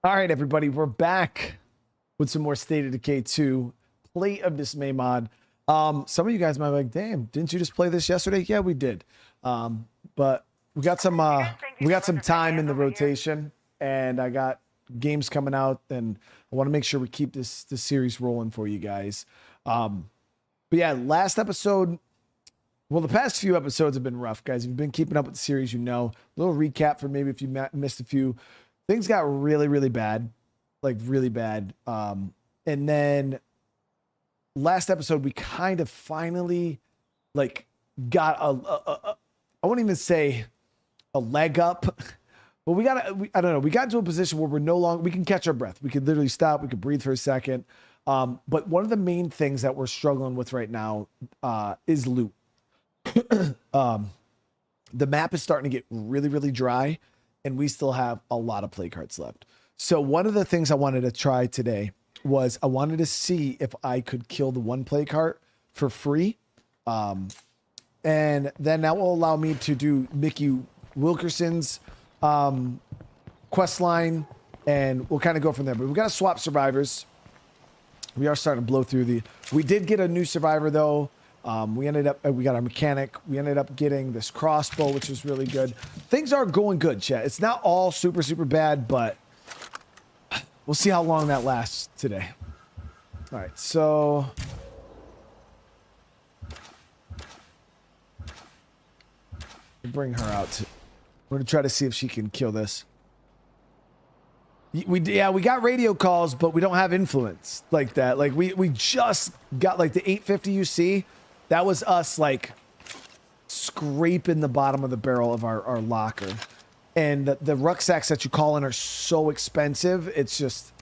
All right, everybody, we're back with some more State of Decay 2 Plate of Dismay mod. Some of you guys might be like, damn, didn't you just play this yesterday? Yeah, we did. But we got some time in the rotation, and I got games coming out, and I want to make sure we keep this series rolling for you guys. But yeah, last episode, well, the past few episodes have been rough, guys. If you've been keeping up with the series, you know. A little recap for maybe if you missed a few. Things got really, really bad, like really bad. And then last episode, we kind of finally like got I won't even say a leg up, but we got, I don't know. We got into a position where we're no longer, we can catch our breath. We could literally stop. We could breathe for a second. But one of the main things that we're struggling with right now is loot. The map is starting to get really, really dry, and we still have a lot of play cards left. So one of the things I wanted to try today was I wanted to see if I could kill the one play card for free. And then that will allow me to do Mickey Wilkerson's quest line, and we'll kind of go from there. But we got to swap survivors. We are starting to blow through we did get a new survivor though. We got our mechanic. We ended up getting this crossbow, which was really good. Things are going good, chat. It's not all super, super bad, but we'll see how long that lasts today. All right, so we'll bring her out. We're gonna try to see if she can kill this. We got radio calls, but we don't have influence like that. Like we just got like the 850 you see. That was us like scraping the bottom of the barrel of our locker. And the rucksacks that you call in are so expensive. It's just,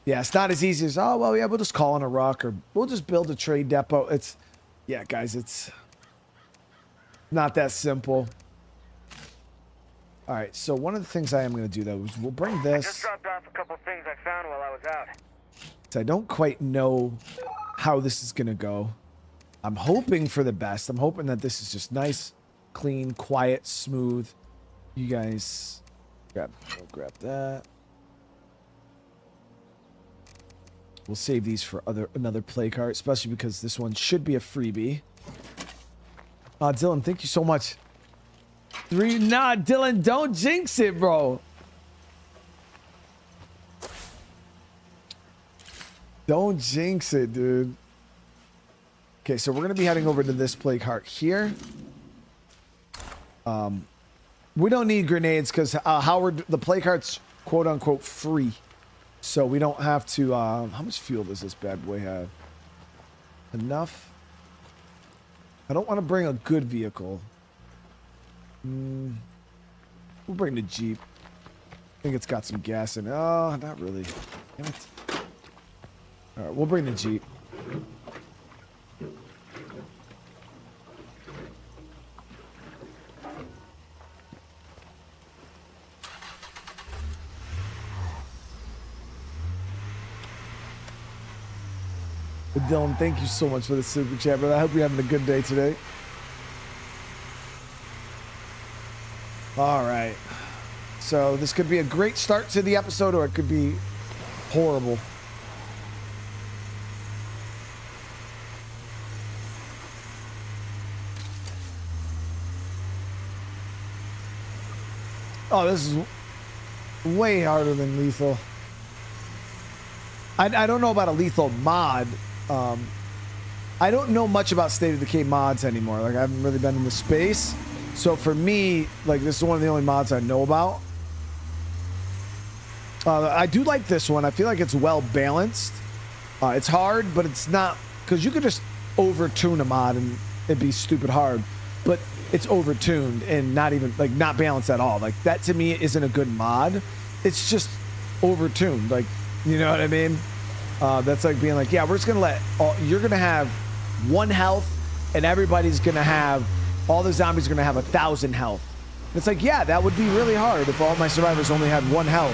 yeah, it's not as easy as, oh, well, yeah, we'll just call in a ruck or we'll just build a trade depot. It's, yeah, guys, it's not that simple. All right, so one of the things I am going to do, though, is we'll bring this. I just dropped off a couple things I found while I was out. So I don't quite know how this is going to go. I'm hoping for the best. I'm hoping that this is just nice, clean, quiet, smooth. You guys grab that. We'll save these for another play card, especially because this one should be a freebie. Dylan, thank you so much. Nah, Dylan, don't jinx it, bro. Don't jinx it, dude. Okay, so we're going to be heading over to this play cart here. We don't need grenades because Howard, the play cart's quote unquote free. So we don't have to, how much fuel does this bad boy have? Enough? I don't want to bring a good vehicle. We'll bring the Jeep. I think it's got some gas in it. Oh, not really. Damn it. All right, we'll bring the Jeep. Dylan, thank you so much for the super chat, brother. I hope you're having a good day today. All right. So this could be a great start to the episode, or it could be horrible. Oh, this is way harder than lethal. I don't know about a lethal mod. I don't know much about State of Decay mods anymore. Like, I haven't really been in the space. So for me, like, this is one of the only mods I know about. I do like this one. I feel like it's well balanced. It's hard, but it's not, because you could just overtune a mod and it'd be stupid hard. But it's overtuned and not even, like, not balanced at all. Like, that to me isn't a good mod. It's just overtuned. Like, you know what I mean? That's like being like, yeah, we're just going to let, you're going to have 1 health and everybody's going to have, all the zombies are going to have 1,000 health. It's like, yeah, that would be really hard if all my survivors only had 1 health.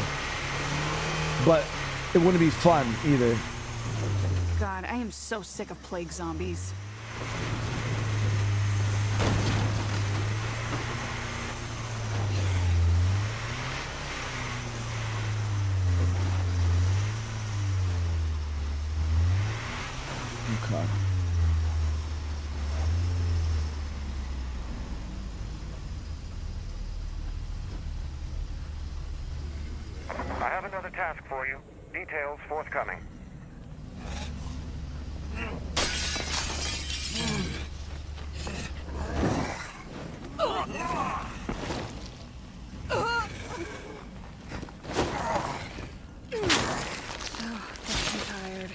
But it wouldn't be fun either. God, I am so sick of plague zombies. car. I have another task for you. Details forthcoming. I'm tired.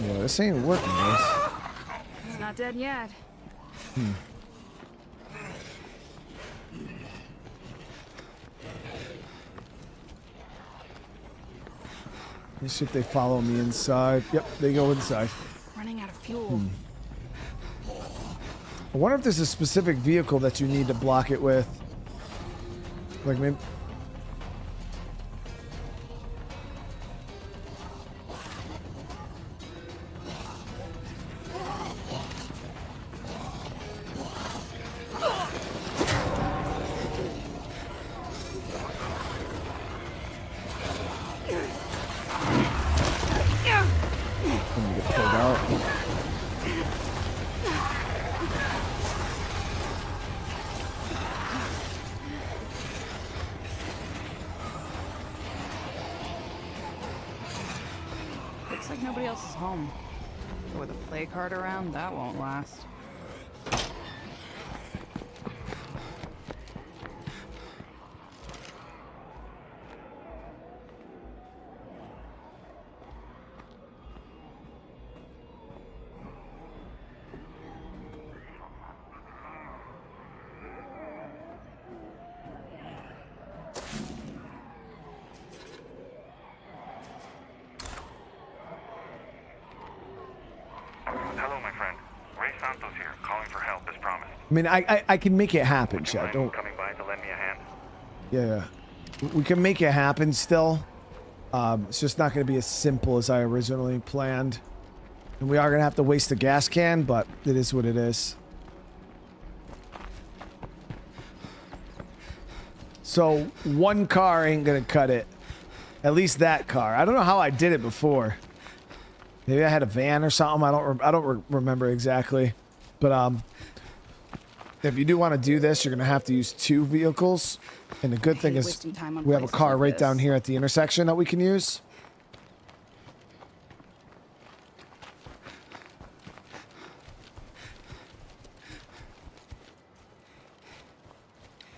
Yeah, this ain't working, guys. It's not dead yet. Let's see if they follow me inside. Yep, they go inside. Running out of fuel. I wonder if there's a specific vehicle that you need to block it with. Like maybe... I'm gonna get pulled out. Looks like nobody else is home. With a play card around, that won't last. Hello, my friend. Ray Santos here, calling for help as promised. I mean, I can make it happen, Chad. Mind Don't... coming by to lend me a hand? Yeah. We can make it happen still. It's just not going to be as simple as I originally planned. And we are going to have to waste the gas can, but it is what it is. So one car ain't going to cut it. At least that car. I don't know how I did it before. Maybe I had a van or something. I don't remember exactly. But if you do want to do this, you're going to have to use 2 vehicles. And the good thing is we have a car right down here at the intersection that we can use.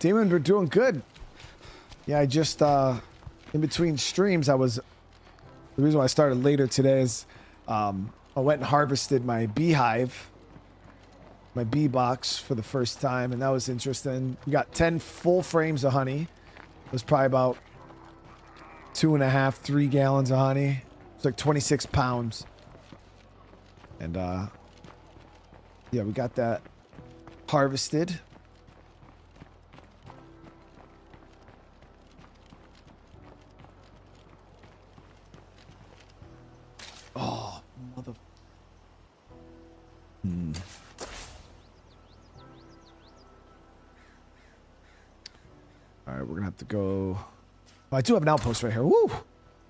Damon, we're doing good. Yeah, I just in between streams, the reason why I started later today is I went and harvested my beehive, my bee box for the first time, and that was interesting. We got 10 full frames of honey. It was probably about 2.5, 3 gallons of honey. It's like 26 pounds. And yeah, we got that harvested. Oh, mother... All right, we're gonna have to go... Oh, I do have an outpost right here. Woo!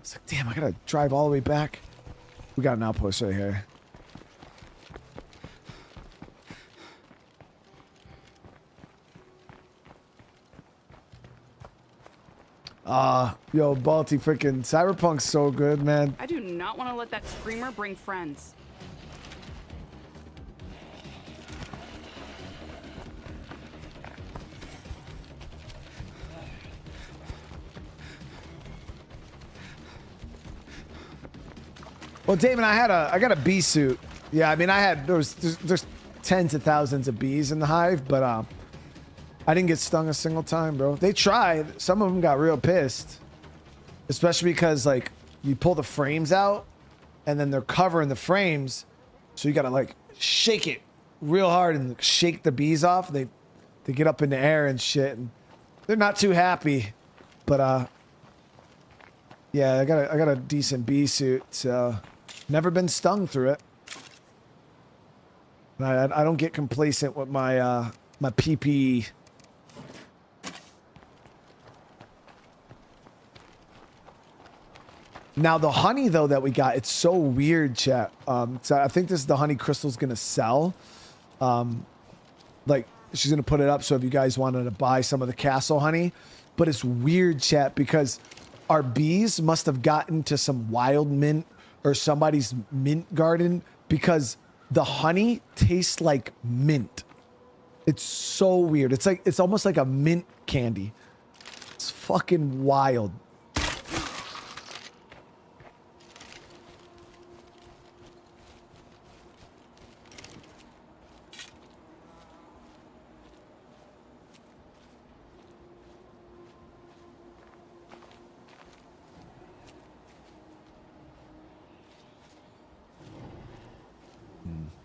It's like, damn, I gotta drive all the way back. We got an outpost right here. Yo, Balti, freaking Cyberpunk's so good, man. I do not want to let that screamer bring friends. Well, Damon, I got a bee suit. Yeah, I mean, there's tens of thousands of bees in the hive, but I didn't get stung a single time, bro. They tried. Some of them got real pissed, especially because like you pull the frames out, and then they're covering the frames, so you gotta like shake it real hard and shake the bees off. They get up in the air and shit, and they're not too happy, but Yeah, I got a decent bee suit. So never been stung through it. I don't get complacent with my my PPE. Now the honey though that we got, it's so weird, chat. So I think this is the honey Crystal's gonna sell. Like she's gonna put it up so if you guys wanted to buy some of the castle honey, but it's weird, chat, because our bees must have gotten to some wild mint or somebody's mint garden because the honey tastes like mint. It's so weird. It's like it's almost like a mint candy. It's fucking wild.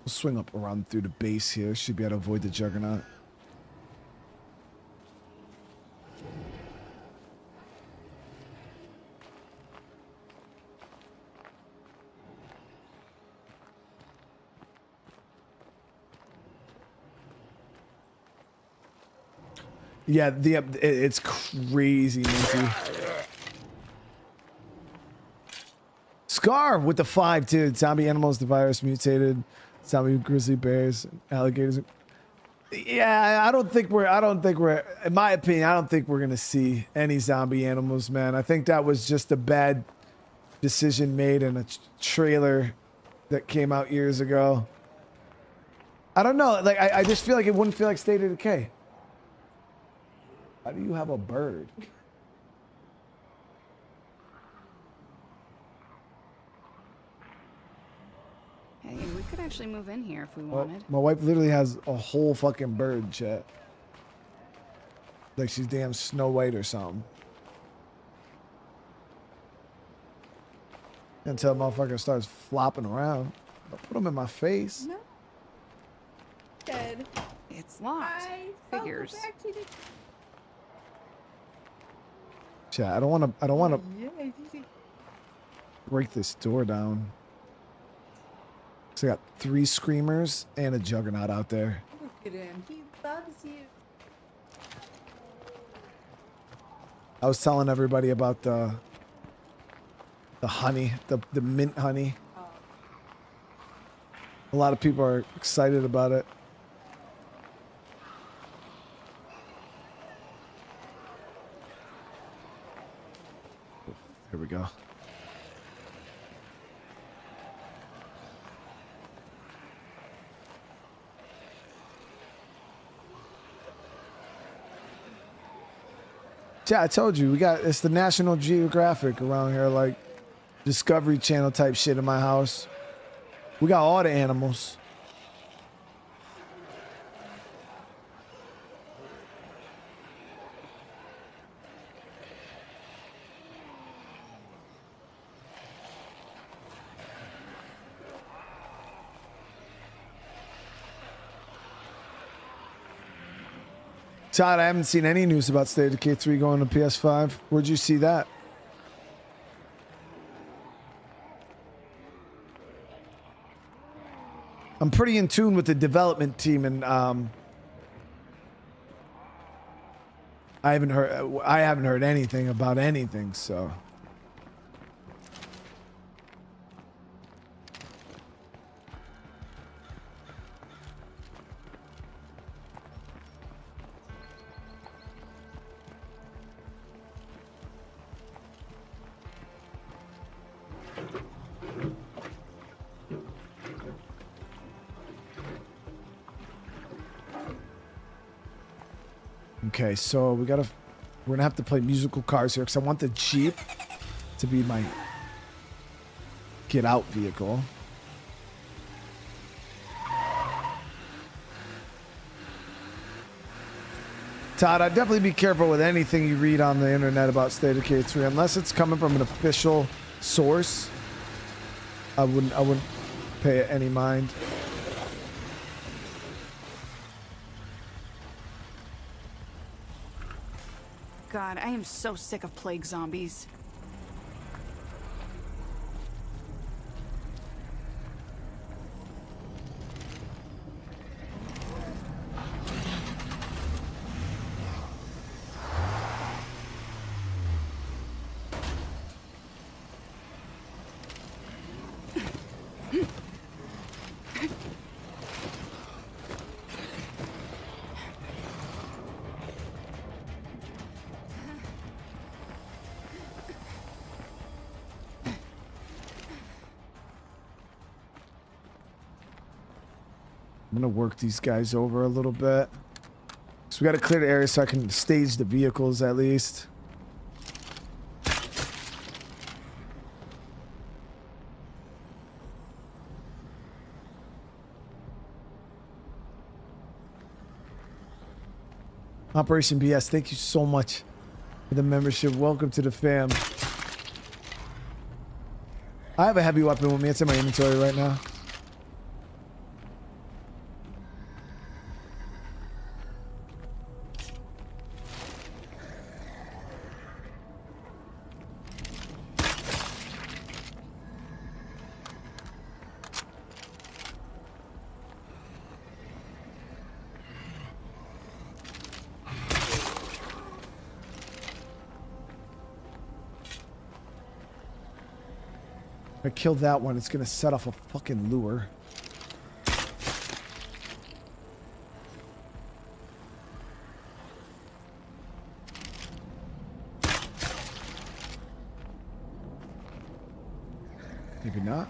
We'll swing up around through the base here. Should be able to avoid the juggernaut. Yeah, it's crazy, Minty. Scar with the 5, dude. Zombie animals, the virus mutated. Zombie grizzly bears, alligators. Yeah, I don't think we're, in my opinion, I don't think we're going to see any zombie animals, man. I think that was just a bad decision made in a trailer that came out years ago. I don't know. Like, I just feel like it wouldn't feel like State of Decay. How do you have a bird? Hey, we could actually move in here if we wanted. My wife literally has a whole fucking bird, chat. Like she's damn Snow White or something. Until a motherfucker starts flopping around. Don't put them in my face. No. Dead. It's locked. Figures. Chat, I don't want to break this door down. So I got 3 screamers and a juggernaut out there. Look at him. He loves you. I was telling everybody about the honey, the mint honey. Oh. A lot of people are excited about it. Here we go. Yeah, I told you, it's the National Geographic around here, like Discovery Channel type shit in my house. We got all the animals. Todd, I haven't seen any news about State of Decay 3 going to PS5. Where'd you see that? I'm pretty in tune with the development team, and I haven't heard anything about anything, so. Okay, so we're gonna have to play musical cars here because I want the Jeep to be my get out vehicle. Todd, I'd definitely be careful with anything you read on the internet about State of Decay 3 unless it's coming from an official source. I wouldn't pay it any mind. God, I am so sick of plague zombies. gonna work these guys over a little bit. So we gotta clear the area so I can stage the vehicles at least. Operation BS, thank you so much for the membership. Welcome to the fam. I have a heavy weapon with me. It's in my inventory right now. If I kill that one, it's gonna set off a fucking lure. Maybe not.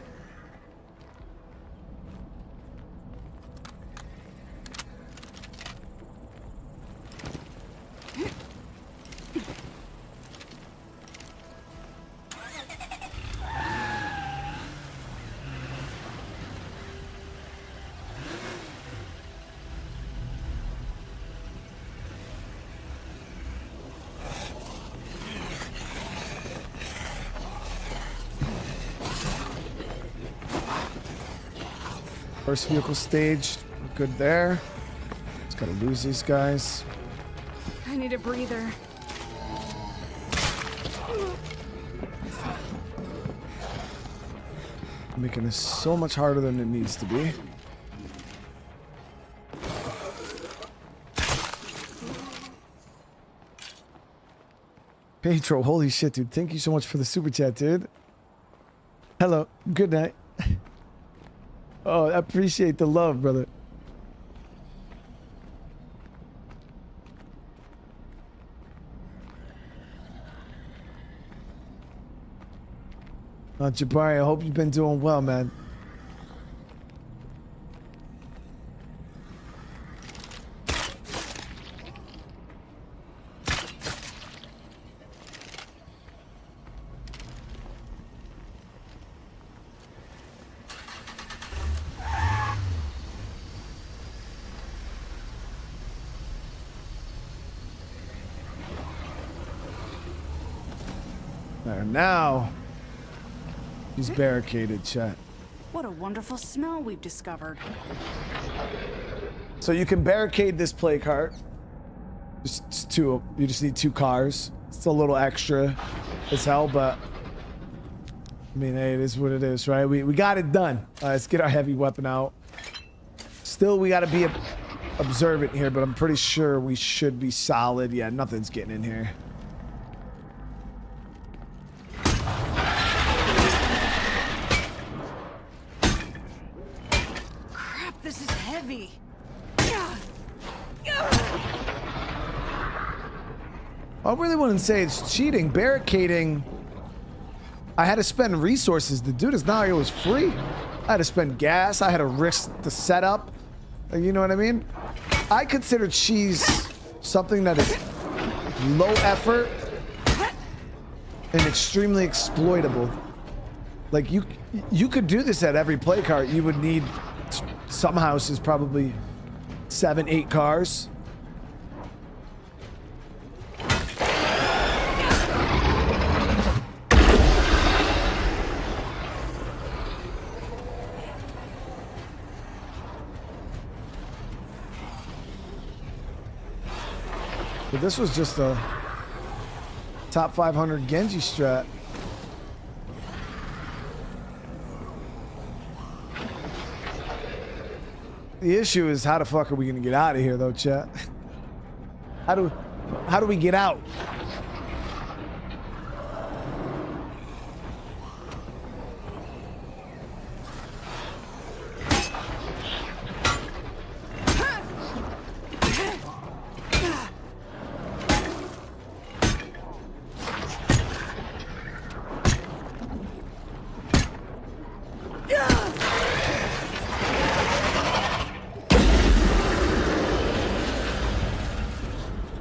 First vehicle staged. We're good there. Just gotta lose these guys. I need a breather. Making this so much harder than it needs to be. Pedro, holy shit, dude. Thank you so much for the super chat, dude. Hello. Good night. Oh, I appreciate the love, brother. Jabari, I hope you've been doing well, man. There, now he's barricaded, chat. What a wonderful smell we've discovered. So you can barricade this play cart. Just two. You just need 2 cars. It's a little extra as hell, but I mean, hey, it is what it is, right? We got it done. Let's get our heavy weapon out. Still, we got to be observant here, but I'm pretty sure we should be solid. Yeah, nothing's getting in here. This is heavy. I really wouldn't say it's cheating. Barricading, I had to spend resources. The dude is not like it was free. I had to spend gas. I had to risk the setup. You know what I mean? I consider cheese something that is low effort and extremely exploitable. Like you could do this at every play cart. You would need some houses, probably 7, 8 cars. But this was just a top 500 Genji strat. The issue is how the fuck are we gonna get out of here though, chat? How do we get out?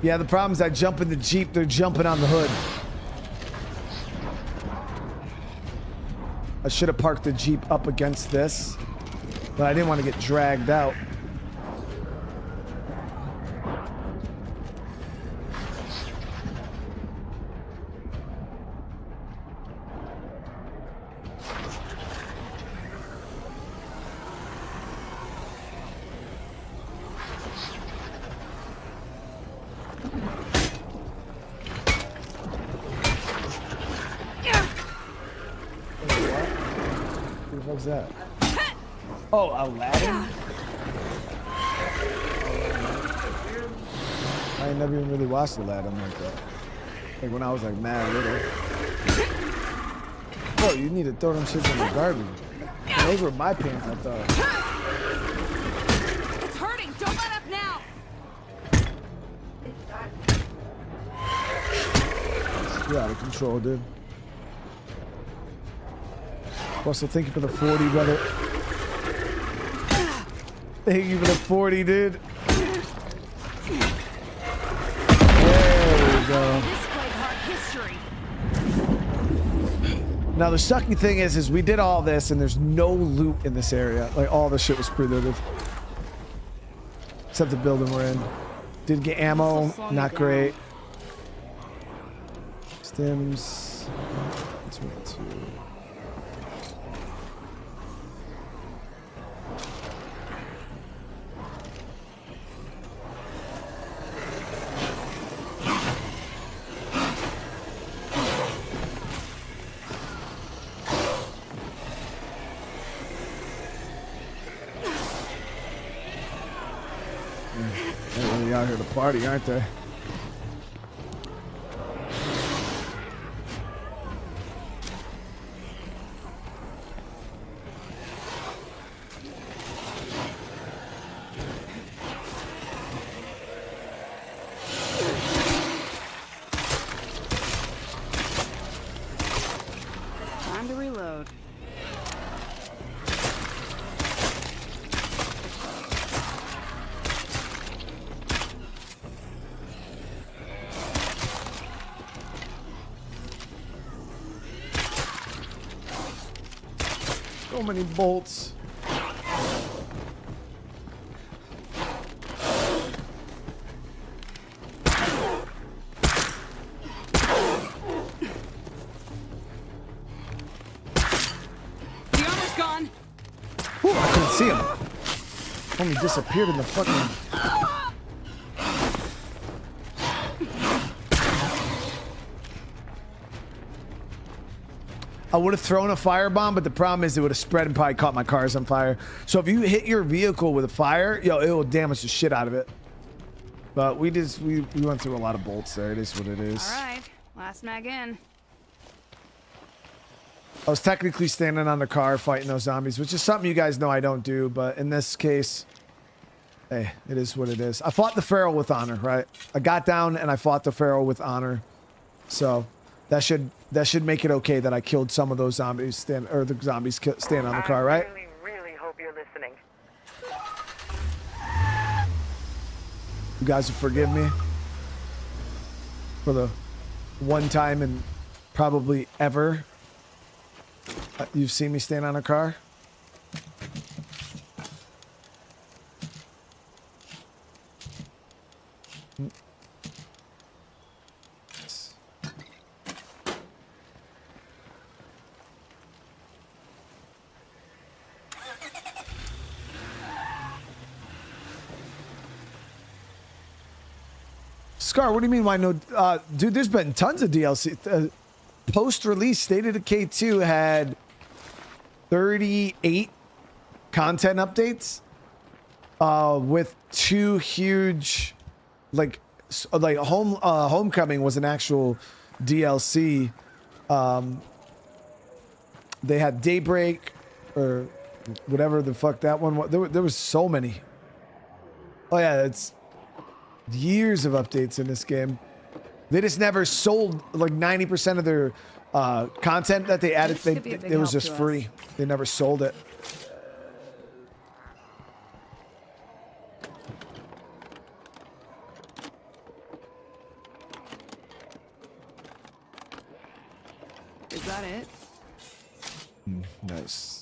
Yeah, the problem is I jump in the Jeep, they're jumping on the hood. I should have parked the Jeep up against this, but I didn't want to get dragged out. What's that? Oh, Aladdin? I ain't never even really watched Aladdin like that. Like when I was like mad little. Oh, you need to throw them shits in the garbage. And those were my pants, I thought. It's hurting. Don't let up now. You're out of control, dude. Russell, thank you for the 40, brother. Thank you for the 40, dude. There we go. Now the sucky thing is we did all this and there's no loot in this area. Like all the shit was pre-looted. Except the building we're in. Did get ammo, not great. Stims. Let's move to. They're really out here to party, aren't they? Time to reload. So many bolts. The armor's gone. Whew, I couldn't see him. Only disappeared in the fucking. I would have thrown a firebomb, but the problem is it would have spread and probably caught my cars on fire. So if you hit your vehicle with a fire, yo, it will damage the shit out of it. But we went through a lot of bolts there. It is what it is. All right, last mag in. I was technically standing on the car fighting those zombies, which is something you guys know I don't do. But in this case, hey, it is what it is. I fought the Pharaoh with honor, right? I got down and I fought the Pharaoh with honor. So that should make it okay that I killed some of those zombies stand on the car, right? I really hope you're listening. You guys will forgive me for the one time and probably ever you've seen me stand on a car. Scar, what do you mean why no? Dude, there's been tons of DLC. Post-release, State of Decay 2 had 38 content updates with 2 huge, like Homecoming was an actual DLC. They had Daybreak or whatever the fuck that one was. There was so many. Oh yeah, it's years of updates in this game. They just never sold like 90% of their content that they added. It was just free. They never sold it. that it? Nice.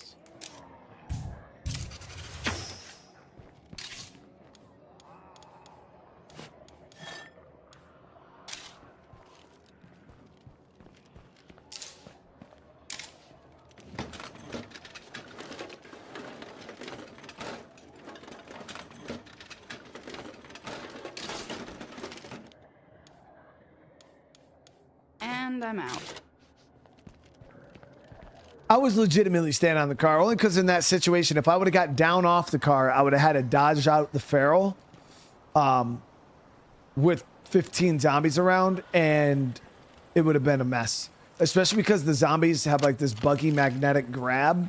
And I'm out. I was legitimately standing on the car only because in that situation, if I would have got down off the car, I would have had to dodge out the feral with 15 zombies around, and it would have been a mess. Especially because the zombies have like this buggy magnetic grab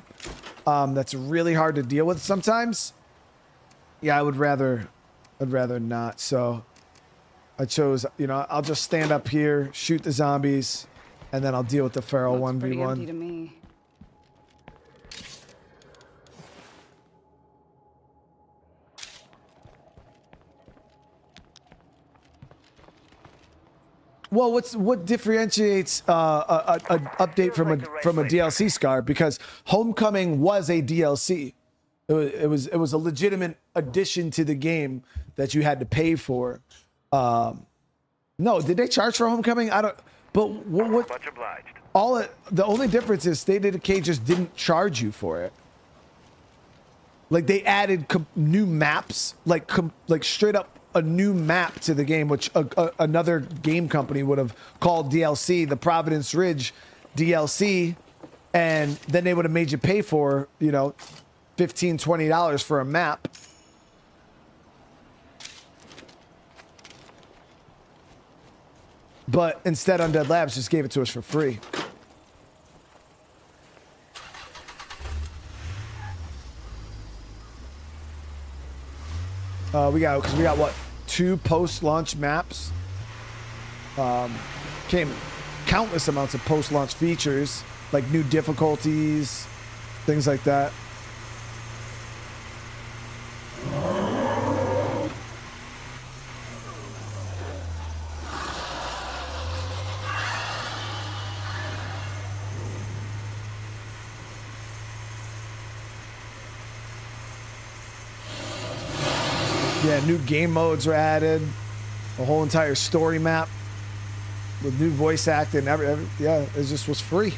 that's really hard to deal with sometimes. Yeah, I'd rather not. So I chose, you know, I'll just stand up here, shoot the zombies, and then I'll deal with the feral Looks pretty empty 1v1. to me. Well, what differentiates an update from a DLC, Scar? Because Homecoming was a DLC. It was a legitimate addition to the game that you had to pay for. No, did they charge for Homecoming? I don't. But what? Much obliged. The only difference is State of Decay just didn't charge you for it. Like they added new maps, like straight up a new map to the game, which another game company would have called DLC, the Providence Ridge DLC, and then they would have made you pay for, you know, $15, $20 for a map. But instead, Undead Labs just gave it to us for free. We got what, 2 post-launch maps. Came countless amounts of post-launch features, like new difficulties, things like that. Yeah, new game modes were added. A whole entire story map with new voice acting. Yeah, it just was free.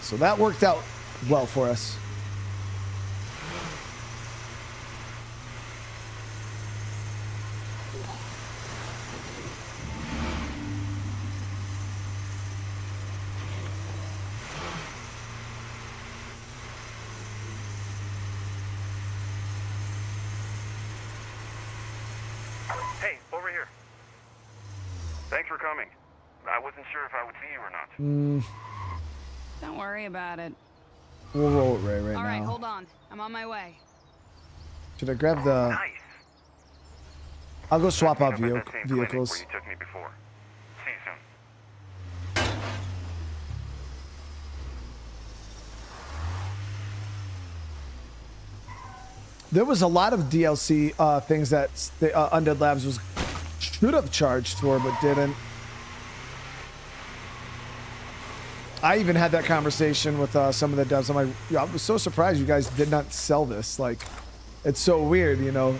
So that worked out well for us. Hey, over here. Thanks for coming. I wasn't sure if I would see you or not. Don't worry about it. We'll roll it right now. All right, hold on. I'm on my way. Should I grab the... Nice. I'll go swap out Meet up at that same clinic vehicles. where you took me before. See you soon. There was a lot of DLC things that the Undead Labs should have charged for, but didn't. I even had that conversation with some of the devs. I'm like, I was so surprised you guys did not sell this. Like, it's so weird, you know.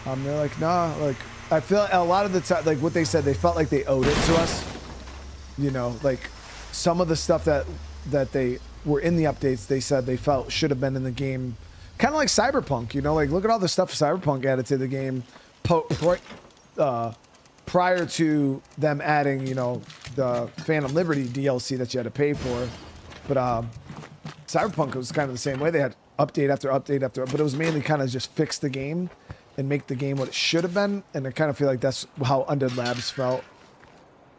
They're like, nah. Like, I feel a lot of the time, like what they said, they felt like they owed it to us. You know, like some of the stuff that they were in the updates, they said they felt should have been in the game. Kind of like Cyberpunk, you know, like look at all the stuff Cyberpunk added to the game prior to them adding, you know, the Phantom Liberty DLC that you had to pay for. But Cyberpunk was kind of the same way. They had update after update after, but it was mainly kind of just fix the game and make the game what it should have been. And I kind of feel like that's how Undead Labs felt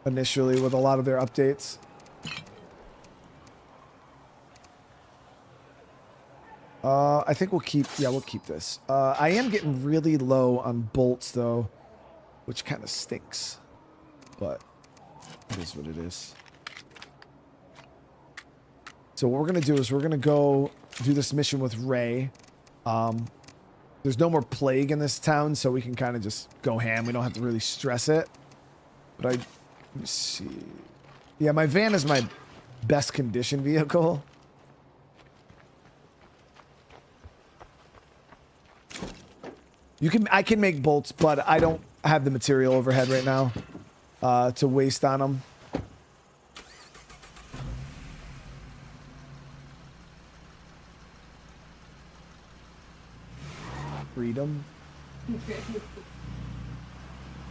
initially with a lot of their updates. I think we'll keep this. I am getting really low on bolts though, which kind of stinks, but it is what it is. So what we're going to do is we're going to go do this mission with Ray. There's no more plague in this town, so we can kind of just go ham. We don't have to really stress it. but let me see. Yeah, my van is my best condition vehicle. I can make bolts, but I don't have the material overhead right now to waste on them. Freedom.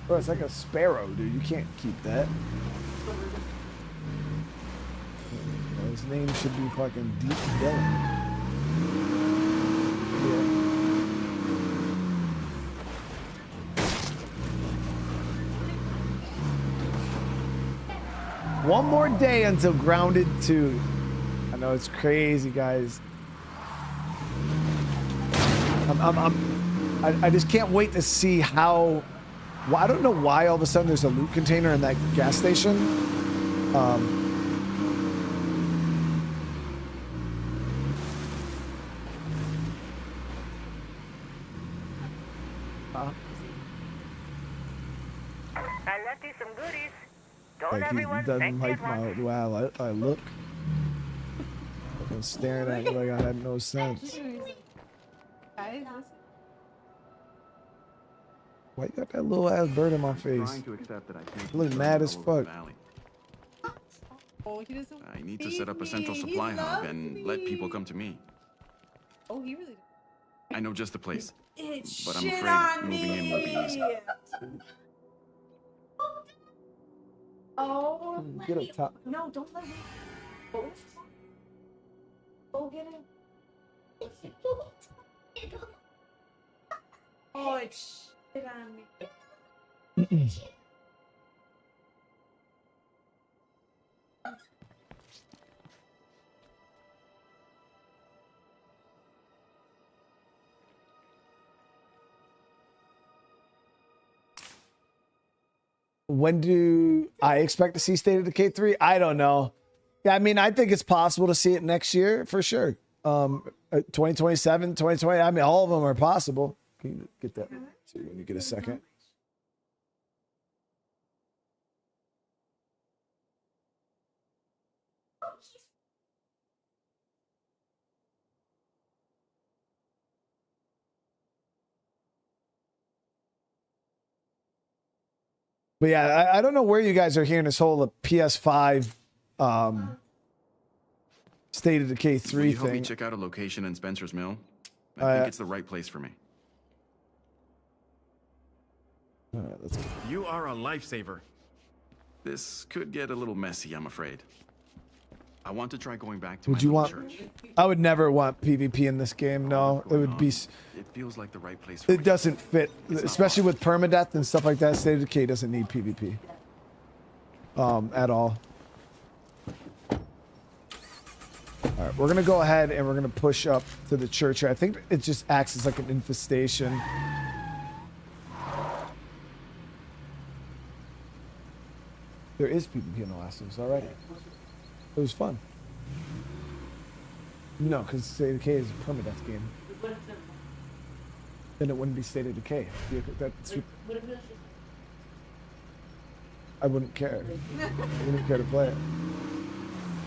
Bro, it's like a sparrow, dude. You can't keep that. His name should be fucking Deep Dylan. Yeah. One more day until Grounded 2. I know it's crazy, guys. I just can't wait to see how. Well, I don't know why all of a sudden there's a loot container in that gas station. I left you some goodies. Don't Like he everyone doesn't thank like me at my once. wow. I look. I'm staring at me like I had no sense. Guys, listen. Why you got that little ass bird in my face? Trying to accept that I can't You look keep mad running as all over the fuck. valley. Oh, he doesn't. I need to feed set up a central me. He supply hub loves and let people me. come to me. Oh, he really. I know just the place, It's but I'm shit afraid on moving in won't be me. easy. Oh, Get up top. no! Don't let him. Go get him. Oh, it's shit on me. When do I expect to see State of Decay 3? I don't know. Yeah, I mean, I think it's possible to see it next year for sure. 2027, 2020. I mean, all of them are possible. Can you get that too when you get a second? But yeah, I don't know where you guys are hearing this whole PS5 State of Decay Will 3 you help me thing. check out a location in Spencer's Mill? I think it's the right place for me. All right, let's go. You are a lifesaver. This could get a little messy, I'm afraid. I want to try going back to Would my you little want? church. I would never want PvP in this game. No, it would be. It feels like the right place for It me. doesn't fit, not especially with permadeath and stuff like that. State of Decay doesn't need PvP at all. All right, we're gonna go ahead and we're gonna push up to the church here. I think it just acts as like an infestation. There is PvP in the last one. It's already. It was fun. No, because State of Decay is a permadeath game. Then it wouldn't be State of Decay. That's, I wouldn't care. I wouldn't care to play it.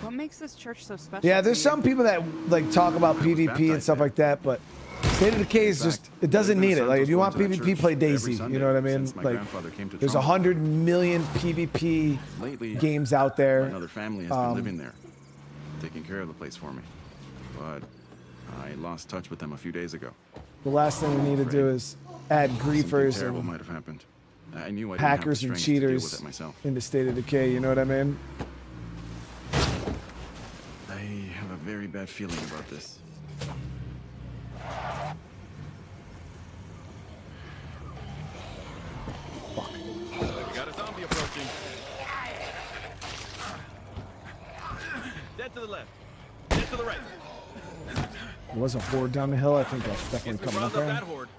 What makes this church so special? Yeah, to there's you? some people that like talk about PvP and stuff like that, but State of Decay is just, it doesn't need it. Like, if you want PvP, play DayZ. You know what I mean? Like, there's 100 million PvP Lately, games out there. another family has been living there, taking care of the place for me. But I lost touch with them a few days ago. The last thing we need to do is add Something griefers terrible and might have happened. I knew I didn't have the hackers and strength to deal with cheaters it myself. into State of Decay. You know what I mean? I have a very bad feeling about this. We got a zombie approaching. Dead to the left. Dead to the right. There was a horde down the hill. I think that's Guess definitely we coming up round up that there. horde.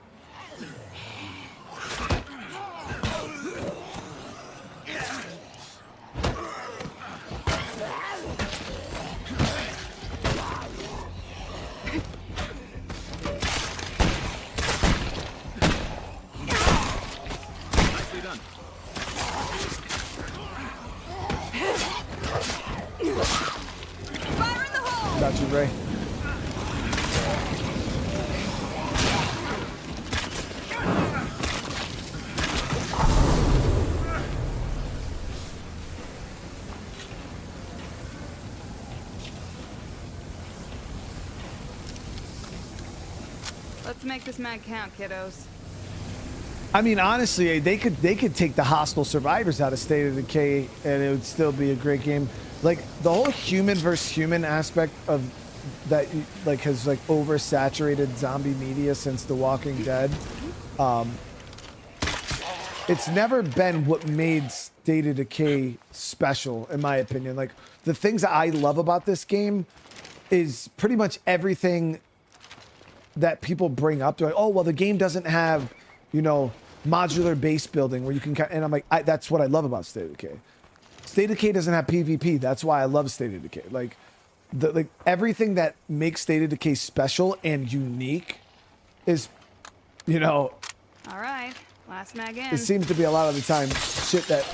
Nicely done. Fire in the hole! Got you, Ray. Let's make this mag count, kiddos. I mean, honestly, they could take the hostile survivors out of State of Decay, and it would still be a great game. Like the whole human versus human aspect of that, like has like oversaturated zombie media since The Walking Dead. It's never been what made State of Decay special, in my opinion. Like the things that I love about this game is pretty much everything that people bring up. They're like, oh well, the game doesn't have, you know, modular base building where you can, and I'm like, that's what I love about State of Decay. State of Decay doesn't have PvP. That's why I love State of Decay. Like everything that makes State of Decay special and unique is, you know, All right, last mag in. it seems to be a lot of the time shit that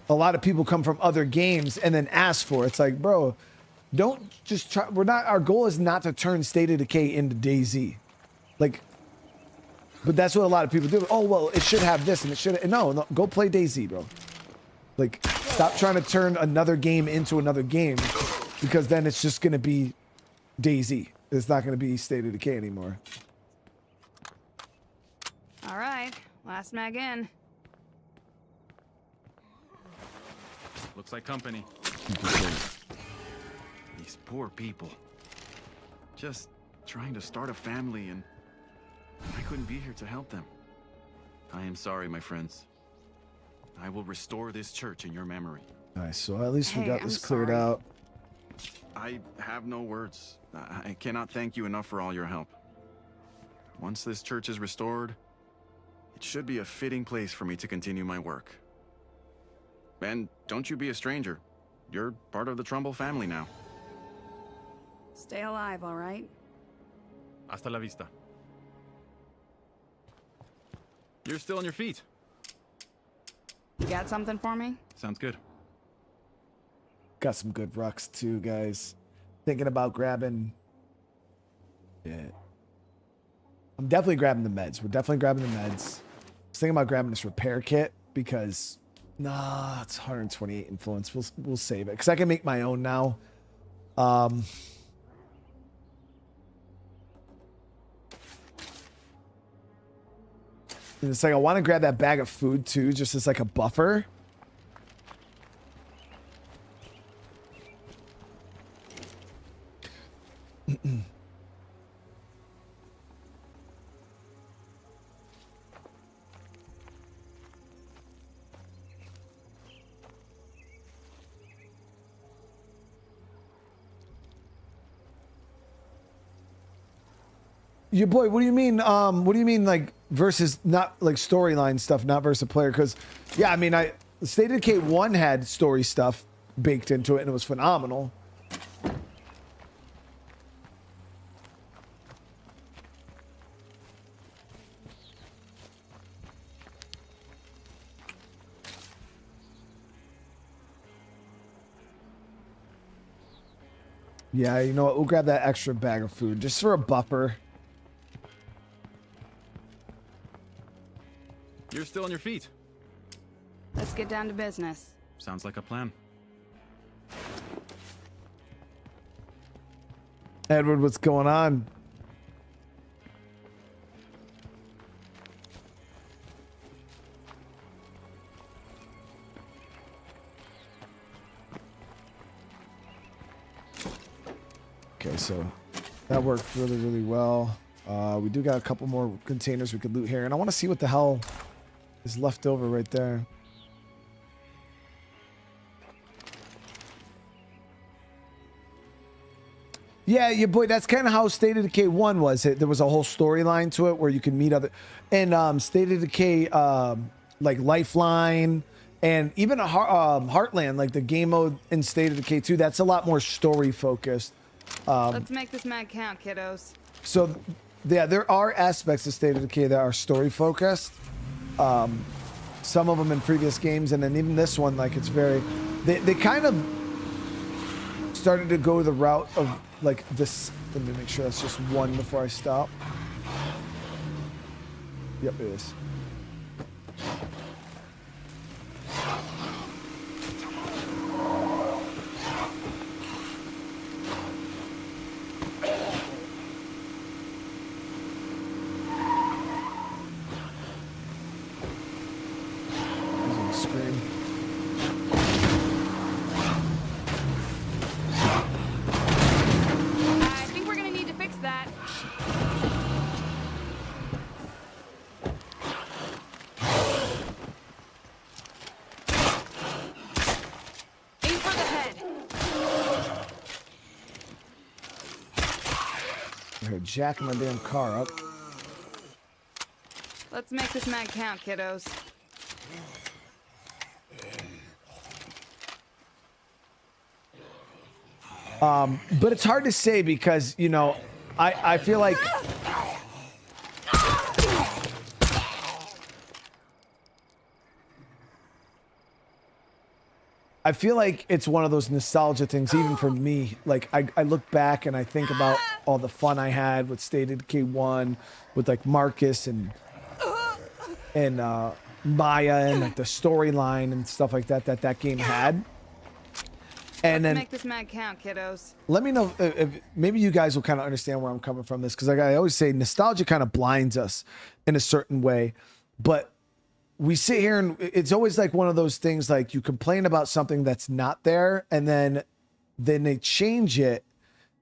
a lot of people come from other games and then ask for. It's like, bro, don't just try. Our goal is not to turn State of Decay into DayZ. Like, but that's what a lot of people do. Oh, well, it should have this and it should. No, go play DayZ, bro. Like, stop trying to turn another game into another game, because then it's just going to be DayZ. It's not going to be State of Decay anymore. All right, last mag in. Looks like company. These poor people. Just trying to start a family, and I couldn't be here to help them. I am sorry, my friends. I will restore this church in your memory. Nice. So at least we Hey, got I'm this cleared sorry. out. I have no words. I cannot thank you enough for all your help. Once this church is restored, it should be a fitting place for me to continue my work. And don't you be a stranger. You're part of the Trumbull family now. Stay alive, all right? Hasta la vista. You're still on your feet. You got something for me? Sounds good. Got some good rucks too, guys. Thinking about grabbing. Yeah. I'm definitely grabbing the meds. We're definitely grabbing the meds. I was thinking about grabbing this repair kit because, nah, it's 128 influence. We'll save it because I can make my own now. And it's like I want to grab that bag of food too, just as like a buffer. Your boy, what do you mean? What do you mean, like versus not like storyline stuff, not versus player? Because yeah, I mean, State of Decay 1 had story stuff baked into it, and it was phenomenal. Yeah, you know what? We'll grab that extra bag of food just for a buffer. You're still on your feet. Let's get down to business. Sounds like a plan. Edward, what's going on? Okay, so that worked really, really well. We do got a couple more containers we could loot here, and I want to see what the hell is left over right there. Yeah, your boy, that's kind of how State of Decay 1 was. There was a whole storyline to it where you could meet other... And State of Decay, like Lifeline, and even Heartland, like the game mode in State of Decay 2, that's a lot more story-focused. Let's make this mag count, kiddos. So, yeah, there are aspects of State of Decay that are story-focused. some of them in previous games, and then even this one, like it's very, they kind of started to go the route of like this. Let me make sure that's just one before I stop. Yep, it is. I think we're gonna need to fix that. Aim for the head. Here, jacking my damn car up. Let's make this mag count, kiddos. But it's hard to say because, you know, I feel like it's one of those nostalgia things, even for me. Like I look back and I think about all the fun I had with State of Decay 1, with like Marcus and Maya and like the storyline and stuff like that that game had. And Let's then make this mag count, kiddos. let me know if maybe you guys will kind of understand where I'm coming from this, because like I always say, nostalgia kind of blinds us in a certain way. But we sit here and it's always like one of those things, like you complain about something that's not there, and then they change it,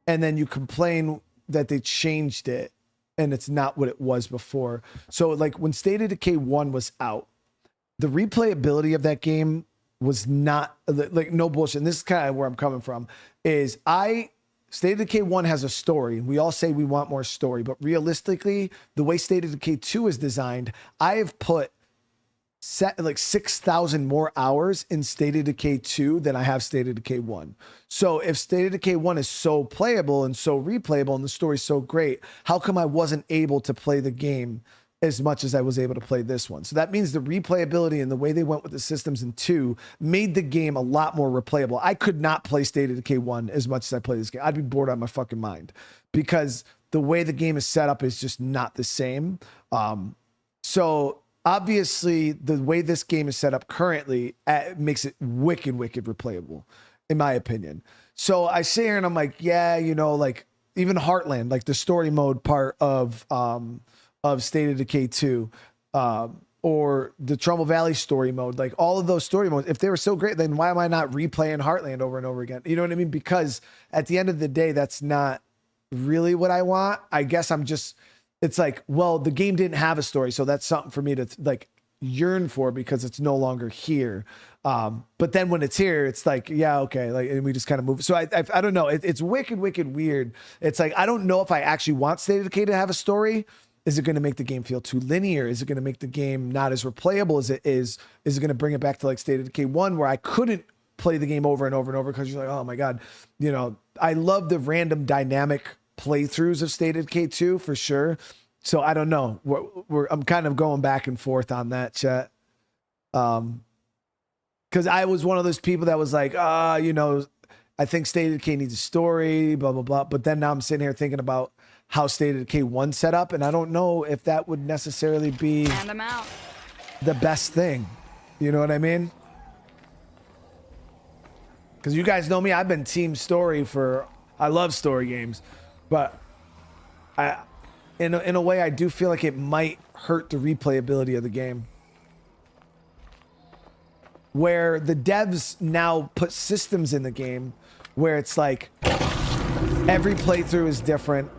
and then you complain that they changed it and it's not what it was before. So like when State of Decay 1 was out, the replayability of that game was not, like, no bullshit. And this is kind of where I'm coming from, is State of Decay 1 has a story. We all say we want more story, but realistically, the way State of Decay 2 is designed, I have put like 6,000 more hours in State of Decay 2 than I have State of Decay 1. So if State of Decay 1 is so playable and so replayable and the story's so great, how come I wasn't able to play the game as much as I was able to play this one? So that means the replayability and the way they went with the systems in 2 made the game a lot more replayable. I could not play State of Decay 1 as much as I play this game. I'd be bored out of my fucking mind, because the way the game is set up is just not the same. So obviously the way this game is set up currently makes it wicked replayable, in my opinion. So I sit here and I'm like, yeah, you know, like even Heartland, like the story mode part of State of Decay 2, or the Trumbull Valley story mode, like all of those story modes, if they were so great, then why am I not replaying Heartland over and over again? You know what I mean? Because at the end of the day, that's not really what I want. I guess it's like, well, the game didn't have a story, so that's something for me to like yearn for because it's no longer here. But then when it's here, it's like, yeah, okay, like, and we just kind of move. So I don't know. It's wicked weird. It's like, I don't know if I actually want State of Decay to have a story. Is it going to make the game feel too linear? Is it going to make the game not as replayable as it is? Is it going to bring it back to like State of Decay 1, where I couldn't play the game over and over and over because you're like, oh my God, you know, I love the random dynamic playthroughs of State of Decay 2 for sure. So I don't know. I'm kind of going back and forth on that, chat. Because I was one of those people that was like, you know, I think State of Decay needs a story, blah, blah, blah. But then now I'm sitting here thinking about how State of Decay 1 set up, and I don't know if that would necessarily be And I'm out. the best thing. You know what I mean? Because you guys know me, I've been team story I love story games, but in a way, I do feel like it might hurt the replayability of the game, where the devs now put systems in the game where it's like every playthrough is different,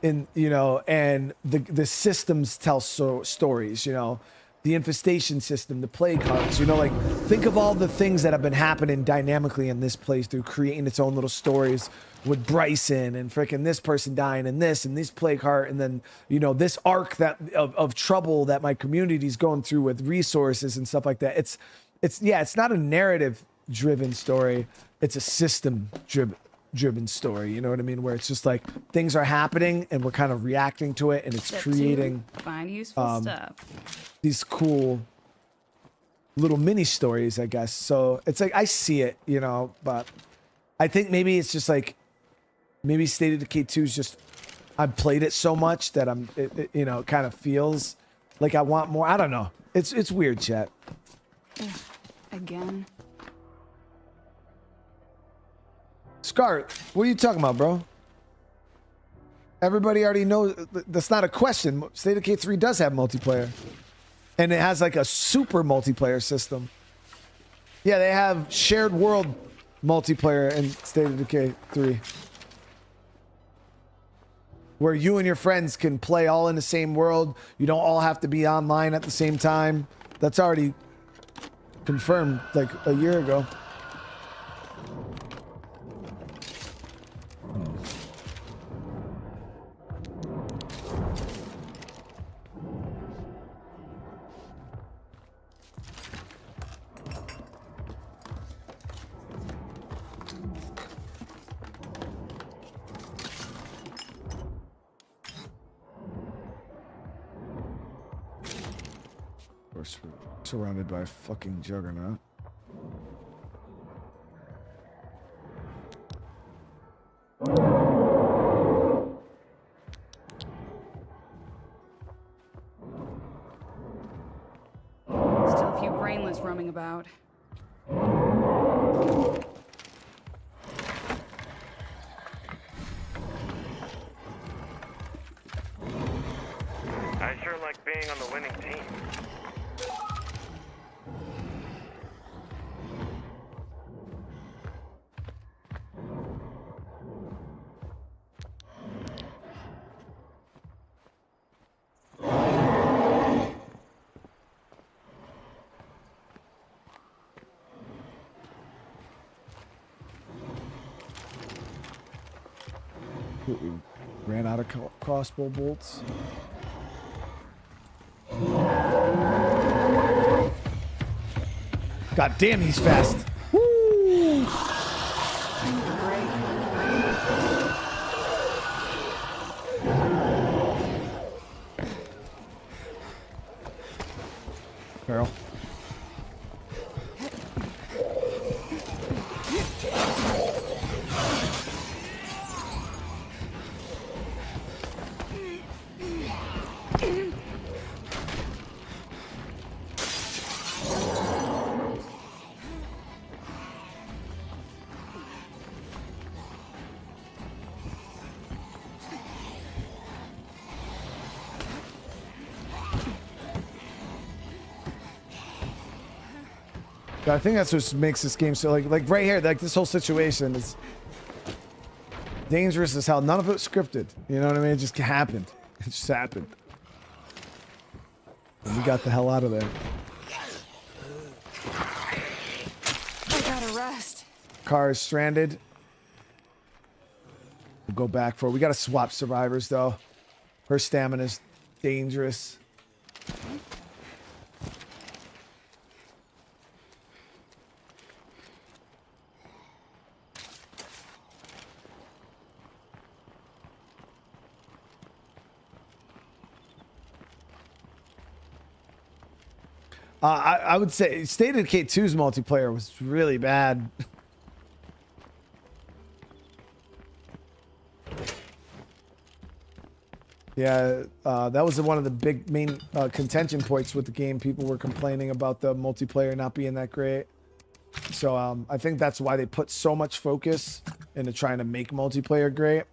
you know, and the systems tell stories, you know, the infestation system, the plague cards, you know, like think of all the things that have been happening dynamically in this playthrough, creating its own little stories with Bryson and freaking this person dying and this plague heart, and then, you know, this arc of trouble that my community's going through with resources and stuff like that. It's not a narrative driven story, it's a system driven story, you know what I mean, where it's just like things are happening and we're kind of reacting to it, and it's Step creating 2, find useful stuff. these cool little mini stories, I guess. So it's like I see it, you know, but I think maybe it's just like maybe State of Decay 2 is just I've played it so much that you know, it kind of feels like I want more. I don't know. It's weird, chat. Again. Scar, what are you talking about, bro? Everybody already knows that's not a question. State of Decay 3 does have multiplayer. And it has like a super multiplayer system. Yeah, they have shared world multiplayer in State of Decay 3. Where you and your friends can play all in the same world. You don't all have to be online at the same time. That's already confirmed like a year ago. Of course, we're surrounded by a fucking juggernaut. Still a few brainless roaming about. I sure like being on the winning team. We ran out of crossbow bolts. God damn, he's fast. Woo! Carol. I think that's what makes this game so like right here, like this whole situation is dangerous as hell. None of it was scripted. You know what I mean? It just happened. It just happened. And we got the hell out of there. I gotta rest. Car is stranded. We'll go back for it. We got to swap survivors though. Her stamina is dangerous. I would say State of Decay 2's multiplayer was really bad. Yeah, that was one of the big main contention points with the game. People were complaining about the multiplayer not being that great. So I think that's why they put so much focus into trying to make multiplayer great.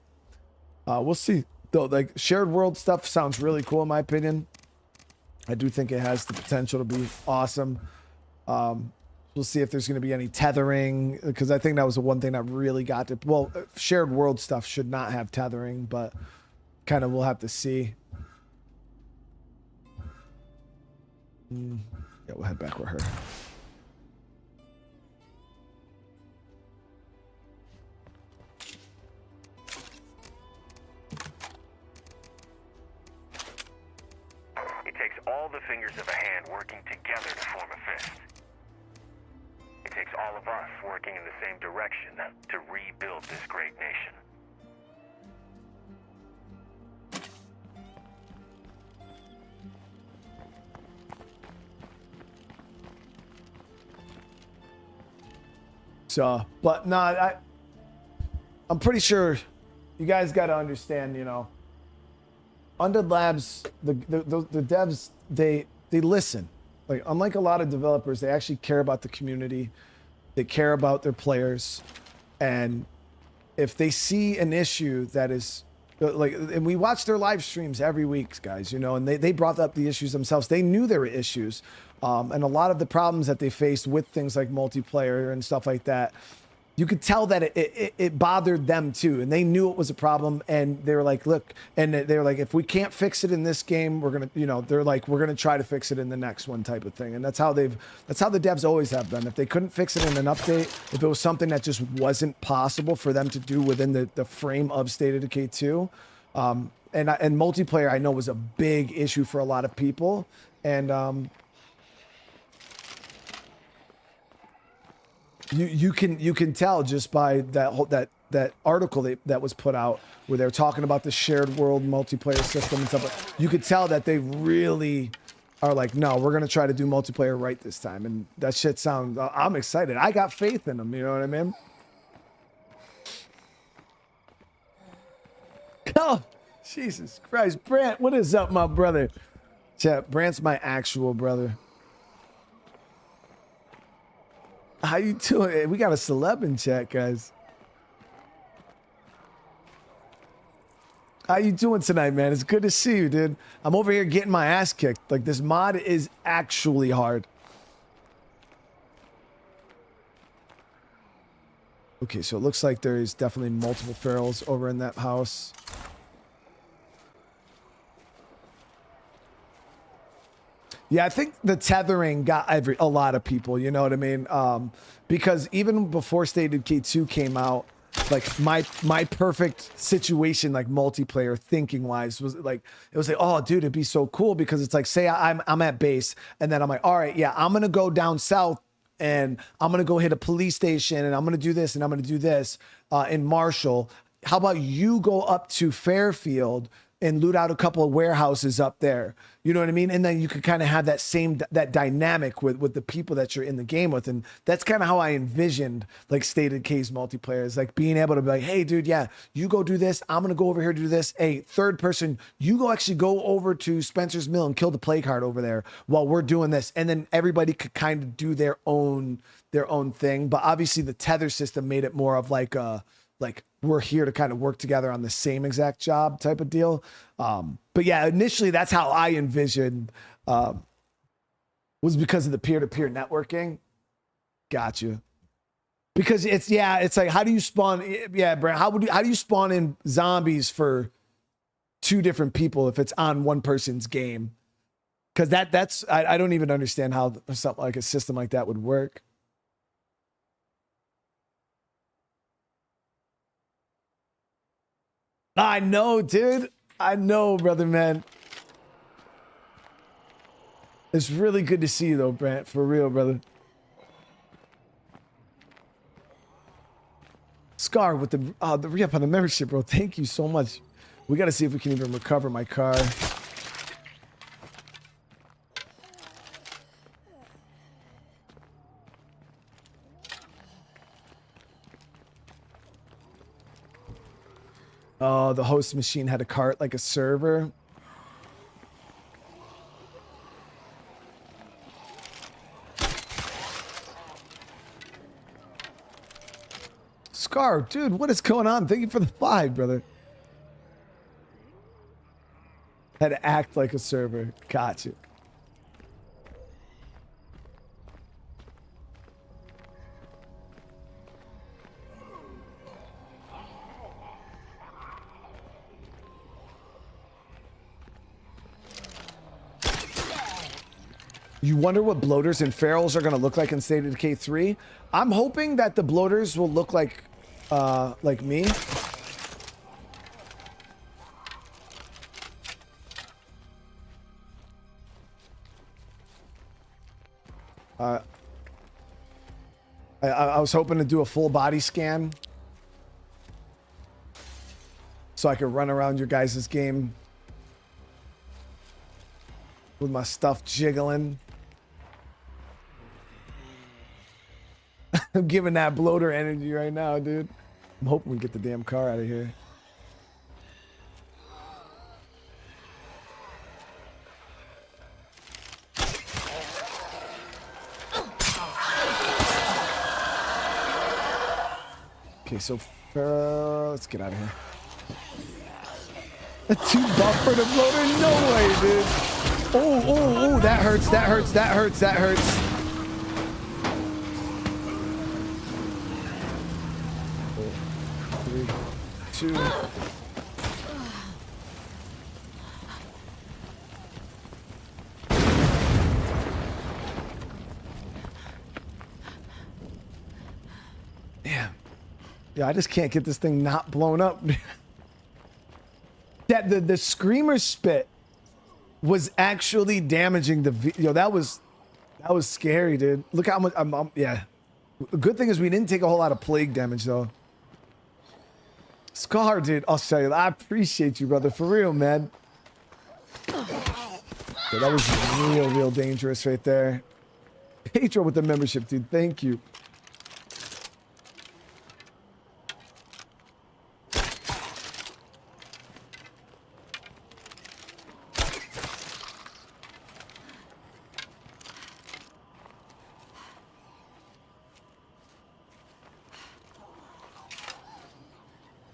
We'll see. Though, like shared world stuff sounds really cool in my opinion. I do think it has the potential to be awesome. We'll see if there's going to be any tethering, because I think that was the one thing that really got to. Well, shared world stuff should not have tethering, but kind of we'll have to see. Yeah, we'll head back with her. All the fingers of a hand working together to form a fist. It takes all of us working in the same direction to rebuild this great nation. So, but no, I'm pretty sure you guys got to understand, you know, Undead Labs, the devs, they listen. Like, unlike a lot of developers, they actually care about the community. They care about their players. And if they see an issue that is like, and we watch their live streams every week, guys, you know, and they brought up the issues themselves. They knew there were issues. And a lot of the problems that they faced with things like multiplayer and stuff like that, you could tell that it bothered them too. And they knew it was a problem. And they were like, look, and they were like, if we can't fix it in this game, we're going to, you know, they're like, we're going to try to fix it in the next one type of thing. And that's how the devs always have been. If they couldn't fix it in an update, if it was something that just wasn't possible for them to do within the frame of State of Decay 2, and multiplayer, I know, was a big issue for a lot of people. And, you can tell just by that article that was put out where they're talking about the shared world multiplayer system and stuff. You could tell that they really are like, no, we're gonna try to do multiplayer right this time. And that shit sounds. I'm excited. I got faith in them. You know what I mean? Oh, Jesus Christ, Brant, what is up, my brother? Chat, Brant's my actual brother. How you doing? We got a celeb in chat, guys. How you doing tonight, man? It's good to see you, dude. I'm over here getting my ass kicked. Like, this mod is actually hard. Okay, so it looks like there's definitely multiple ferals over in that house. Yeah, I think the tethering got a lot of people, you know what I mean? Because even before State of Decay 2 came out, like my perfect situation, like multiplayer thinking wise, was like, it was like, oh dude, it'd be so cool, because it's like, say I'm at base, and then I'm like, all right, yeah, I'm gonna go down south and I'm gonna go hit a police station and I'm gonna do this and I'm gonna do this in Marshall. How about you go up to Fairfield and loot out a couple of warehouses up there? You know what I mean? And then you could kind of have that dynamic with the people that you're in the game with. And that's kind of how I envisioned like State of Decay's multiplayer, is like being able to be like, hey dude, yeah, you go do this. I'm going to go over here to do this. Hey, third person, you go actually go over to Spencer's Mill and kill the play card over there while we're doing this. And then everybody could kind of do their own thing. But obviously the tether system made it more of like we're here to kind of work together on the same exact job type of deal. But yeah, initially that's how I envisioned, was because of the peer-to-peer networking. Got you. Because it's like, how do you spawn? Yeah, Brad, how do you spawn in zombies for two different people if it's on one person's game? Because I don't even understand how something like a system like that would work. I know, dude. I know, brother, man. It's really good to see you, though, Brant. For real, brother. Scar with the re-up on the membership, bro. Thank you so much. We got to see if we can even recover my car. Oh, the host machine had a cart like a server. Scar, dude, what is going on? Thank you for the 5, brother. Had to act like a server. Got you. You wonder what bloaters and ferals are going to look like in State of Decay 3? I'm hoping that the bloaters will look like me. I was hoping to do a full body scan so I could run around your guys' game with my stuff jiggling. I'm giving that bloater energy right now, dude. I'm hoping we get the damn car out of here. Okay, so let's get out of here. A 2 buffer to bloater? No way, dude. Oh, that hurts, that hurts, that hurts, that hurts. 3, 2. Damn. Yeah, I just can't get this thing not blown up. That the screamer spit was actually damaging the yo. That was scary, dude. Look how much. Yeah. Good thing is we didn't take a whole lot of plague damage though. Scar, dude. I'll show you. I appreciate you, brother. For real, man. Yeah, that was real dangerous right there. Pedro with the membership, dude. Thank you.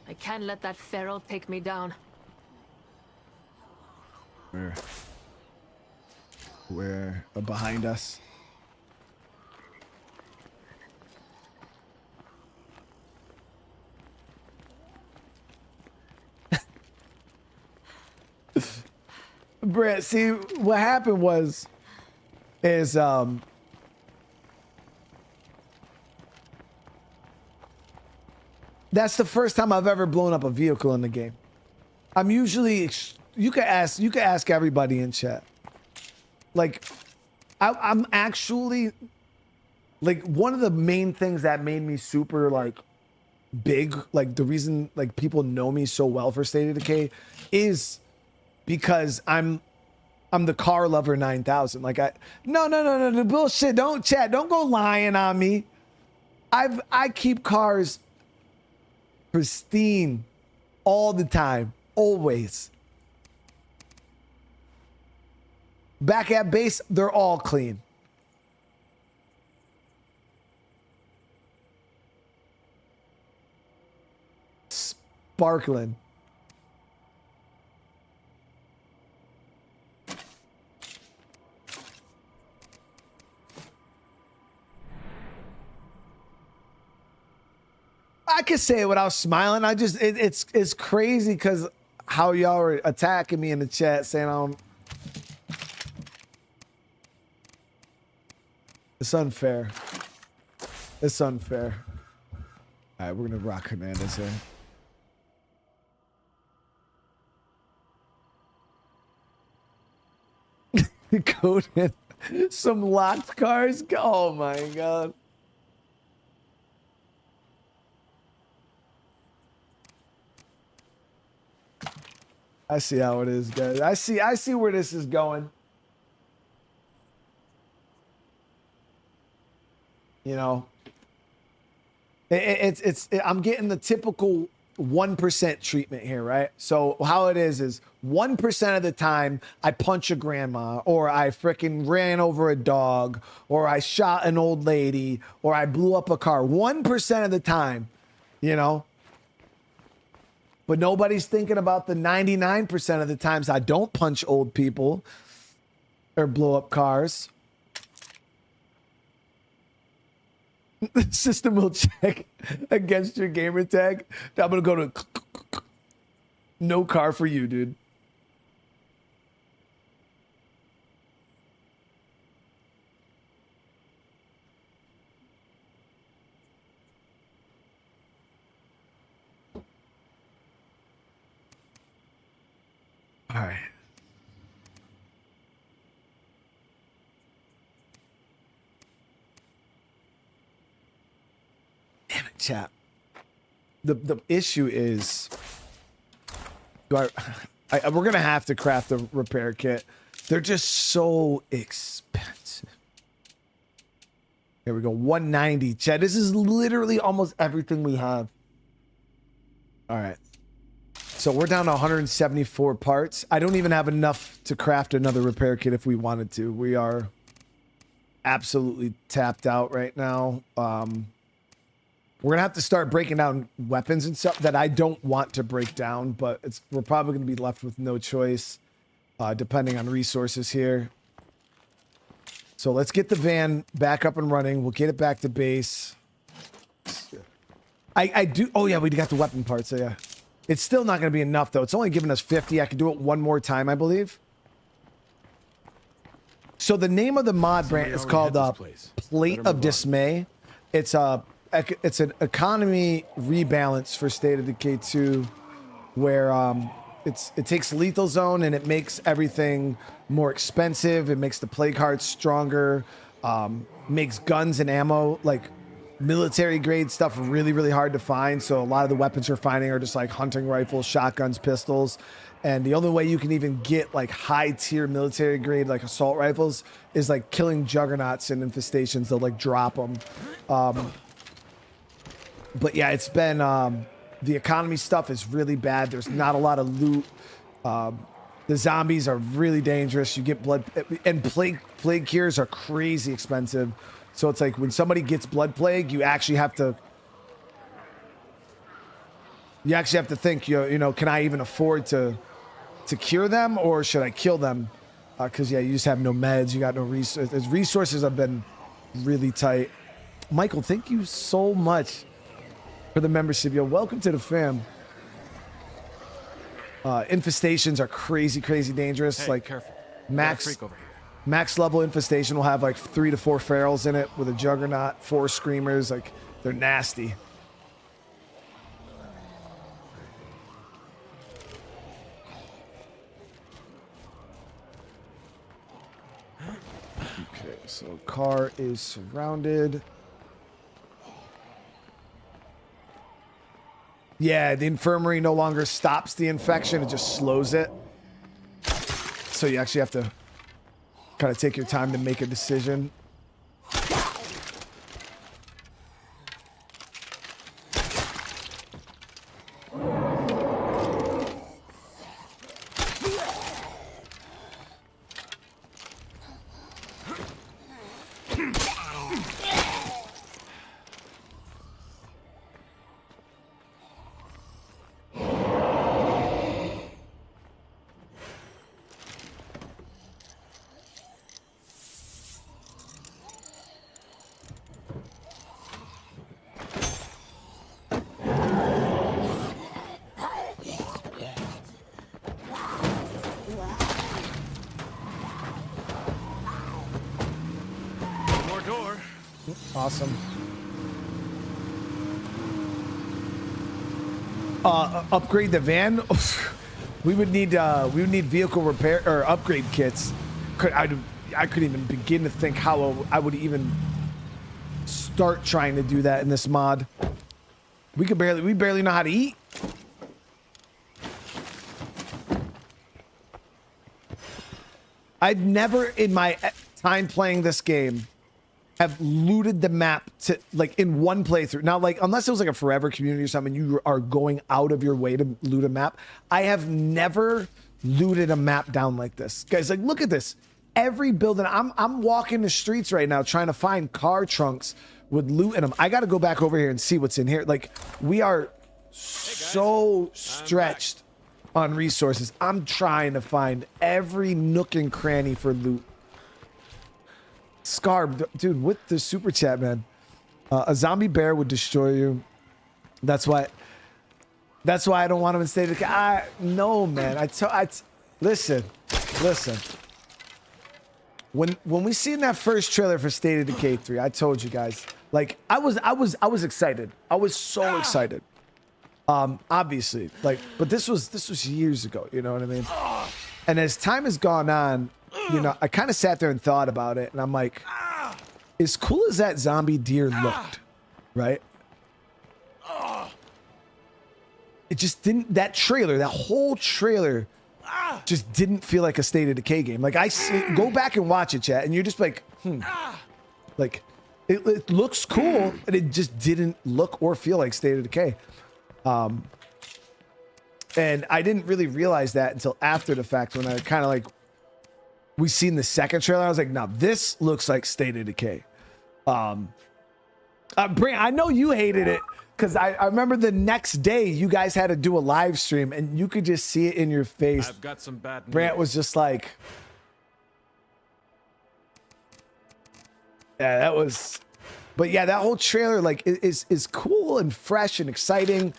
I can't let that feral take me down. Where behind us. Brett, see what happened is that's the first time I've ever blown up a vehicle in the game. I'm usually, you could ask everybody in chat. Like, I'm actually, like, one of the main things that made me super, like, big, like, the reason, like, people know me so well for State of Decay is because I'm the car lover 9000. Like, no, bullshit. Don't go lying on me. I keep cars pristine all the time, always. Back at base, they're all clean. Sparkling. I could say it without smiling. I just it's crazy because how y'all are attacking me in the chat saying I don't. It's unfair. It's unfair. All right, we're gonna rock Hernandez here. Code in some locked cars. Oh my god. I see how it is, guys. I see where this is going. You know, I'm getting the typical 1% treatment here, right? So how it is 1% of the time I punch a grandma, or I freaking ran over a dog, or I shot an old lady, or I blew up a car. 1% of the time, you know. But nobody's thinking about the 99% of the times I don't punch old people or blow up cars. The system will check against your gamer tag. I'm going to go to no car for you, dude. All right. Damn it, chat. The issue is, we're gonna have to craft a repair kit. They're just so expensive. Here we go. 190. Chad, this is literally almost everything we have. All right. So we're down to 174 parts. I don't even have enough to craft another repair kit if we wanted to. We are absolutely tapped out right now. We're gonna have to start breaking down weapons and stuff that I don't want to break down, but we're probably gonna be left with no choice, depending on resources here. So let's get the van back up and running. We'll get it back to base. I do. Oh yeah, we got the weapon parts. So yeah, it's still not gonna be enough though. It's only giving us 50. I can do it one more time, I believe. So the name of the mod brand is called Plate of Dismay. It's an economy rebalance for State of Decay 2, where it takes lethal zone and it makes everything more expensive. It makes the play cards stronger, makes guns and ammo, like military grade stuff, really, really hard to find. So a lot of the weapons you're finding are just like hunting rifles, shotguns, pistols. And the only way you can even get like high tier military grade, like assault rifles, is like killing juggernauts and infestations. They'll like drop them. But yeah, it's been, the economy stuff is really bad. There's not a lot of loot. The zombies are really dangerous. You get blood, and plague cures are crazy expensive. So it's like when somebody gets blood plague, you actually have to think, you know, can I even afford to cure them, or should I kill them? Because yeah, you just have no meds, you got no resources. Resources have been really tight. Michael, thank you so much for the membership. Yo, welcome to the fam. Infestations are crazy dangerous. Hey, like careful. max level infestation will have like 3 to 4 ferals in it with a juggernaut, 4 screamers. Like, they're nasty. Okay, so car is surrounded. Yeah, the infirmary no longer stops the infection, it just slows it. So you actually have to kind of take your time to make a decision. Awesome. Upgrade the van. we would need vehicle repair or upgrade kits. I couldn't even begin to think how I would even start trying to do that in this mod. We barely know how to eat. I've never in my time playing this game have looted the map to like in one playthrough. Now, like, unless it was like a forever community or something, you are going out of your way to loot a map. I have never looted a map down like this. Guys, like, look at this. Every building, I'm walking the streets right now trying to find car trunks with loot in them. I got to go back over here and see what's in here. Like, we are so stretched on resources. I'm trying to find every nook and cranny for loot. Scar, dude, with the super chat, man. A zombie bear would destroy you. That's why I don't want him in State of Decay. No, man. Listen. When we seen that first trailer for State of Decay 3, I told you guys, like, I was excited. I was so excited. Obviously, like, but this was years ago. You know what I mean? And as time has gone on, you know, I kind of sat there and thought about it, and I'm like, as cool as that zombie deer looked, right? It just didn't, that whole trailer just didn't feel like a State of Decay game. Like, go back and watch it, chat, and you're just like, like, It looks cool, and it just didn't look or feel like State of Decay. And I didn't really realize that until after the fact when I kind of like, we seen the second trailer. I was like, no, this looks like State of Decay. Brant, I know you hated it because I remember the next day you guys had to do a live stream and you could just see it in your face. I've got some bad news. Brant was just like, yeah, that was, but yeah, that whole trailer like is cool and fresh and exciting.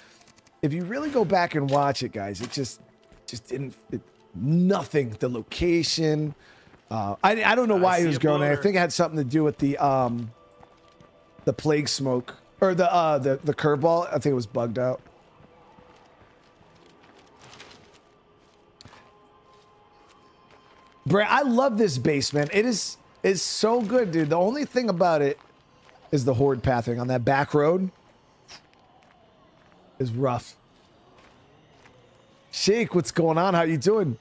If you really go back and watch it, guys, it just didn't, nothing. The location, I don't know why he was going there. I think it had something to do with the plague smoke or the curveball. I think it was bugged out. Brant, I love this base, man. It is so good, dude. The only thing about it is the horde pathing on that back road is rough. Shake, what's going on? How you doing?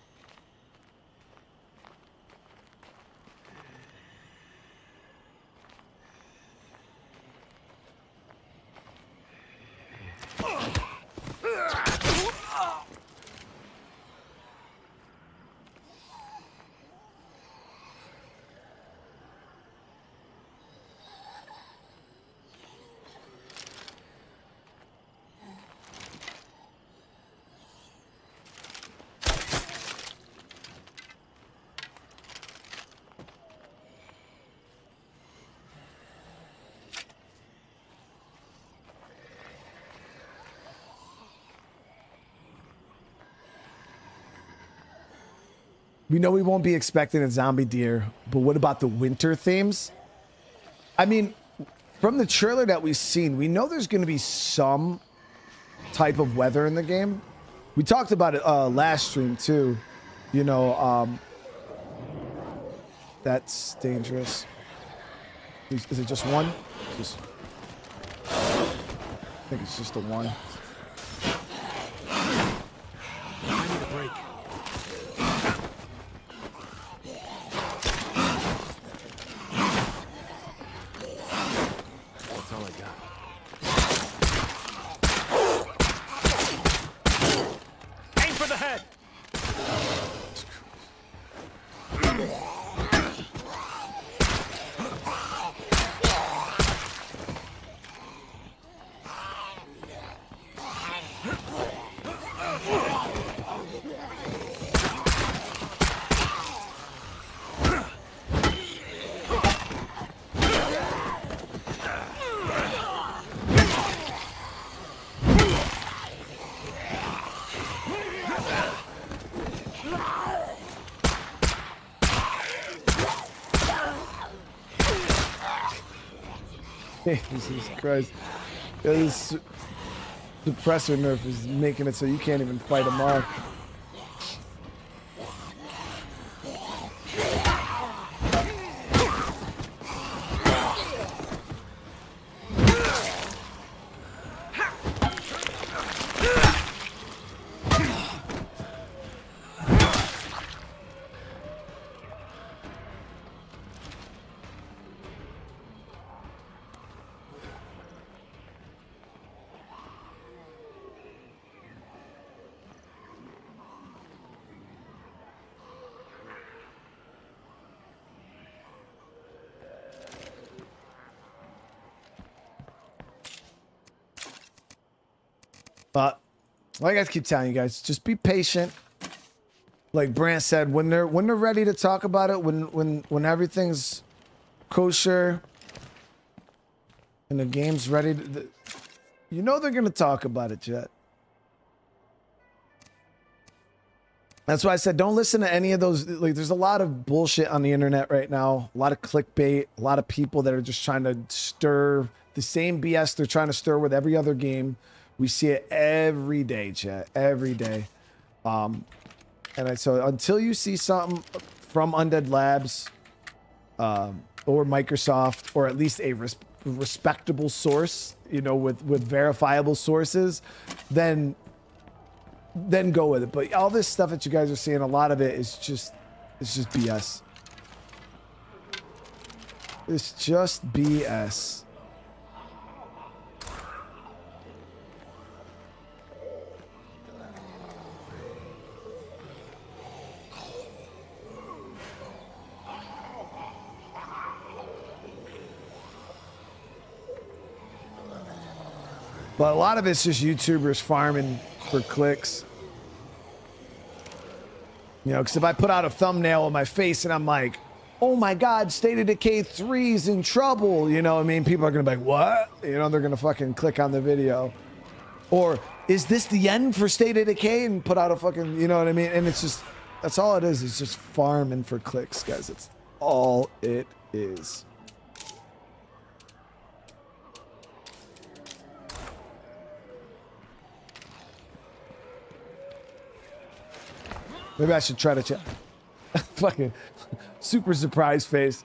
We know we won't be expecting a zombie deer, but what about the winter themes? I mean, from the trailer that we've seen, we know there's going to be some type of weather in the game. We talked about it last stream too. You know, that's dangerous. Is it just one? I think it's just the one. I need a break. That's all I got. Aim for the head. Jesus Christ. Yeah, this suppressor nerf is making it so you can't even fight them off. But like I keep telling you guys, just be patient. Like Brant said, when they're ready to talk about it, when everything's kosher and the game's ready, you know they're gonna talk about it, Jet. That's why I said don't listen to any of those. Like, there's a lot of bullshit on the internet right now. A lot of clickbait. A lot of people that are just trying to stir the same BS they're trying to stir with every other game. We see it every day, chat. Every day. So until you see something from Undead Labs or Microsoft, or at least a respectable source, you know, with verifiable sources, then go with it. But all this stuff that you guys are seeing, a lot of it is just BS. It's just BS. But a lot of it's just YouTubers farming for clicks. You know, because if I put out a thumbnail of my face and I'm like, oh my God, State of Decay 3's in trouble. You know what I mean? People are going to be like, what? You know, they're going to fucking click on the video. Or is this the end for State of Decay? And put out a fucking, you know what I mean? And it's just, that's all it is. It's just farming for clicks, guys. It's all it is. Maybe I should try to check. Fucking super surprise face.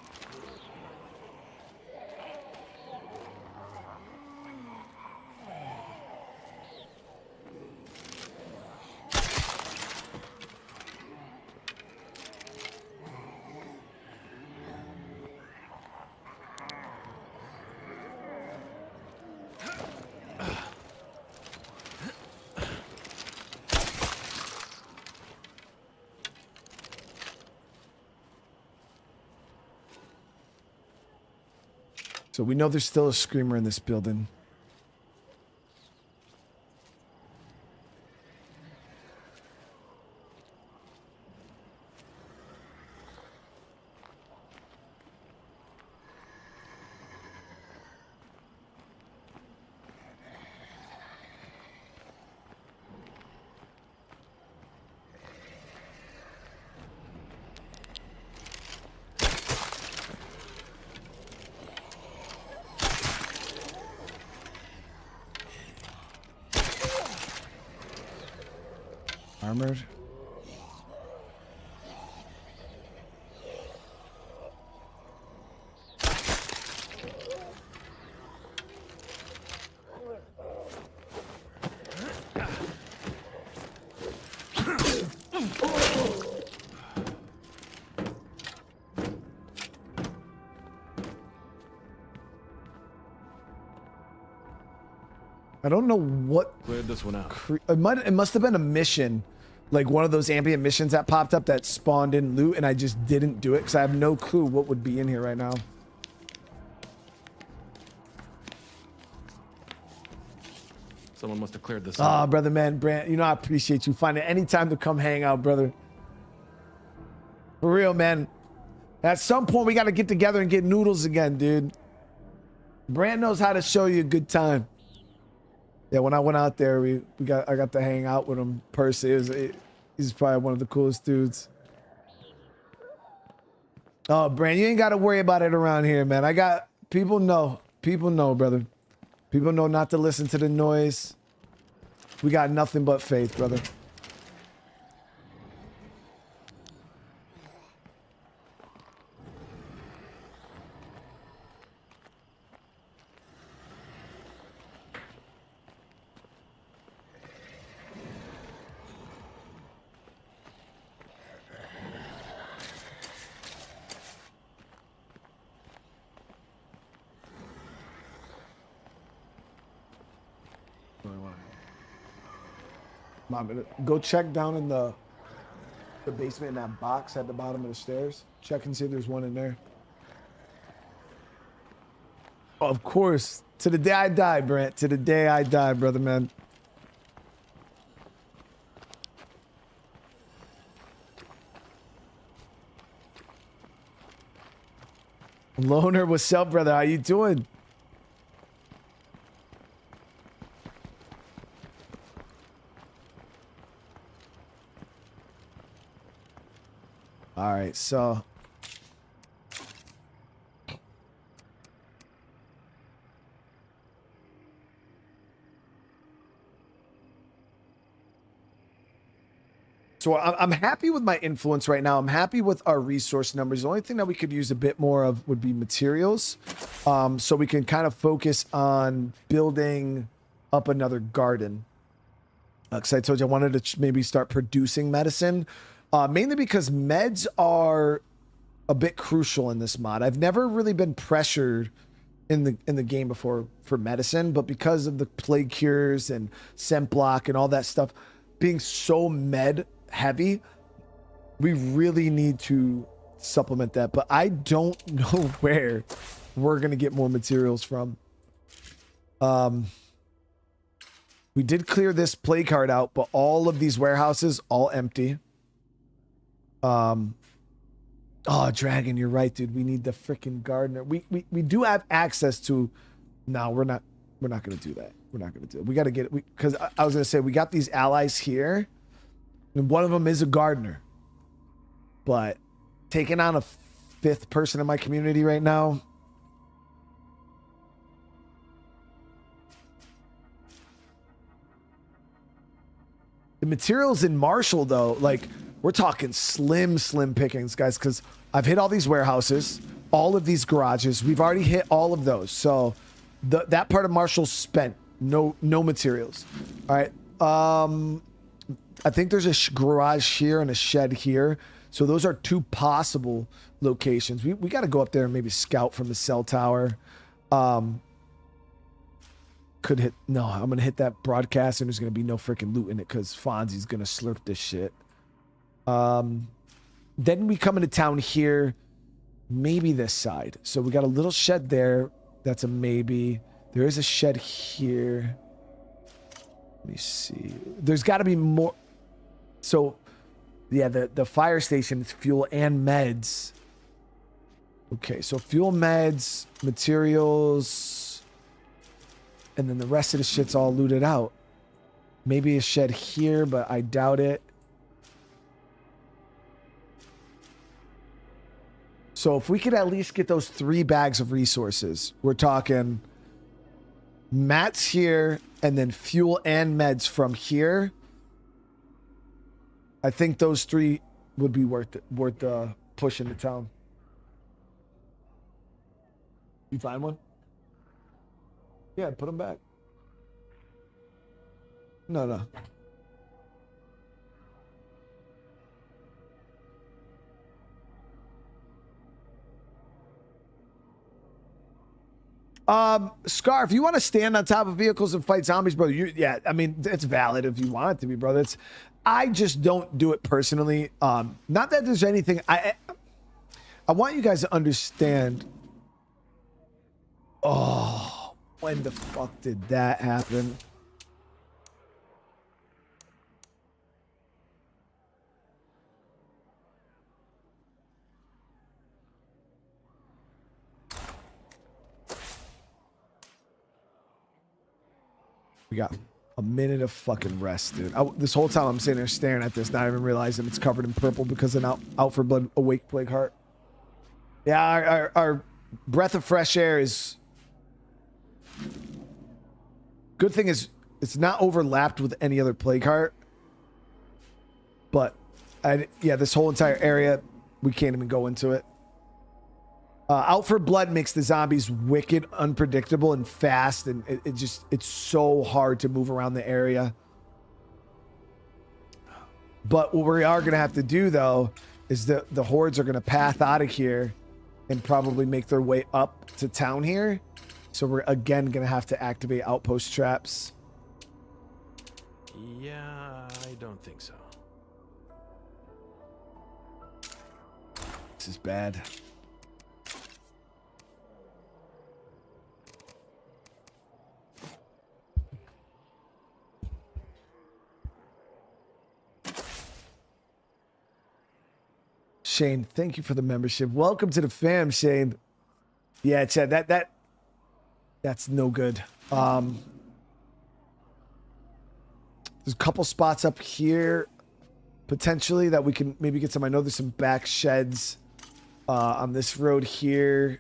So we know there's still a screamer in this building. Armored. I don't know what. Cleared this one out. It must have been a mission, like one of those ambient missions that popped up that spawned in loot, and I just didn't do it because I have no clue what would be in here right now. Someone must have cleared this Ah, out. brother, man, Brant, you know I appreciate you finding any time to come hang out, brother. For real, man. At some point, we got to get together and get noodles again, dude. Brant knows how to show you a good time. Yeah, when I went out there, I got to hang out with him personally. He's probably one of the coolest dudes. Oh, Brand, you ain't got to worry about it around here, man. People know, brother. People know not to listen to the noise. We got nothing but faith, brother. Mom, go check down in the basement in that box at the bottom of the stairs. Check and see if there's one in there. Oh, of course. To the day I die, Brent. To the day I die, brother, man. Loner, what's up, brother? How you doing? All right, so I'm happy with my influence right now. I'm happy with our resource numbers. The only thing that we could use a bit more of would be materials. So we can kind of focus on building up another garden. Because I told you I wanted to maybe start producing medicine. Mainly because meds are a bit crucial in this mod. I've never really been pressured in the game before for medicine, but because of the plague cures and scent block and all that stuff being so med heavy, we really need to supplement that. But I don't know where we're gonna get more materials from. We did clear this play card out, but all of these warehouses all empty. Oh, Dragon, you're right, dude. We need the freaking gardener. We do have access to. No, we're not gonna do that. We're not gonna do it. We gotta get it because I was gonna say we got these allies here, and one of them is a gardener. But taking on a 5th person in my community right now. The materials in Marshall, though, like, we're talking slim pickings, guys, because I've hit all these warehouses, all of these garages. We've already hit all of those. So that part of Marshall's spent. No materials. All right. I think there's a garage here and a shed here. So those are 2 possible locations. We got to go up there and maybe scout from the cell tower. Could hit. No, I'm going to hit that broadcast and there's going to be no freaking loot in it because Fonzie's going to slurp this shit. Then we come into town here, maybe this side. So we got a little shed there. That's a maybe. There is a shed here. Let me see. There's got to be more. So, yeah, the fire station is fuel and meds. Okay, so fuel, meds, materials, and then the rest of the shit's all looted out. Maybe a shed here, but I doubt it. So if we could at least get those 3 bags of resources, we're talking mats here and then fuel and meds from here. I think those 3 would be worth pushing to town. You find one? Yeah, put them back. No. Scar, if you want to stand on top of vehicles and fight zombies, brother, yeah, I mean, it's valid if you want it to be, brother. I just don't do it personally. Not that there's anything. I want you guys to understand. Oh, when the fuck did that happen? We got a minute of fucking rest, dude. This whole time I'm sitting there staring at this, not even realizing it's covered in purple because an out for blood, awake plague heart. Yeah, our breath of fresh air is... Good thing is it's not overlapped with any other plague heart. But, yeah, this whole entire area, we can't even go into it. Out for blood makes the zombies wicked, unpredictable, and fast, and it's so hard to move around the area. But what we are going to have to do, though, is the hordes are going to path out of here and probably make their way up to town here. So we're, again, going to have to activate outpost traps. Yeah, I don't think so. This is bad. Shane, thank you for the membership. Welcome to the fam, Shane. Yeah, Chad, that's no good. There's a couple spots up here potentially that we can maybe get some. I know there's some back sheds on this road here.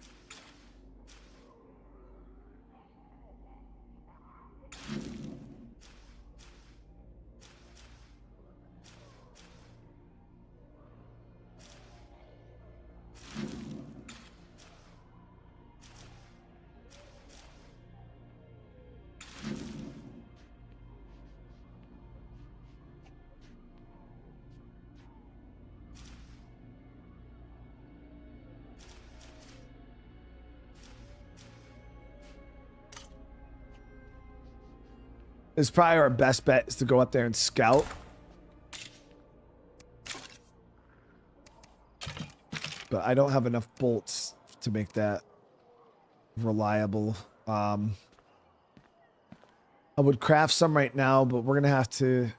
is probably our best bet, is to go up there and scout. But I don't have enough bolts to make that reliable. I would craft some right now, but we're gonna have to.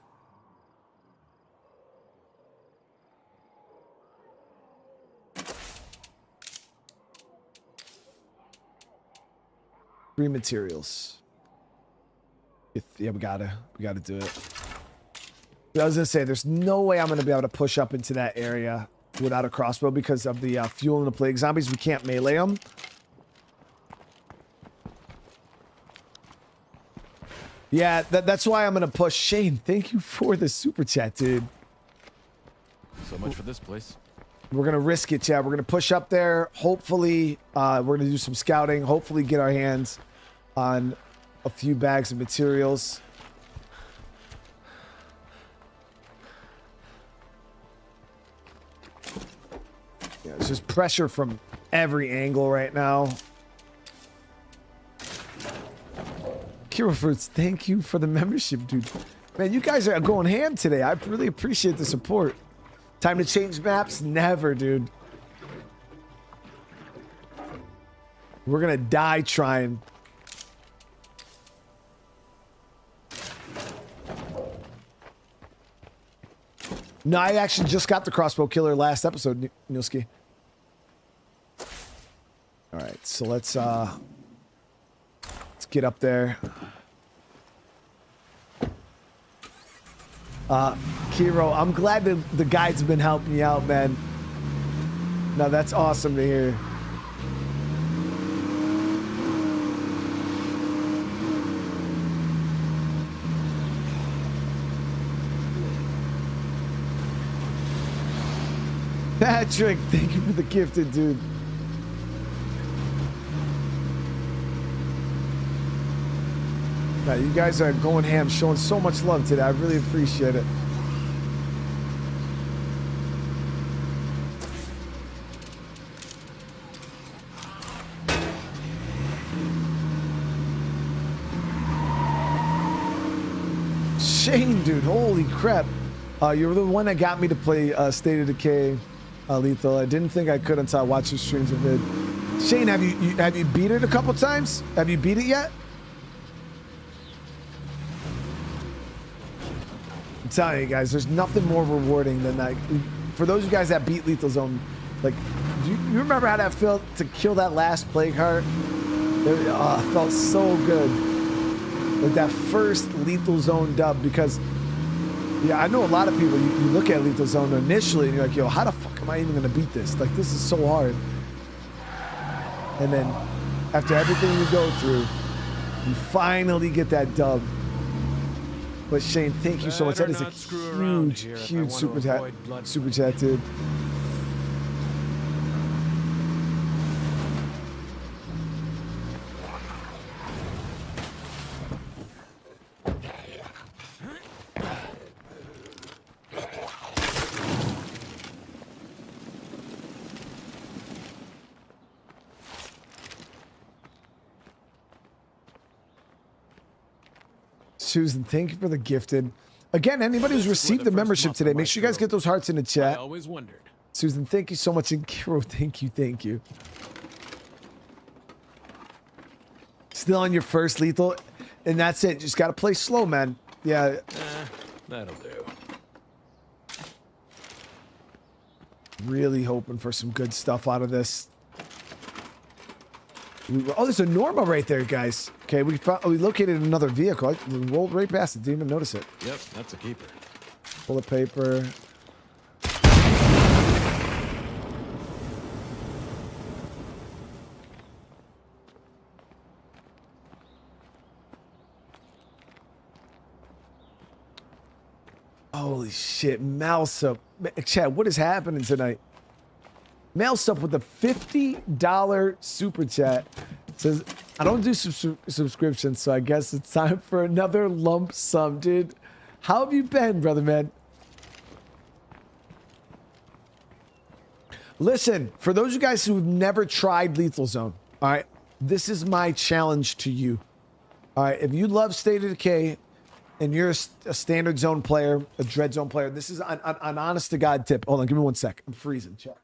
Three materials. Yeah, we gotta do it. I was gonna say, there's no way I'm gonna be able to push up into that area without a crossbow because of the fuel and the plague zombies. We can't melee them. Yeah, that's why I'm gonna push. Shane, thank you for the super chat, dude. So much for this place. We're gonna risk it, yeah. We're gonna push up there. Hopefully, we're gonna do some scouting. Hopefully, get our hands on a few bags of materials. Yeah, it's just pressure from every angle right now. Kira Fruits, thank you for the membership, dude. Man, you guys are going ham today. I really appreciate the support. Time to change maps? Never, dude. We're gonna die trying. No, I actually just got the crossbow killer last episode, Nilski. All right, so let's get up there. Kiro, I'm glad that the guides have been helping you out, man. No, that's awesome to hear. Patrick, thank you for the gifted, dude. Now, you guys are going ham, showing so much love today. I really appreciate it. Shane, dude, holy crap. You're the one that got me to play State of Decay Lethal. I didn't think I could until I watched your streams of it. Shane, have you beat it a couple times? Have you beat it yet? I'm telling you guys, there's nothing more rewarding than that. For those of you guys that beat Lethal Zone, like, do you remember how that felt to kill that last Plague Heart? It felt so good. Like that first Lethal Zone dub, because yeah, I know a lot of people, you look at Lethal Zone initially and you're like, yo, how the fuck am I even gonna beat this? Like, this is so hard. And then after everything you go through, you finally get that dub. But Shane, thank you so much. That is a huge super chat, dude. Susan, thank you for the gifted. Again, anybody who's received the membership today, make sure you guys get those hearts in the chat. I always wondered. Susan, thank you so much. And Kiro, thank you. Still on your first Lethal, and that's it. Just gotta play slow, man. Yeah. That'll do. Really hoping for some good stuff out of this. Oh, there's a Norma right there, guys. Okay, we located another vehicle. I rolled right past it. Didn't even notice it. Yep, that's a keeper. Bullet paper. Holy shit, Mouseup. Chad, what is happening tonight? Mouseup with a $50 super chat. Says, I don't do subscriptions, so I guess it's time for another lump sum, dude. How have you been, brother man? Listen, for those of you guys who've never tried Lethal Zone, all right, this is my challenge to you. All right, if you love State of Decay and you're a standard zone player, a dread zone player, this is an honest to God tip. Hold on, give me 1 sec. I'm freezing. Check.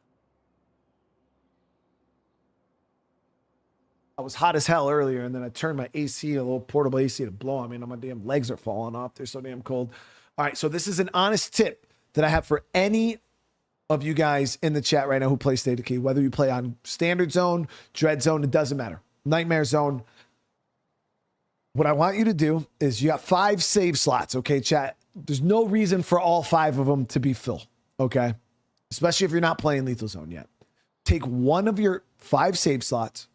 I was hot as hell earlier, and then I turned my AC, a little portable AC, to blow on me, and my damn legs are falling off. They're so damn cold. All right, so this is an honest tip that I have for any of you guys in the chat right now who play State of Decay, whether you play on standard zone, dread zone, it doesn't matter. Nightmare zone. What I want you to do is you got 5 save slots, okay, chat? There's no reason for all 5 of them to be full, okay? Especially if you're not playing Lethal Zone yet. Take one of your 5 save slots,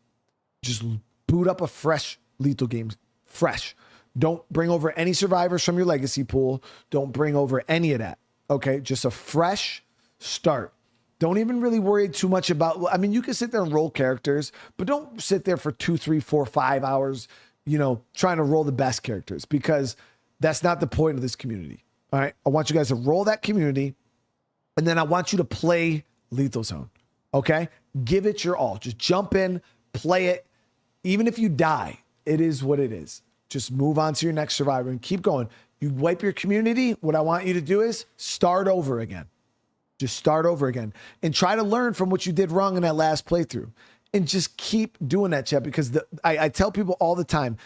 just boot up a fresh Lethal game, fresh. Don't bring over any survivors from your legacy pool. Don't bring over any of that, okay? Just a fresh start. Don't even really worry too much about, I mean, you can sit there and roll characters, but don't sit there for 2, 3, 4, 5 hours, you know, trying to roll the best characters, because that's not the point of this community. All right. I want you guys to roll that community, and then I want you to play Lethal Zone. Okay. Give it your all. Just jump in, play it. Even if you die, it is what it is. Just move on to your next survivor and keep going. You wipe your community. What I want you to do is start over again. Just start over again and try to learn from what you did wrong in that last playthrough, and just keep doing that, chat, because I tell people all the time,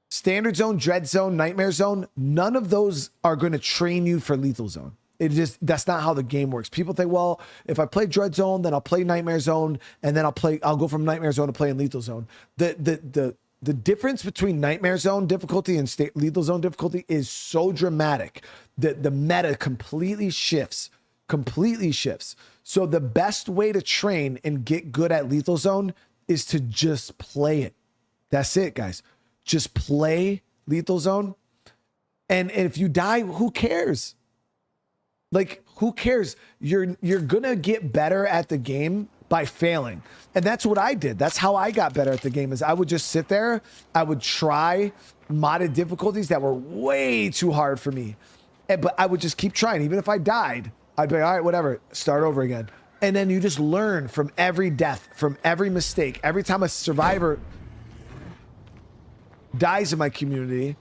standard zone, dread zone, nightmare zone, none of those are going to train you for Lethal Zone. That's not how the game works. People think, well, if I play dread zone, then I'll play nightmare zone, and then I'll go from nightmare zone to playing Lethal Zone. The difference between nightmare zone difficulty and Lethal Zone difficulty is so dramatic that the meta completely shifts. So the best way to train and get good at Lethal Zone is to just play it. That's it, guys. Just play Lethal Zone. And if you die, who cares? Like, who cares? You're gonna get better at the game by failing. And that's what I did. That's how I got better at the game, is I would just sit there. I would try modded difficulties that were way too hard for me. But I would just keep trying. Even if I died, I'd be like, all right, whatever, start over again. And then you just learn from every death, from every mistake. Every time a survivor dies in my community,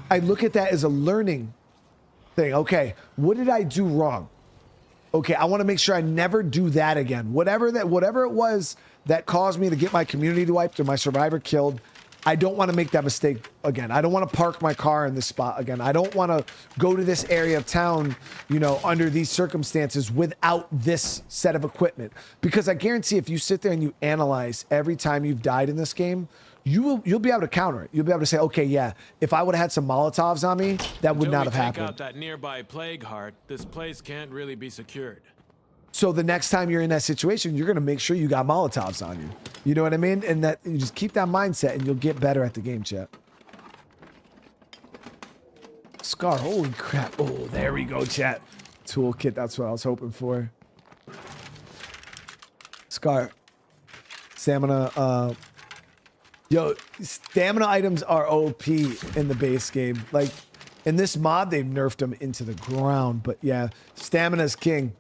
I look at that as a learning thing. Okay, what did I do wrong? Okay, I want to make sure I never do that again. Whatever it was that caused me to get my community wiped or my survivor killed, I don't want to make that mistake again. I don't want to park my car in this spot again. I don't want to go to this area of town, you know, under these circumstances without this set of equipment. Because I guarantee if you sit there and you analyze every time you've died in this game, you'll be able to counter it. You'll be able to say, okay, yeah, if I would have had some Molotovs on me, that would not have happened. Out that nearby plague heart, this place can't really be secured. So the next time you're in that situation, you're going to make sure you got Molotovs on you. You know what I mean? And that you just keep that mindset and you'll get better at the game, chat. Scar, holy crap. Oh, there we go, chat. Toolkit, that's what I was hoping for. Scar. Stamina, yo, stamina items are OP in the base game. Like, in this mod, they've nerfed them into the ground. But yeah, stamina's king.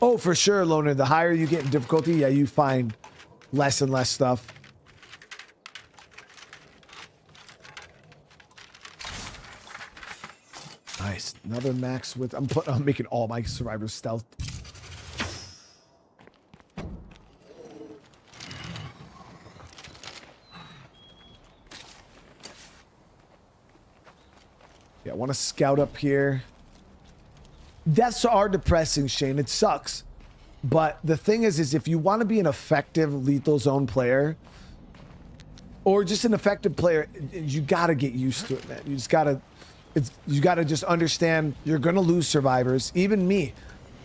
Oh, for sure, Loner. The higher you get in difficulty, yeah, you find less and less stuff. Nice. Another max with... I'm making all my survivors stealth. Yeah, I want to scout up here. Deaths are depressing, Shane. It sucks. But the thing is if you want to be an effective Lethal Zone player, or just an effective player, you got to get used to it, man. You just got to... you got to just understand you're going to lose survivors. Even me.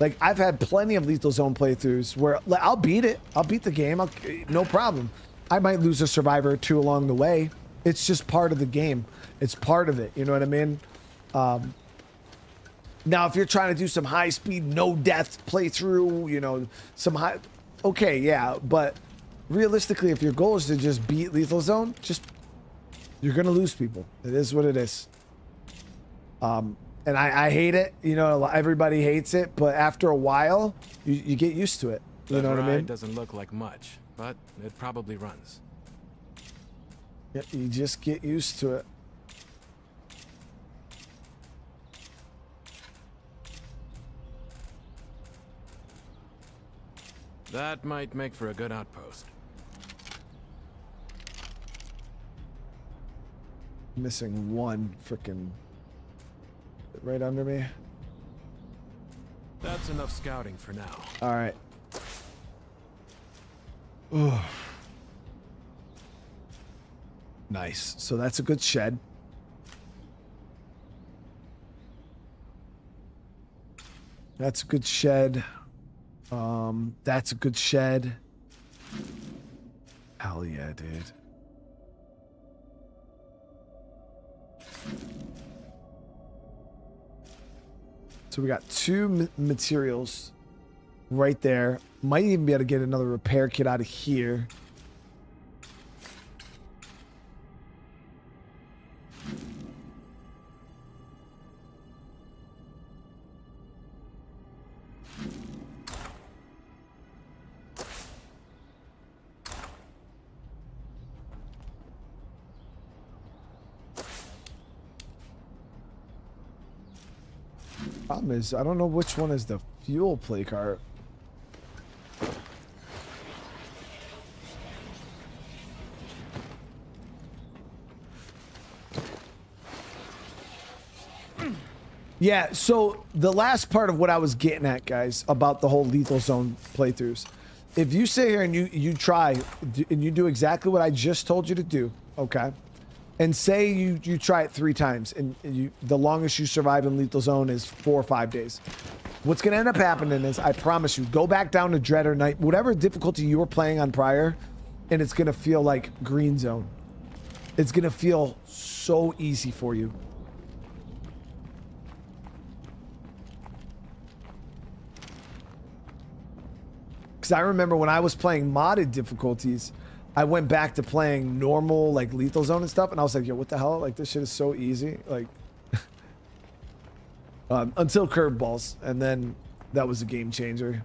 Like, I've had plenty of Lethal Zone playthroughs where I'll beat it. I'll beat the game. No problem. I might lose a survivor or two along the way. It's just part of the game. It's part of it. You know what I mean? Now, if you're trying to do some high-speed, no-death playthrough, you know, some high... Okay, yeah, but realistically, if your goal is to just beat Lethal Zone, you're going to lose people. It is what it is. And I hate it. You know, everybody hates it, but after a while, you get used to it. You know what I mean? Doesn't look like much. but it probably runs. Yeah, you just get used to it. That might make for a good outpost. Missing one freaking right under me. That's enough scouting for now. All right. Ooh. Nice. So that's a good shed. That's a good shed. That's a good shed. Hell yeah, dude. So we got two materials right there. Might even be able to get another repair kit out of here. Problem is, I don't know which one is the fuel play cart. Yeah, so the last part of what I was getting at, guys, about the whole Lethal Zone playthroughs. If you sit here and you try and you do exactly what I just told you to do, okay? And say you try it 3 times and the longest you survive in Lethal Zone is 4 or 5 days. What's going to end up happening is, I promise you, go back down to Dread or Night, whatever difficulty you were playing on prior, and it's going to feel like Green Zone. It's going to feel so easy for you. Because I remember when I was playing modded difficulties, I went back to playing normal, like Lethal Zone and stuff, and I was like, yo, what the hell? Like, this shit is so easy. Like, until curveballs, and then that was a game changer.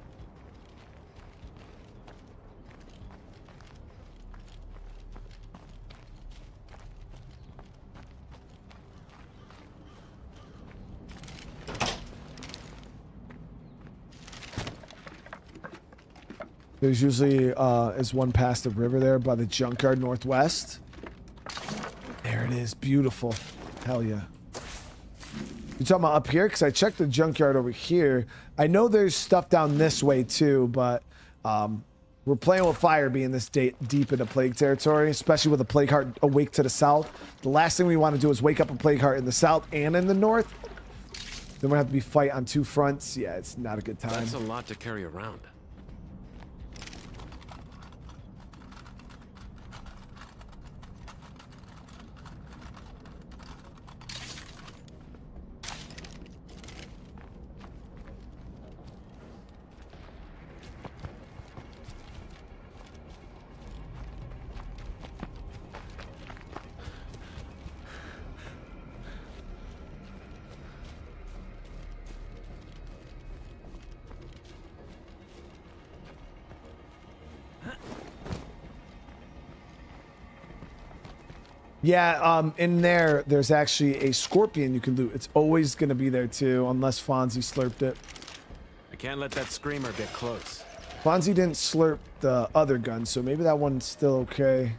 There's usually is one past the river there by the junkyard northwest. There it is. Beautiful. Hell yeah. You talking about up here? Because I checked the junkyard over here. I know there's stuff down this way too, but we're playing with fire being this deep into plague territory, especially with a plague heart awake to the south. The last thing we want to do is wake up a plague heart in the south and in the north. Then we'll have to be fight on 2 fronts. Yeah, it's not a good time. That's a lot to carry around. Yeah, in there's actually a scorpion you can loot. It's always going to be there too, unless Fonzie slurped it. I can't let that screamer get close. Fonzie didn't slurp the other gun, so maybe that one's still okay.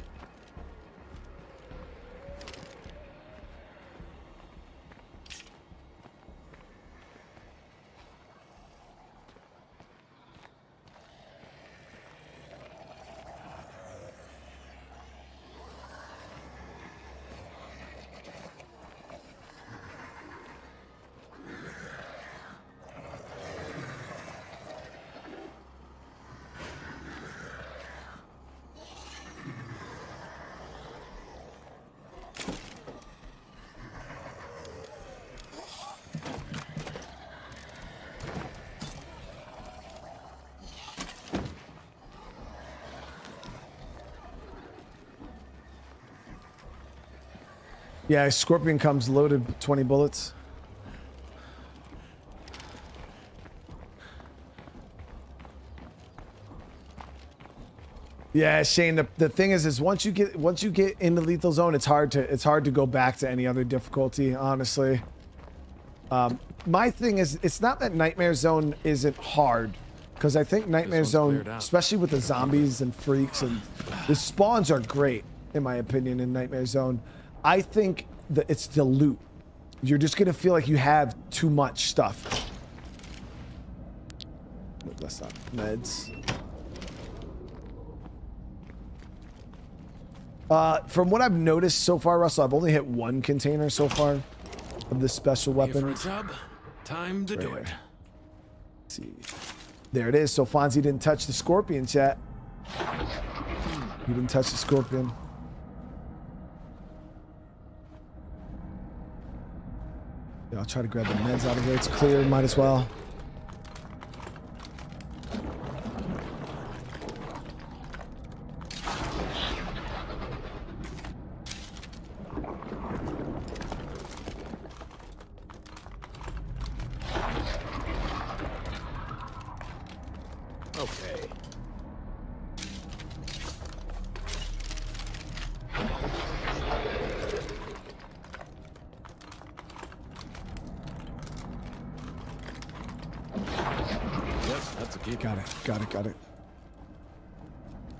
Yeah, Scorpion comes loaded with 20 bullets. Yeah, Shane. The thing is once you get into lethal zone, it's hard to go back to any other difficulty. Honestly, my thing is it's not that Nightmare Zone isn't hard, because I think Nightmare one's Zone, cleared out. especially with the zombies and freaks and the spawns, are great in my opinion in Nightmare Zone. I think that it's the loot. You're just gonna feel like you have too much stuff. That's not meds. From what I've noticed so far, Russell, I've only hit one container so far of this special Here for weapon. a tub? Time to do it. Let's see. There it is. So Fonzie didn't touch the scorpion, chat. He didn't touch the scorpion. Yeah, I'll try to grab the meds out of here. It's clear. Might as well. Okay. Yep, that's a key. Got it.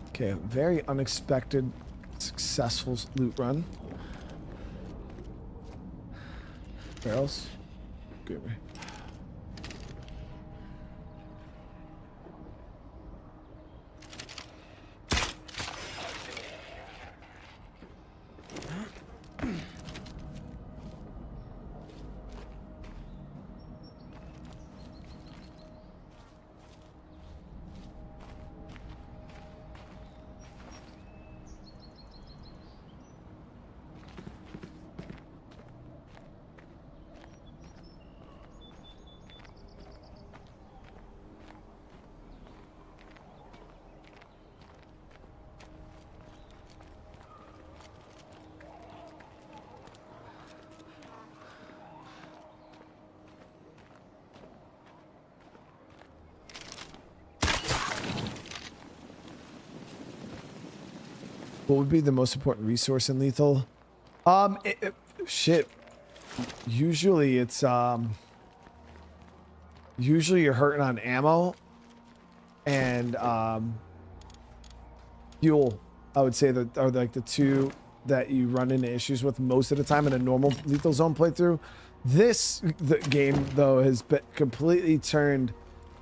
Okay, a very unexpected, successful loot run. Barrels. Good. What would be the most important resource in lethal? Shit. Usually it's usually you're hurting on ammo and fuel. I would say that are like the two that you run into issues with most of the time in a normal lethal zone playthrough. The game though has completely turned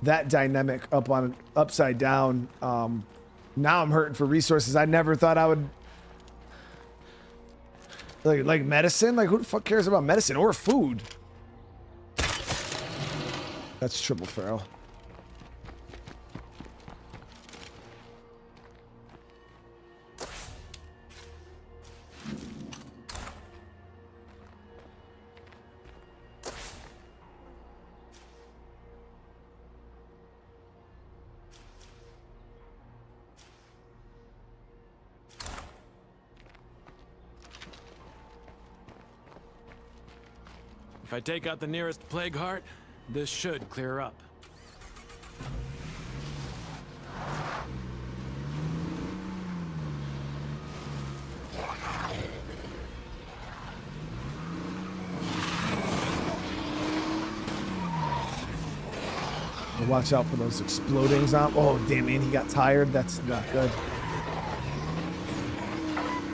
that dynamic upside down. Now I'm hurting for resources. I never thought I would like medicine. Like who the fuck cares about medicine or food? That's triple feral. If I take out the nearest plague heart, this should clear up. Watch out for those exploding zombies. Oh, damn, man, he got tired. That's not good.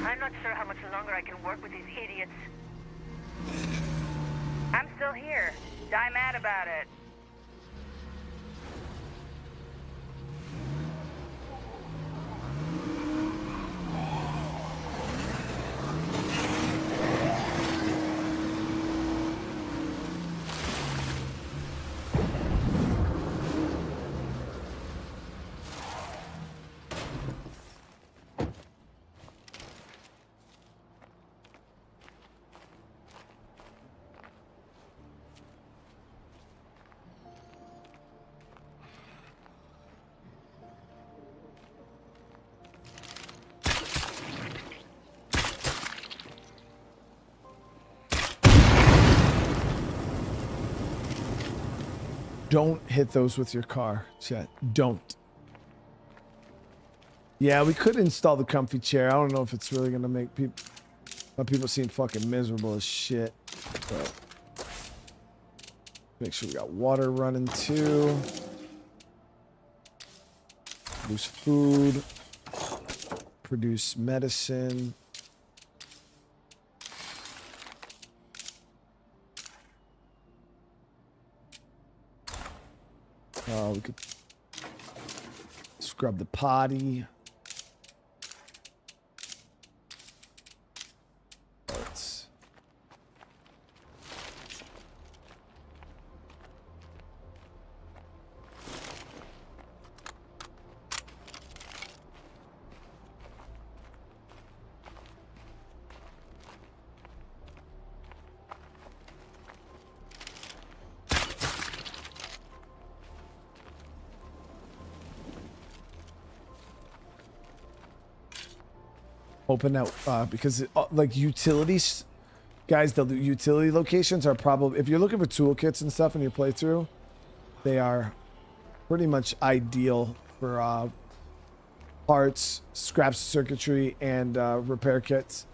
I'm not sure how much longer I can work with these idiots. I'm still here. Die mad about it. Don't hit those with your car, chat. Don't. Yeah, we could install the comfy chair. I don't know if it's really gonna make people seem fucking miserable as shit. But make sure we got water running too. Produce food. Produce medicine. We could scrub the potty. Let's open out because like utilities, guys, the utility locations are probably, if you're looking for toolkits and stuff in your playthrough, they are pretty much ideal for parts, scraps, circuitry, and repair kits.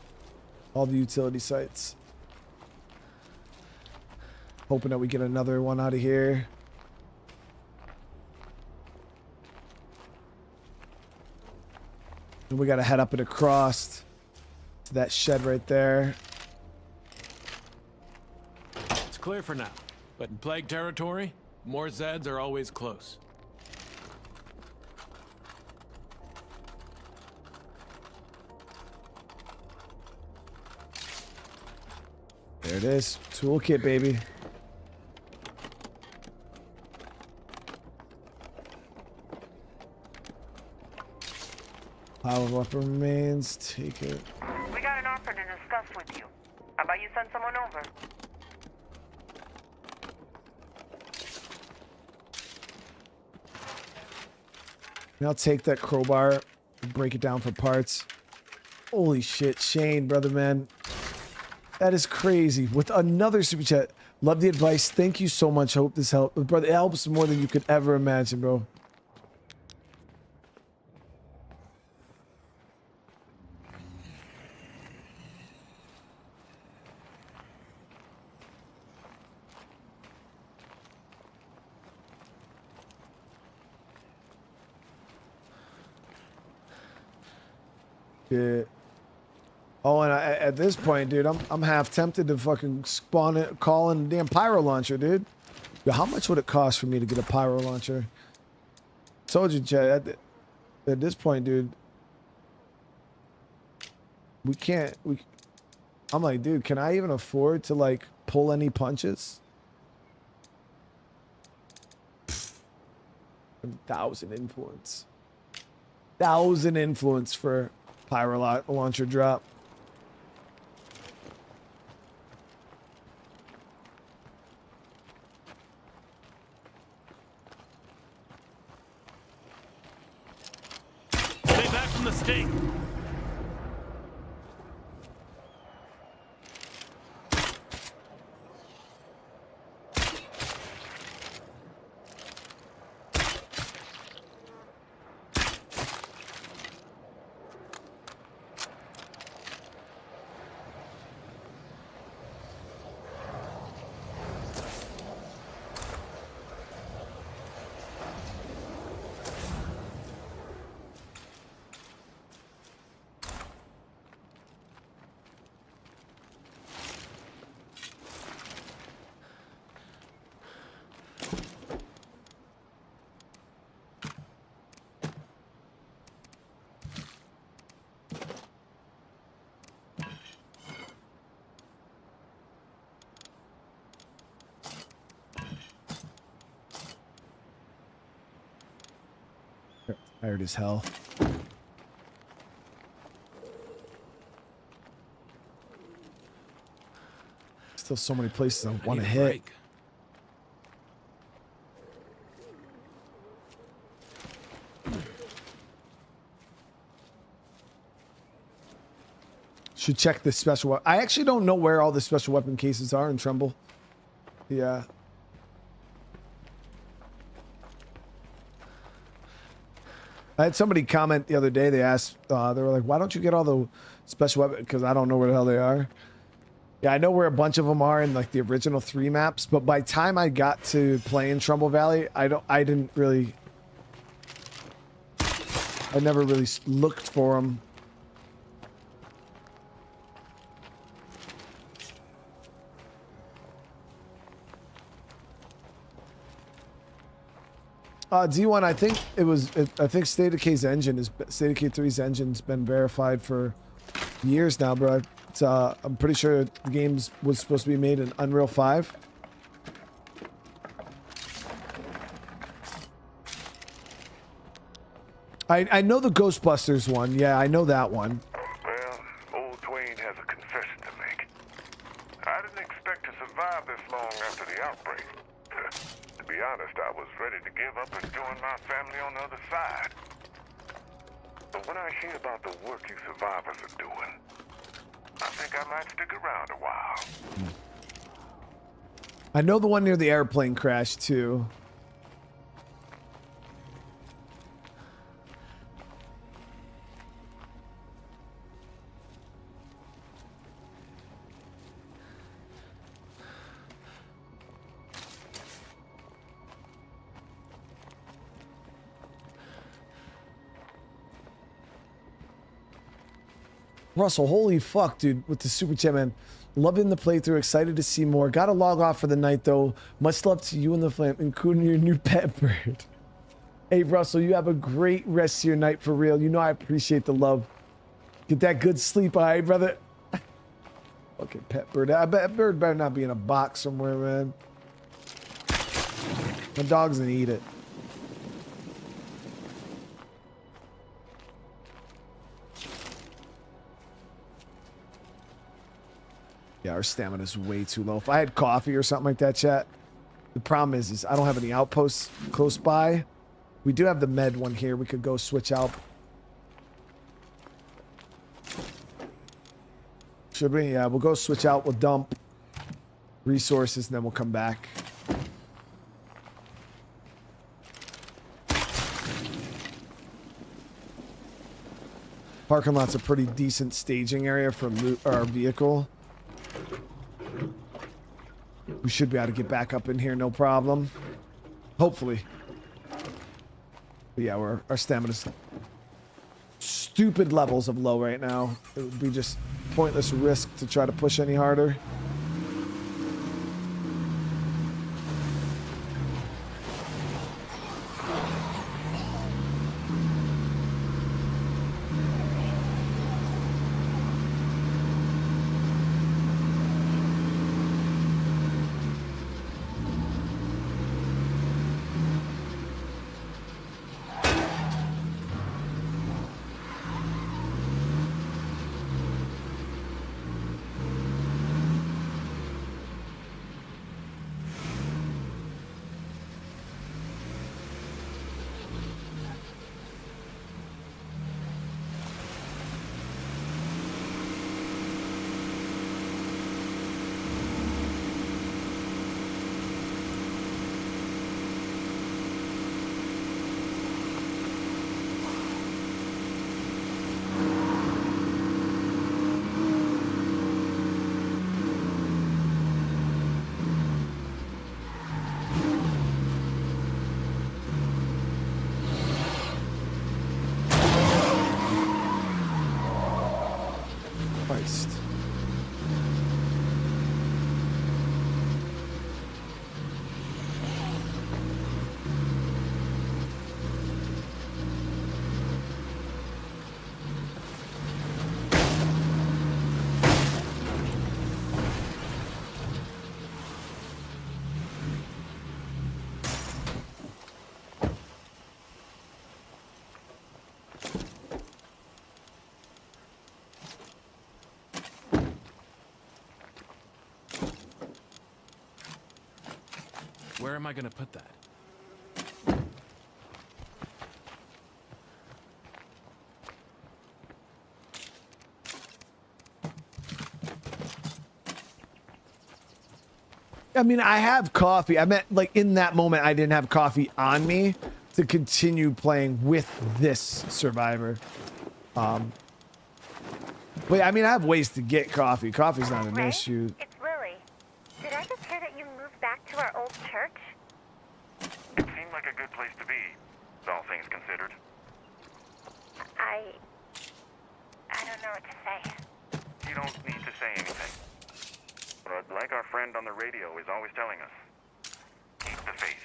All the utility sites. Hoping that we get another one out of here. And we got to head up and across to that shed right there. It's clear for now, but in plague territory, more Zeds are always close. There it is. Toolkit, baby. Pile of weapon remains. Take it. We got an offer to discuss with you. How about you send someone over? And I'll take that crowbar and break it down for parts. Holy shit, Shane, brother, man. That is crazy. With another super chat. Love the advice. Thank you so much. Hope this helps. Brother, it helps more than you could ever imagine, bro. Yeah. Oh, and at this point, dude, I'm half tempted to fucking spawn it, call in a damn pyro launcher, dude. Yo, how much would it cost for me to get a pyro launcher? Told you, Chad. At this point, dude, we can't. I'm like, dude, can I even afford to like pull any punches? 1,000 influence. 1,000 influence for pyro launcher drop. Stay back from the stake. Tired as hell. Still so many places I want to hit. Break. Should check the special. I actually don't know where all the special weapon cases are in Trumbull. Yeah. I had somebody comment the other day. They asked, they were like, why don't you get all the special weapons? Because I don't know where the hell they are. Yeah, I know where a bunch of them are in like the original 3 maps, but by the time I got to playing Trumbull Valley, I never really looked for them. D1, I think I think State of Decay's engine State of Decay 3's engine's been verified for years now, bro. It's, I'm pretty sure the game was supposed to be made in Unreal 5. I know the Ghostbusters one. Yeah, I know that one. Well, old Twain has a confession to make. I didn't expect to survive this long after the outbreak. To be honest, I was ready to give up and join my family on the other side. But when I hear about the work you survivors are doing, I think I might stick around a while. I know the one near the airplane crash too. Russell, holy fuck, dude, with the super chat, man. Loving the playthrough, excited to see more. Gotta log off for the night, though. Much love to you and the fam, including your new pet bird. Hey, Russell, you have a great rest of your night for real. You know I appreciate the love. Get that good sleep, all right, brother? Okay, pet bird. I bet bird better not be in a box somewhere, man. My dog's gonna eat it. Yeah, our stamina is way too low. If I had coffee or something like that, chat. The problem is I don't have any outposts close by. We do have the med one here. We could go switch out. Should we? Yeah, we'll go switch out. We'll dump resources and then we'll come back. Parking lot's a pretty decent staging area for our vehicle. We should be able to get back up in here, no problem. Hopefully. But yeah, our stamina's stupid levels of low right now. It would be just pointless risk to try to push any harder. Christ. Where am I gonna put that? I mean, I have coffee. I meant like in that moment, I didn't have coffee on me to continue playing with this survivor. But I mean, I have ways to get coffee. Coffee's not an Ray, issue. it's Lily. Did I just hear that you moved back to our old church? It seemed like a good place to be, all things considered. I don't know what to say. You don't need to say anything. But like our friend on the radio is always telling us, keep the faith.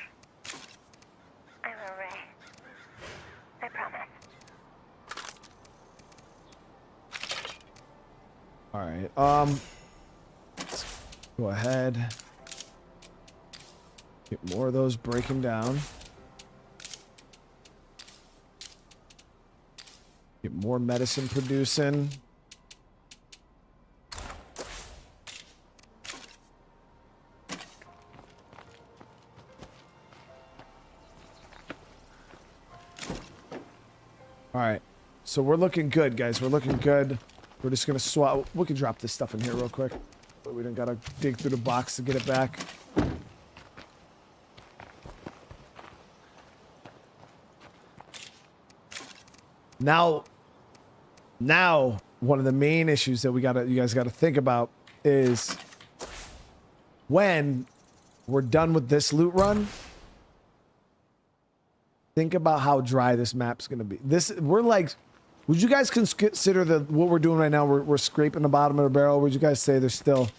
I will, Ray. I promise. All right. Let's go ahead. Get more of those breaking down. Get more medicine producing. All right. So we're looking good, guys. We're looking good. We're just going to swap. We can drop this stuff in here real quick. But we don't got to dig through the box to get it back. Now, one of the main issues that you guys got to think about is when we're done with this loot run, think about how dry this map's going to be. We're like, would you guys consider what we're doing right now? We're scraping the bottom of the barrel. Would you guys say there's still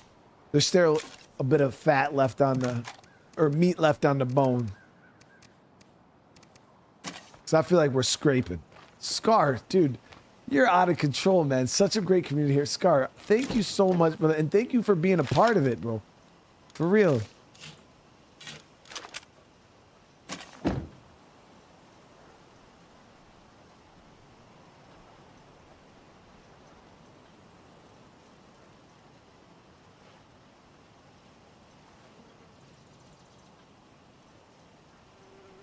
a bit of fat left on or meat left on the bone? Because I feel like we're scraping. Scar, dude, you're out of control, man. Such a great community here. Scar, thank you so much, brother. And thank you for being a part of it, bro. For real.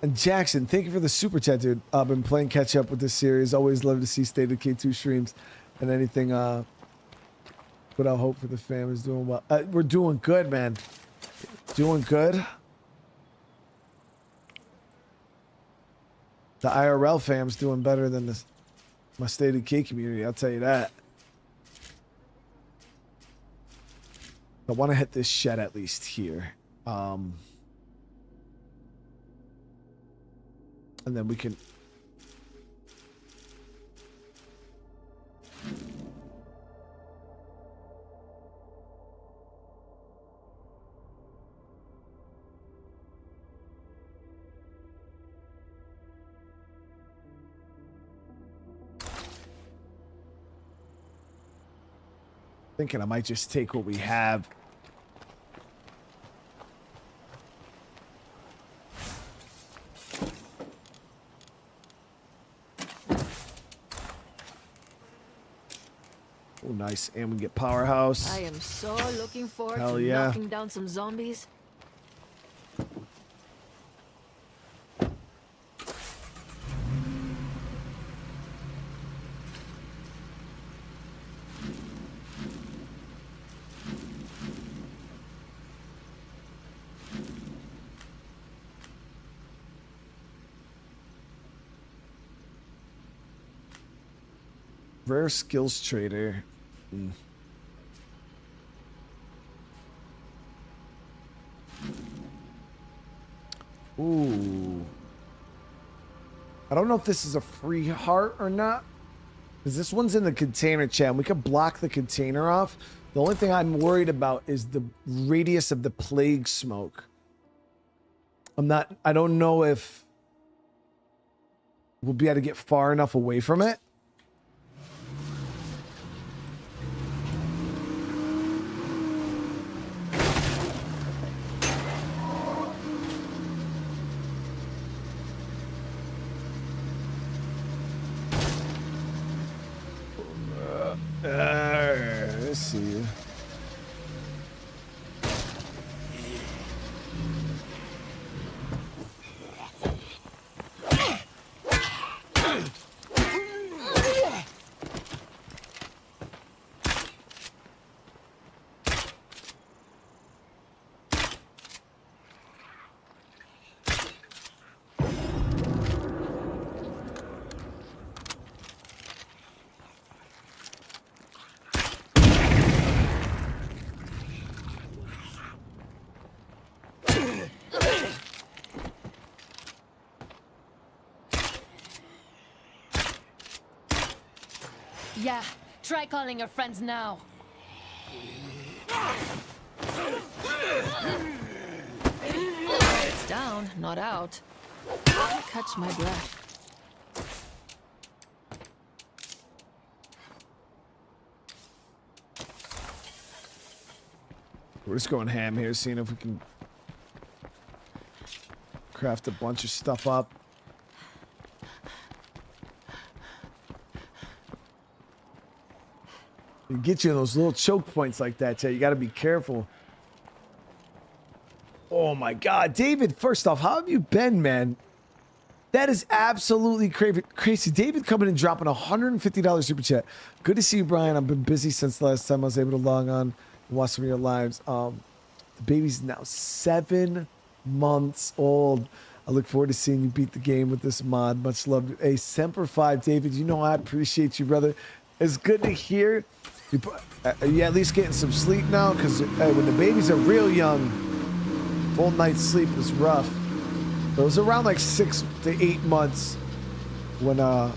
And Jackson, thank you for the super chat, dude. I've been playing catch up with this series. Always love to see State of K2 streams and anything. Without hope for the fam is doing well. We're doing good, man. Doing good. The IRL fam's doing better than my State of K community. I'll tell you that. I want to hit this shed at least here. And then we can... Thinking I might just take what we have. Oh, nice. And we get powerhouse. I am so looking forward Hell to yeah. knocking down some zombies. Rare skills trader. Ooh. I don't know if this is a free heart or not. Because this one's in the container chat. We could block the container off. The only thing I'm worried about is the radius of the plague smoke. I don't know if we'll be able to get far enough away from it. Let's see. Yeah, try calling your friends now. It's down, not out. Catch my breath. We're just going ham here, seeing if we can craft a bunch of stuff up. It get you in those little choke points like that, Jay. You got to be careful. Oh my God, David! First off, how have you been, man? That is absolutely crazy. David coming and dropping $150 super chat. Good to see you, Brian. I've been busy since the last time I was able to log on and watch some of your lives. The baby's now 7 months old. I look forward to seeing you beat the game with this mod. Much love. Hey, Semper 5, David. You know I appreciate you, brother. It's good to hear. Are you at least getting some sleep now? Because when the babies are real young, full night's sleep is rough. It was around like 6 to 8 months when our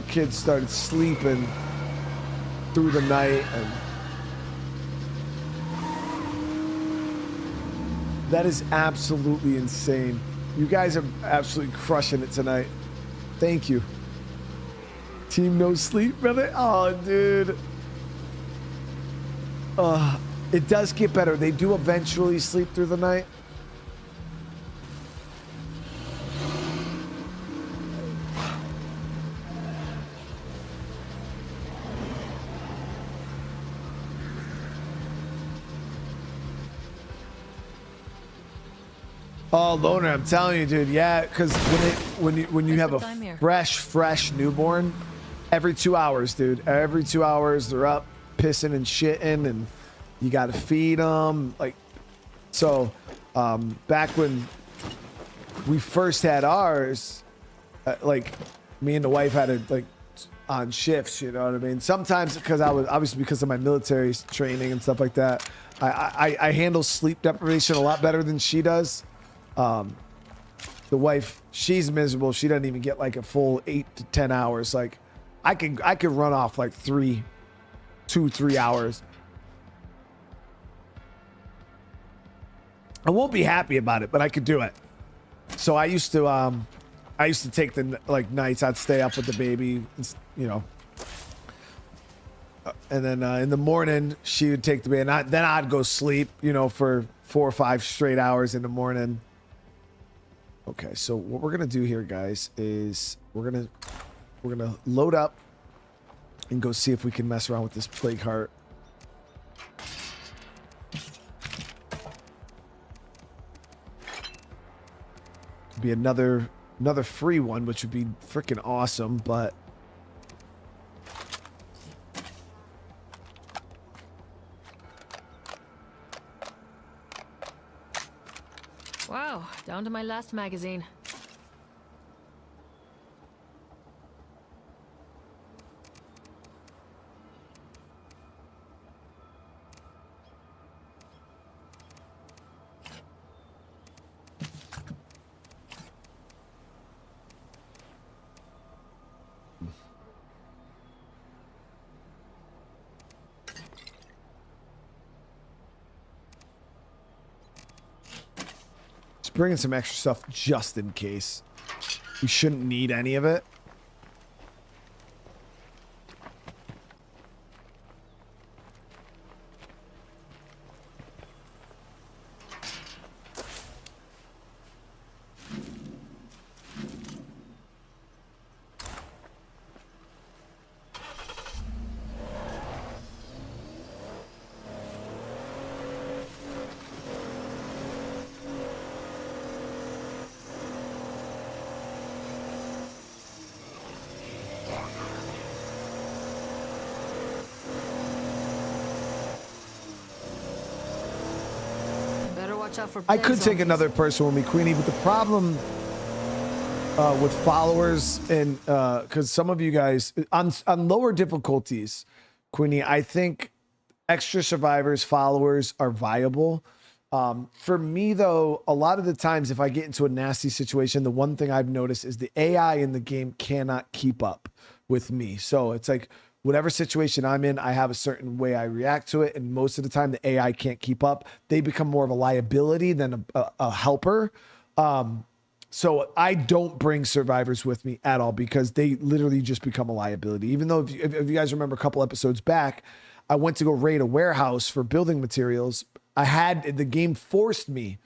kids started sleeping through the night, and that is absolutely insane. You guys are absolutely crushing it tonight. Thank you. Team no sleep, brother. Oh, dude. It does get better. They do eventually sleep through the night. Oh, loner, I'm telling you, dude. Yeah, because when you have a fresh newborn, every 2 hours, dude. Every 2 hours, they're up pissing and shitting, and you got to feed them. Like, so, back when we first had ours, like, me and the wife had it like on shifts. You know what I mean? Sometimes because I was obviously because of my military training and stuff like that, I handle sleep deprivation a lot better than she does. The wife, she's miserable. She doesn't even get like a full 8 to 10 hours. Like I could run off like 2-3 hours. I won't be happy about it, but I could do it. So I used to take the like nights I'd stay up with the baby, you know, and then in the morning she would take the baby, and then I'd go sleep, you know, for 4 or 5 straight hours in the morning. Okay, so what we're gonna do here, guys, is we're gonna load up and go see if we can mess around with this plague heart. Be another free one, which would be freaking awesome, but Wow, down to my last magazine. bringing some extra stuff just in case. We shouldn't need any of it. I could take another person with me, Queenie, but the problem with followers and because some of you guys on lower difficulties, Queenie, I think extra survivors, followers are viable. For me, though, a lot of the times if I get into a nasty situation, the one thing I've noticed is the AI in the game cannot keep up with me. So it's like whatever situation I'm in, I have a certain way I react to it. And most of the time the AI can't keep up. They become more of a liability than a helper. So I don't bring survivors with me at all because they literally just become a liability. Even though if you guys remember a couple episodes back, I went to go raid a warehouse for building materials. The game forced me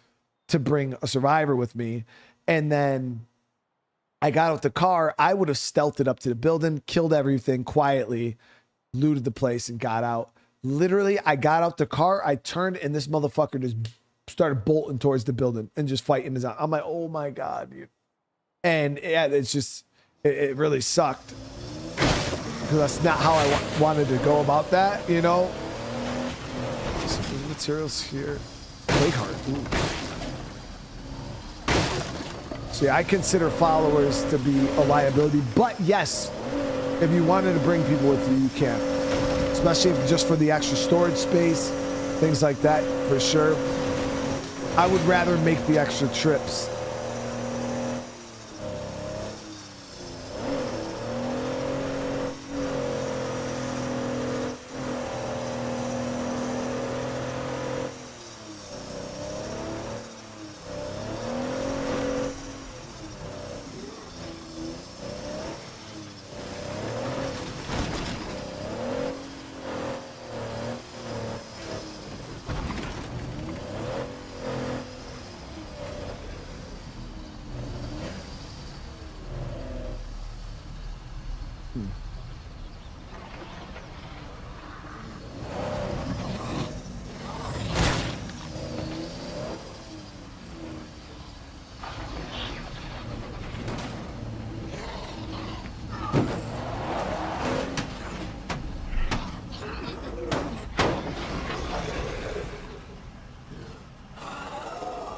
to bring a survivor with me. And then I got out the car. I would have stealthed it up to the building, killed everything quietly, looted the place and got out. Literally, I got out the car. I turned and this motherfucker just started bolting towards the building and just fighting his out. I'm like, oh my God, dude. And yeah, it's just, it really sucked. Because that's not how I wanted to go about that, you know? Some materials here. Play hard. Ooh. See, I consider followers to be a liability, but yes, if you wanted to bring people with you, you can. Especially if just for the extra storage space, things like that, for sure. I would rather make the extra trips.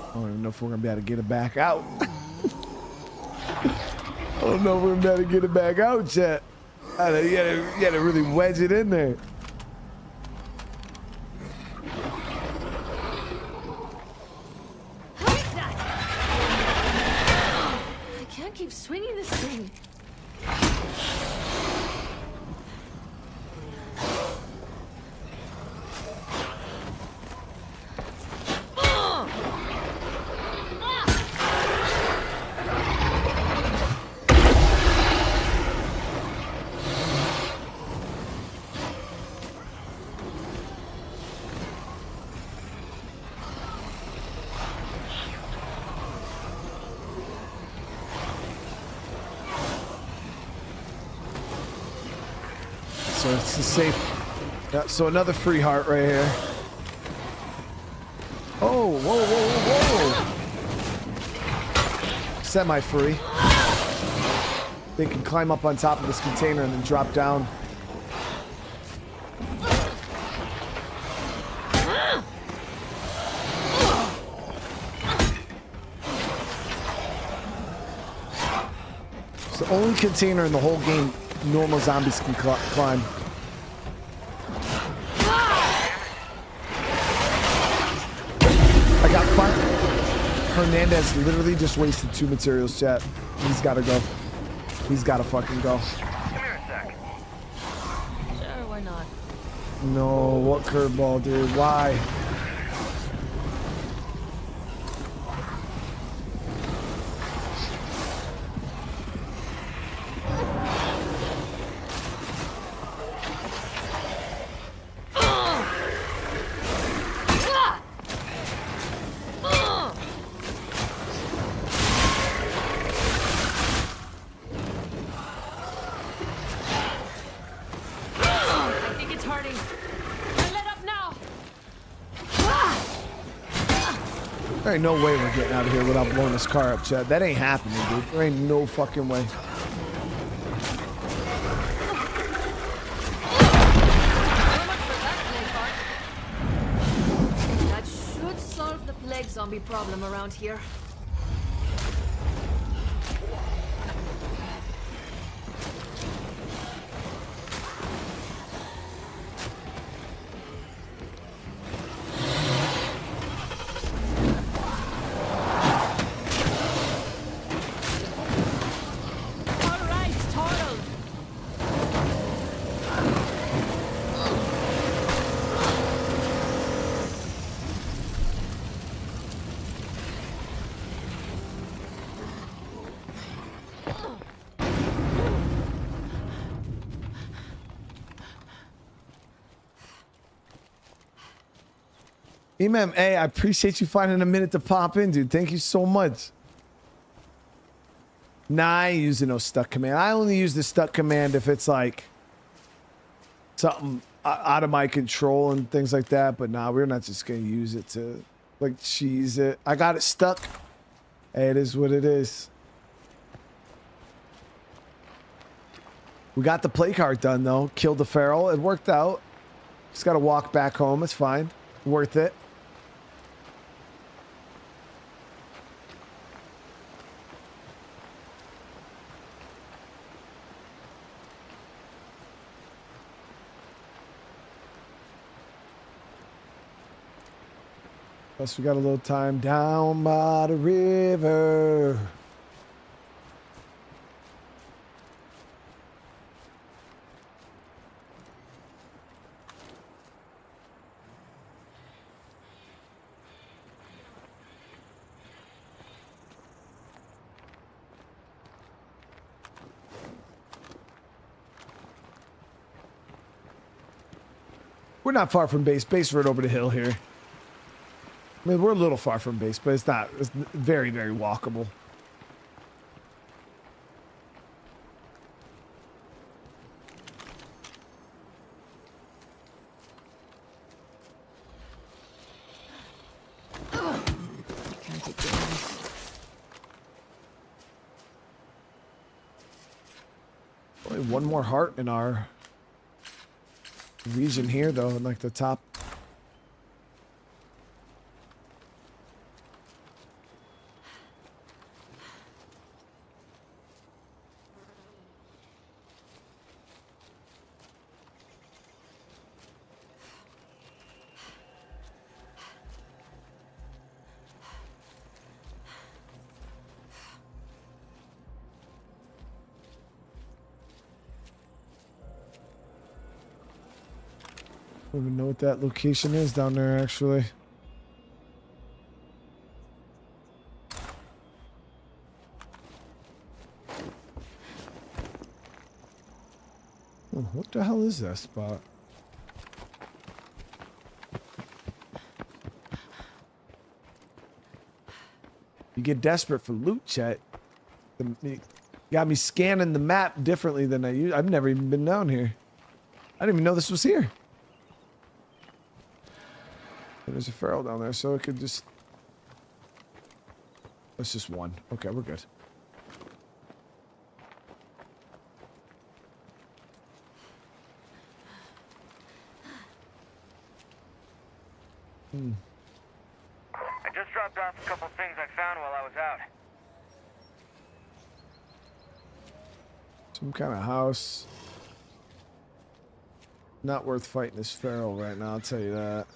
I don't even know if we're gonna be able to get it back out. I don't know if we're gonna be able to get it back out yet. You gotta really wedge it in there. I can't keep swinging this thing. So it's a safe. Yeah, so another free heart right here. Oh, whoa, whoa, whoa. Semi-free. They can climb up on top of this container and then drop down. It's the only container in the whole game normal zombies can climb. I got fire. Hernandez literally just wasted 2 materials, chat. He's gotta go. He's gotta fucking go. Come here a sec. Sure, why not? No, what curveball, dude? Why? There ain't no way we're getting out of here without blowing this car up, Chad. That ain't happening, dude. There ain't no fucking way. That should solve the plague zombie problem around here. Emem, hey, I appreciate you finding a minute to pop in, dude. Thank you so much. Nah, I ain't using no stuck command. I only use the stuck command if it's like something out of my control and things like that. But nah, we're not just gonna use it to like cheese it. I got it stuck. Hey, it is what it is. We got the play card done though. Killed the feral. It worked out. Just gotta walk back home. It's fine. Worth it. Plus we got a little time down by the river. We're not far from base. Base right over the hill here. I mean, we're a little far from base, but it's not. It's very, very walkable. Can't keep doing this. Only one more heart in our region here, though, in like the top. I don't even know what that location is down there, actually. Oh, what the hell is that spot? You get desperate for loot, chat. You got me scanning the map differently than I use. I've never even been down here. I didn't even know this was here. There's a feral down there, so it could just... That's just one. Okay, we're good. I just dropped off a couple things I found while I was out. Some kind of house. Not worth fighting this feral right now, I'll tell you that.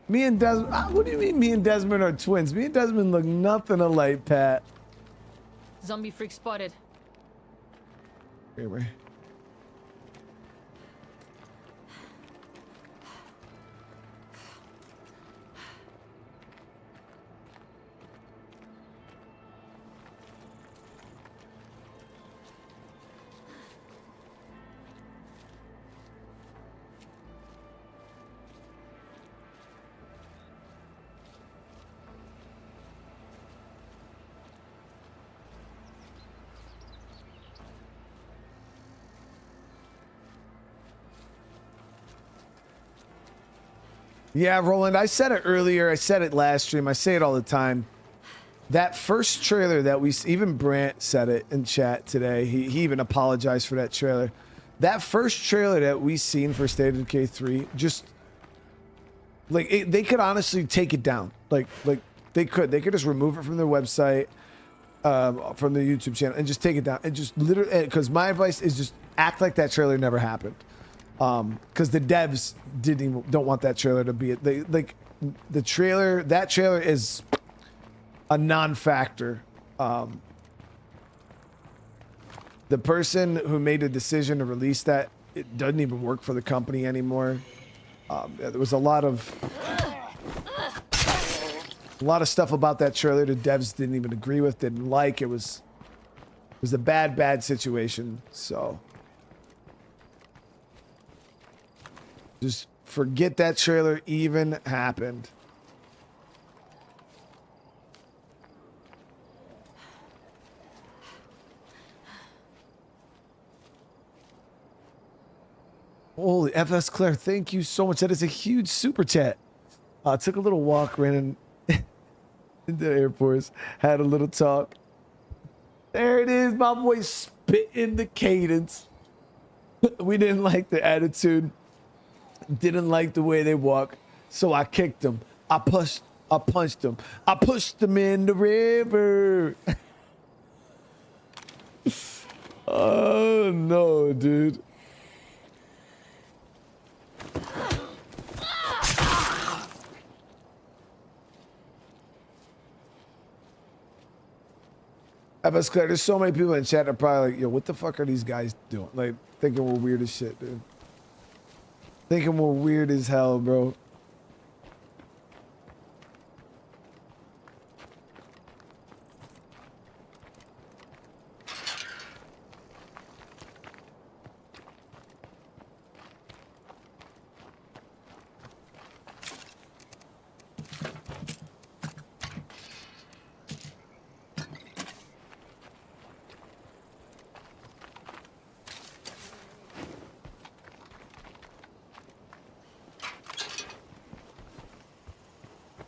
Me and Desmond, what do you mean me and Desmond are twins? Me and Desmond look nothing alike, Pat. Zombie freak spotted. Anyway. Yeah, Roland, I said it earlier. I said it last stream. I say it all the time. That first trailer that we... Even Brant said it in chat today. He even apologized for that trailer. That first trailer that we seen for State of Decay 3, just... Like, they could honestly take it down. Like They could just remove it from their website, from their YouTube channel, and just take it down. And just literally, because my advice is just act like that trailer never happened. Because the devs don't want that trailer to be that trailer is a non-factor. The person who made the decision to release that, it doesn't even work for the company anymore. There was a lot of stuff about that trailer the devs didn't even agree with, didn't like. It was a bad situation. So just forget that trailer even happened. Holy FS Claire, thank you so much. That is a huge super chat. Took a little walk, ran into the Air Force, had a little talk. There it is, my boy spitting the cadence. We didn't like the attitude. Didn't like the way they walk. So I kicked him. I punched him. I pushed him in the river. Oh no, dude. FS Claire, there's so many people in chat that are probably like, yo, what the fuck are these guys doing? Like, thinking we're weird as shit, dude. Thinking we're weird as hell, bro.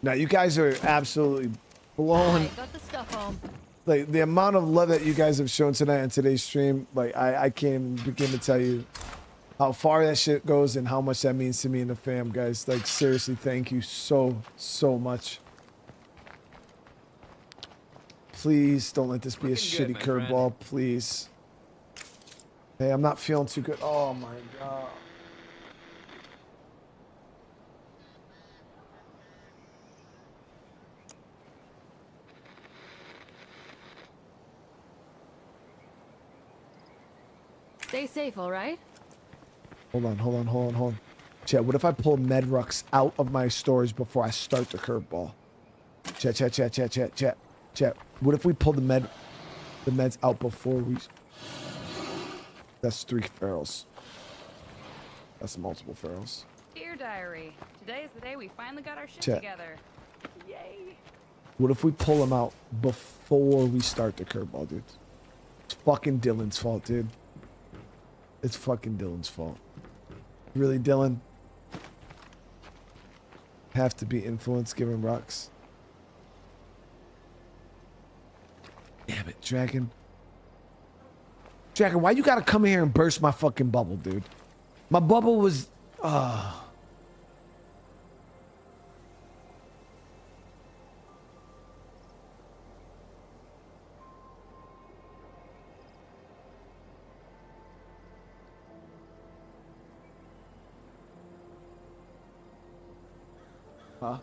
Now, you guys are absolutely blowing. Got the stuff home. Like, the amount of love that you guys have shown tonight on today's stream, like, I can't even begin to tell you how far that shit goes and how much that means to me and the fam, guys. Like, seriously, thank you so much. Please don't let this be a shitty curveball, please. Hey, I'm not feeling too good. Oh, my God. Stay safe, all right? Hold on. Chat, what if I pull Medrux out of my storage before I start the curveball? Chat. What if we pull the meds out before we... That's 3 ferals. That's multiple ferals. Dear diary, today is the day we finally got our shit Chat. together. Yay. What if we pull them out before we start the curveball, dude? It's fucking Dylan's fault, dude. It's fucking Dylan's fault. Really, Dylan? Have to be influenced given rocks. Damn it, Dragon. Dragon, why you gotta come here and burst my fucking bubble, dude? My bubble was... Huh?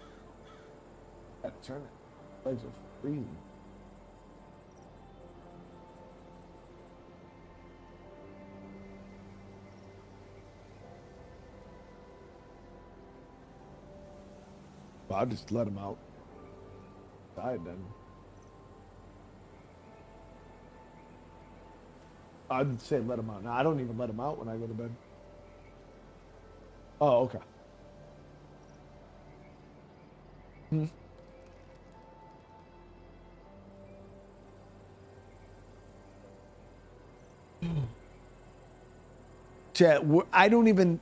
Had to turn it. Legs are freezing. Well, I'll just let him out. Died then. I'd say let him out. Now I don't even let him out when I go to bed. Oh, okay. Chat, I don't even...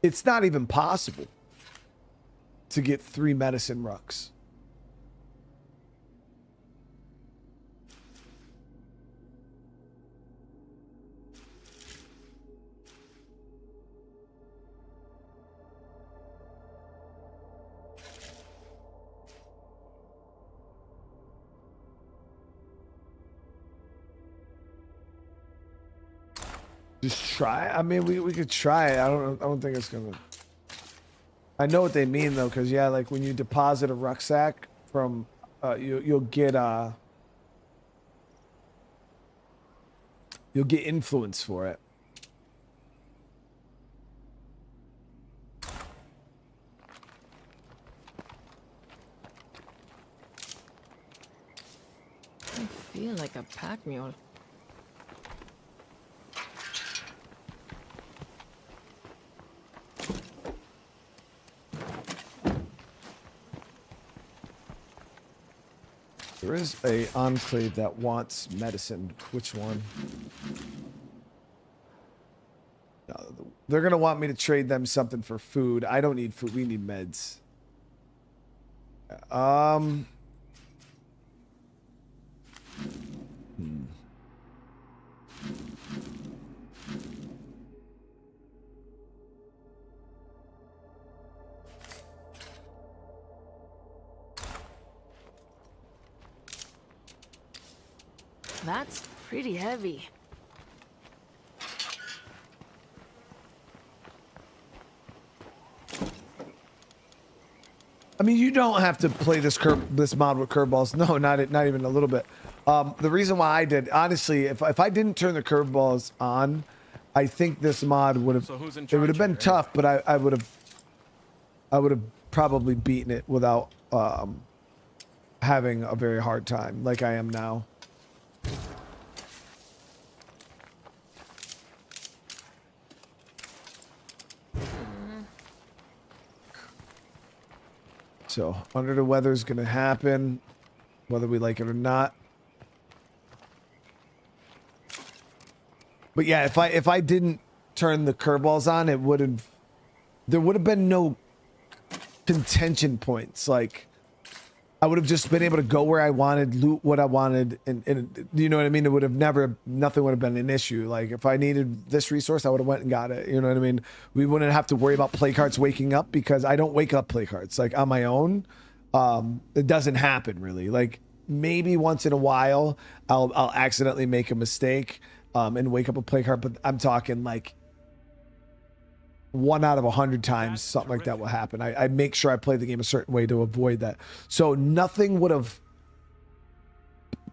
It's not even possible to get 3 medicine rucks. Just try. I mean, we could try it. I don't think it's gonna. I know what they mean though, because yeah, like when you deposit a rucksack from, you'll get influence for it. I feel like a pack mule. There is a enclave that wants medicine. Which one? They're gonna want me to trade them something for food. I don't need food. We need meds. That's pretty heavy. I mean, you don't have to play this mod with curveballs. No, not even a little bit. The reason why I did, honestly, if I didn't turn the curveballs on, I think this mod would have. So who's in It would have charge been here, tough, but I would have probably beaten it without having a very hard time like I am now. So under the weather is going to happen, whether we like it or not. But yeah, if I didn't turn the curveballs on, there would have been no contention points. Like I would have just been able to go where I wanted, loot what I wanted, and you know what I mean? It would have nothing would have been an issue. Like if I needed this resource, I would have went and got it. You know what I mean? We wouldn't have to worry about play carts waking up because I don't wake up play carts like on my own. It doesn't happen really. Like maybe once in a while I'll accidentally make a mistake and wake up a play cart, but I'm talking like 1 out of 100 times something like that will happen. I make sure I play the game a certain way to avoid that. So nothing would have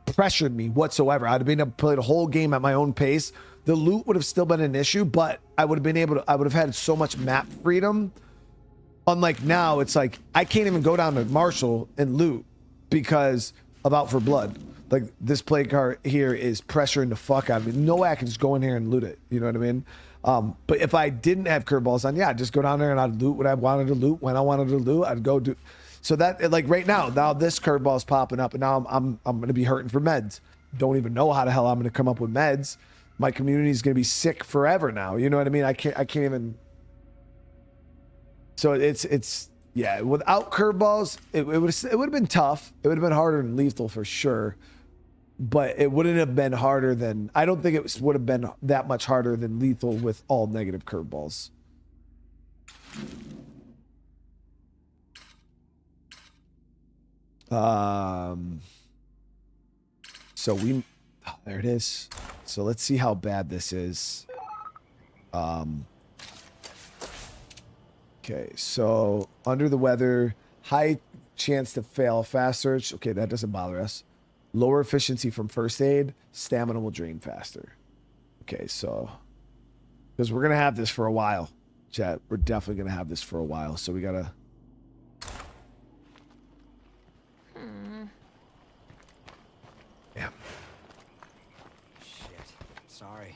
pressured me whatsoever. I'd have been able to play the whole game at my own pace. The loot would have still been an issue, but I would have had so much map freedom. Unlike now, it's like I can't even go down to Marshall and loot because of Out for Blood. Like this play cart here is pressuring the fuck out of me. No way I can just go in here and loot it. You know what I mean? But if I didn't have curveballs on, yeah, I'd just go down there and I'd loot what I wanted to loot when I wanted to loot. I'd go do. So that like right now this curveball is popping up, and now I'm gonna be hurting for meds. Don't even know how the hell I'm gonna come up with meds. My community is gonna be sick forever now. You know what I mean? I can't even. So it's yeah. Without curveballs, it would have been tough. It would have been harder than lethal for sure. But it wouldn't have been harder than, I don't think it would have been that much harder than lethal with all negative curveballs. So there it is. So let's see how bad this is. Okay, so under the weather, high chance to fail, fast search. Okay, that doesn't bother us. Lower efficiency from first aid, stamina will drain faster. Okay, so because we're gonna have this for a while, chat. We're definitely gonna have this for a while, so we gotta. Yeah. Shit. Sorry.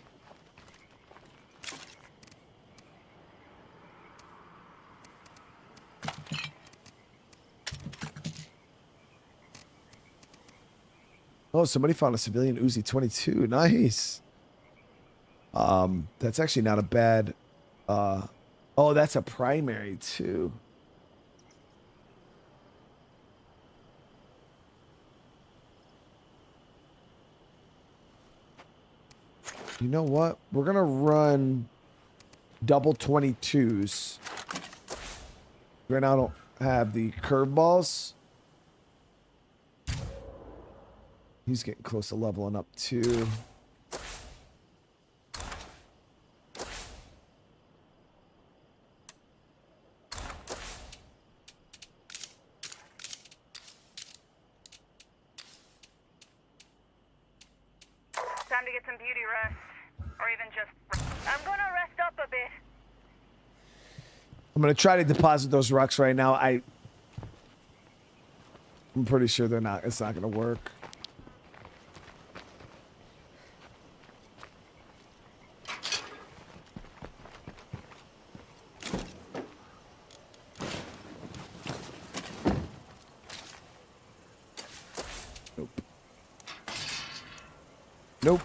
Oh, somebody found a civilian Uzi 22. Nice. That's actually not a bad. Oh, that's a primary too. You know what? We're gonna run double 22s. Right now, I don't have the curveballs. He's getting close to leveling up too. some beauty rest. Or even just... I'm gonna rest up a bit. I'm gonna try to deposit those rucks right now. I'm pretty sure they're not. It's not gonna work. Nope. Nope.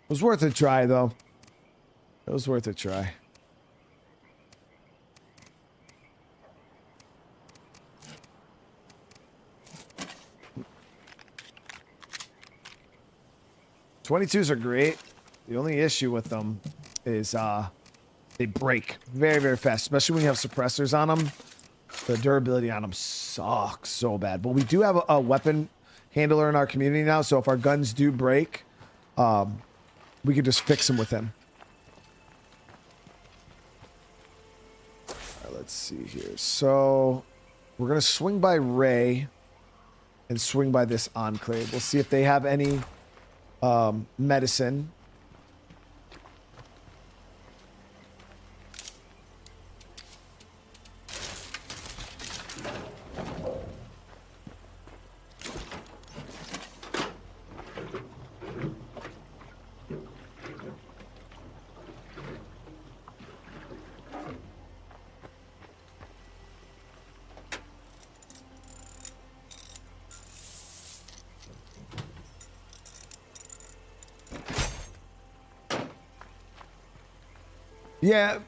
It was worth a try, though. It was worth a try. .22s are great. The only issue with them is they break very, very fast, especially when you have suppressors on them. The durability on them sucks so bad. But we do have a weapon handler in our community now, so if our guns do break, we could just fix them with him. All right, let's see here. So we're going to swing by Ray and swing by this Enclave. We'll see if they have any medicine. Yeah,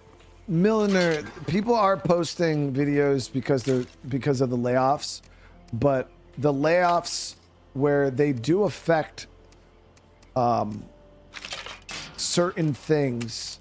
Milliner, people are posting videos because of the layoffs, but the layoffs where they do affect certain things.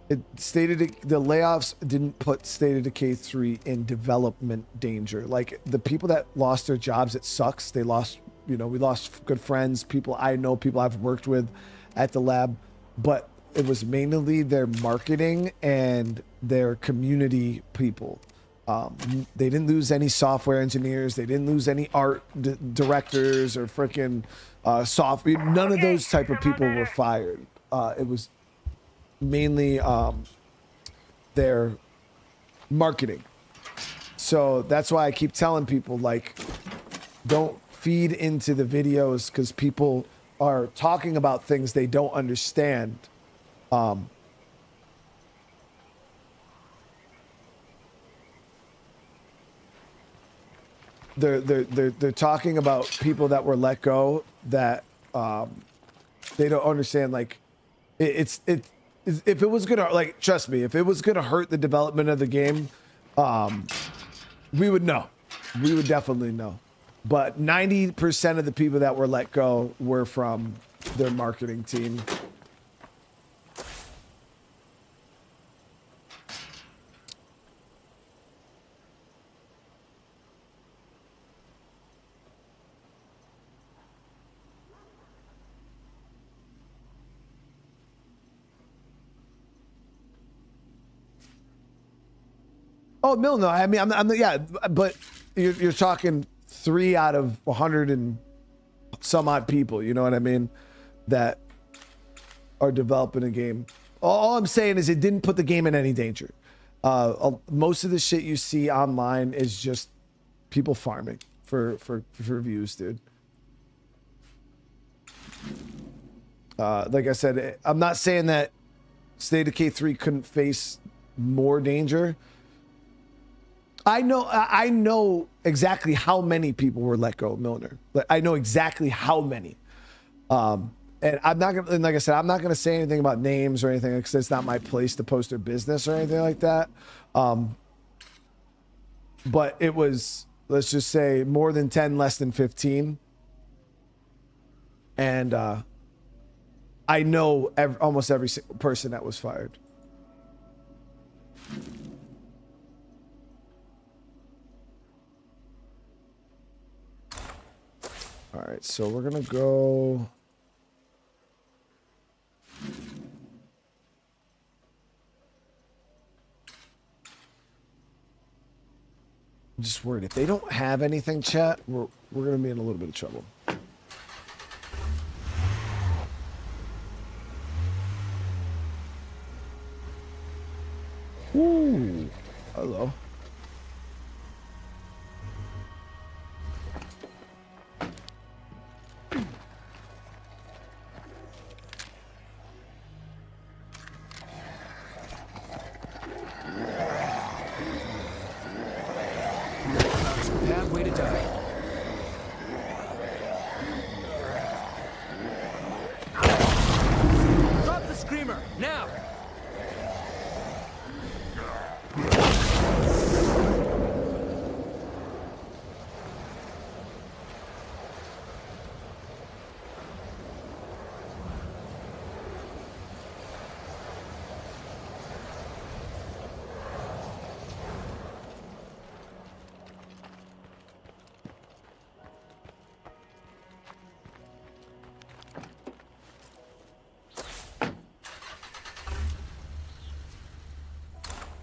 The layoffs didn't put State of Decay 3 in development danger. Like the people that lost their jobs, it sucks. They lost, we lost good friends, people I know, people I've worked with at the lab, but it was mainly their marketing and their community people. They didn't lose any software engineers. They didn't lose any art directors or freaking software. None of those type of people were fired. It was mainly their marketing. So that's why I keep telling people, like, don't feed into the videos because people are talking about things they don't understand. They're talking about people that were let go that they don't understand. Like if it was gonna, like, trust me, if it was gonna hurt the development of the game, we would know. We would definitely know. But 90% of the people that were let go were from their marketing team. Oh, Mill, no. I mean, yeah, but you're talking 3 out of 100 and some odd people, you know what I mean, that are developing a game. All I'm saying is it didn't put the game in any danger. Most of the shit you see online is just people farming for views, dude. Like I said, I'm not saying that State of Decay 3 couldn't face more danger. I know exactly how many people were let go, Milner. Like, I know exactly how many. And I'm not gonna, and like I said, I'm not gonna say anything about names or anything because it's not my place to post their business or anything like that. But it was, let's just say, more than 10, less than 15. And I know almost every single person that was fired. All right. right, so we're gonna go. I'm just worried if they don't have anything, chat, we're gonna be in a little bit of trouble. Ooh, hello. Bad way to die. Drop the screamer now.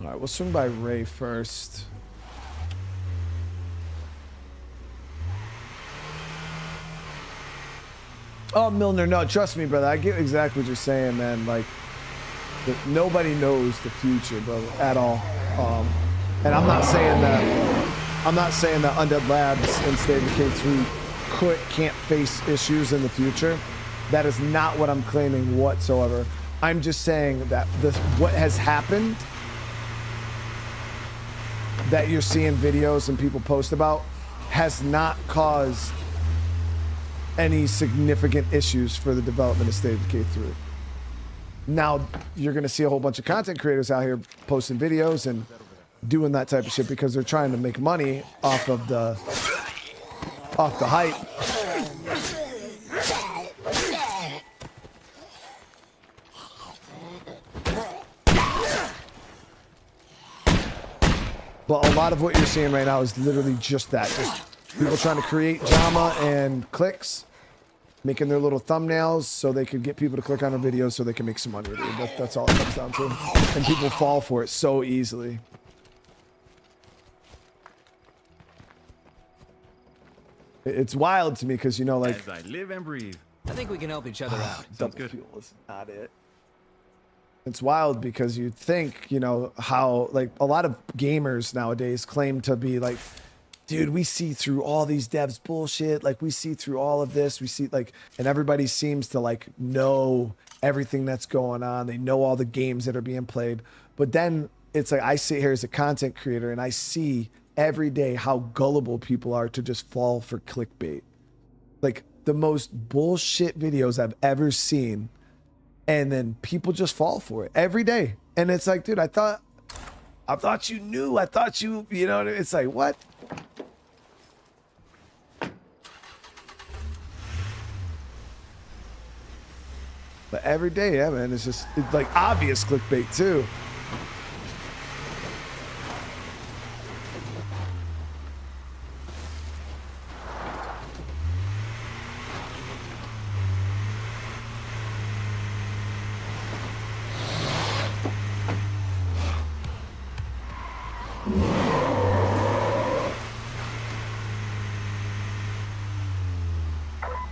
All right, we'll swing by Ray first. Oh, Milner, no, trust me, brother. I get exactly what you're saying, man. Like, nobody knows the future, brother, at all. And I'm not saying that. I'm not saying that Undead Labs and State of Decay 3 can't face issues in the future. That is not what I'm claiming whatsoever. I'm just saying that what has happened that you're seeing videos and people post about has not caused any significant issues for the development of State of Decay 3. Now, you're going to see a whole bunch of content creators out here posting videos and doing that type of shit because they're trying to make money off the hype. But a lot of what you're seeing right now is literally just that. Just people trying to create drama and clicks, making their little thumbnails so they could get people to click on a video so they can make some money. Dude. That's all it comes down to. And people fall for it so easily. It's wild to me because, you know, like... As I live and breathe. I think we can help each other out. Sounds good. Fuel is not it. It's wild because you think, you know, how, like, a lot of gamers nowadays claim to be like, dude, we see through all these devs bullshit. Like, we see through all of this. We see, like, and everybody seems to, like, know everything that's going on. They know all the games that are being played. But then it's like, I sit here as a content creator and I see every day how gullible people are to just fall for clickbait. Like, the most bullshit videos I've ever seen. And then people just fall for it every day. And it's like, dude, I thought you knew. I thought you know, it's like, what? But every day, yeah, man, it's like obvious clickbait too.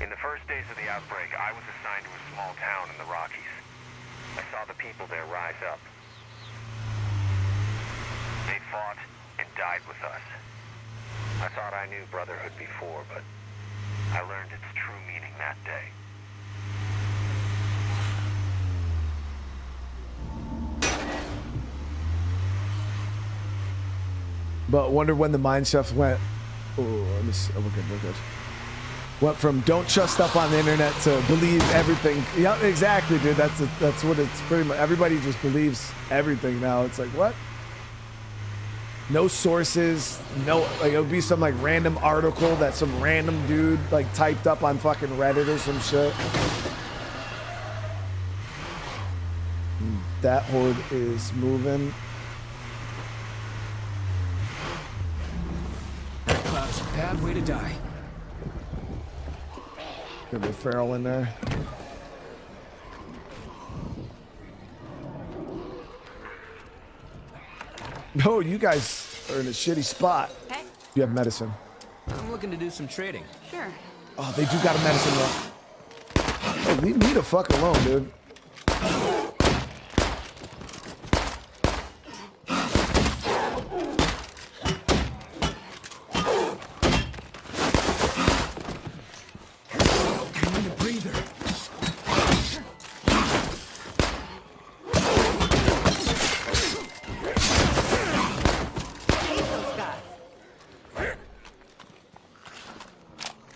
In the first days of the outbreak, I was assigned to a small town in the Rockies. I saw the people there rise up. They fought and died with us. I thought I knew brotherhood before, but I learned its true meaning that day. But wonder when the mind shift went, oh, let me see. Oh, we're good. Went from don't trust stuff on the internet to believe everything. Yeah, exactly, dude. That's what it's pretty much. Everybody just believes everything now. It's like, what? No sources, no, like it'll be some like random article that some random dude like typed up on fucking Reddit or some shit. That horde is moving. Cloud's a bad way to die. Gonna be a feral in there. No, you guys are in a shitty spot. Hey. You have medicine. I'm looking to do some trading. Sure. Oh, they do got a medicine run. Hey, leave me the fuck alone, dude.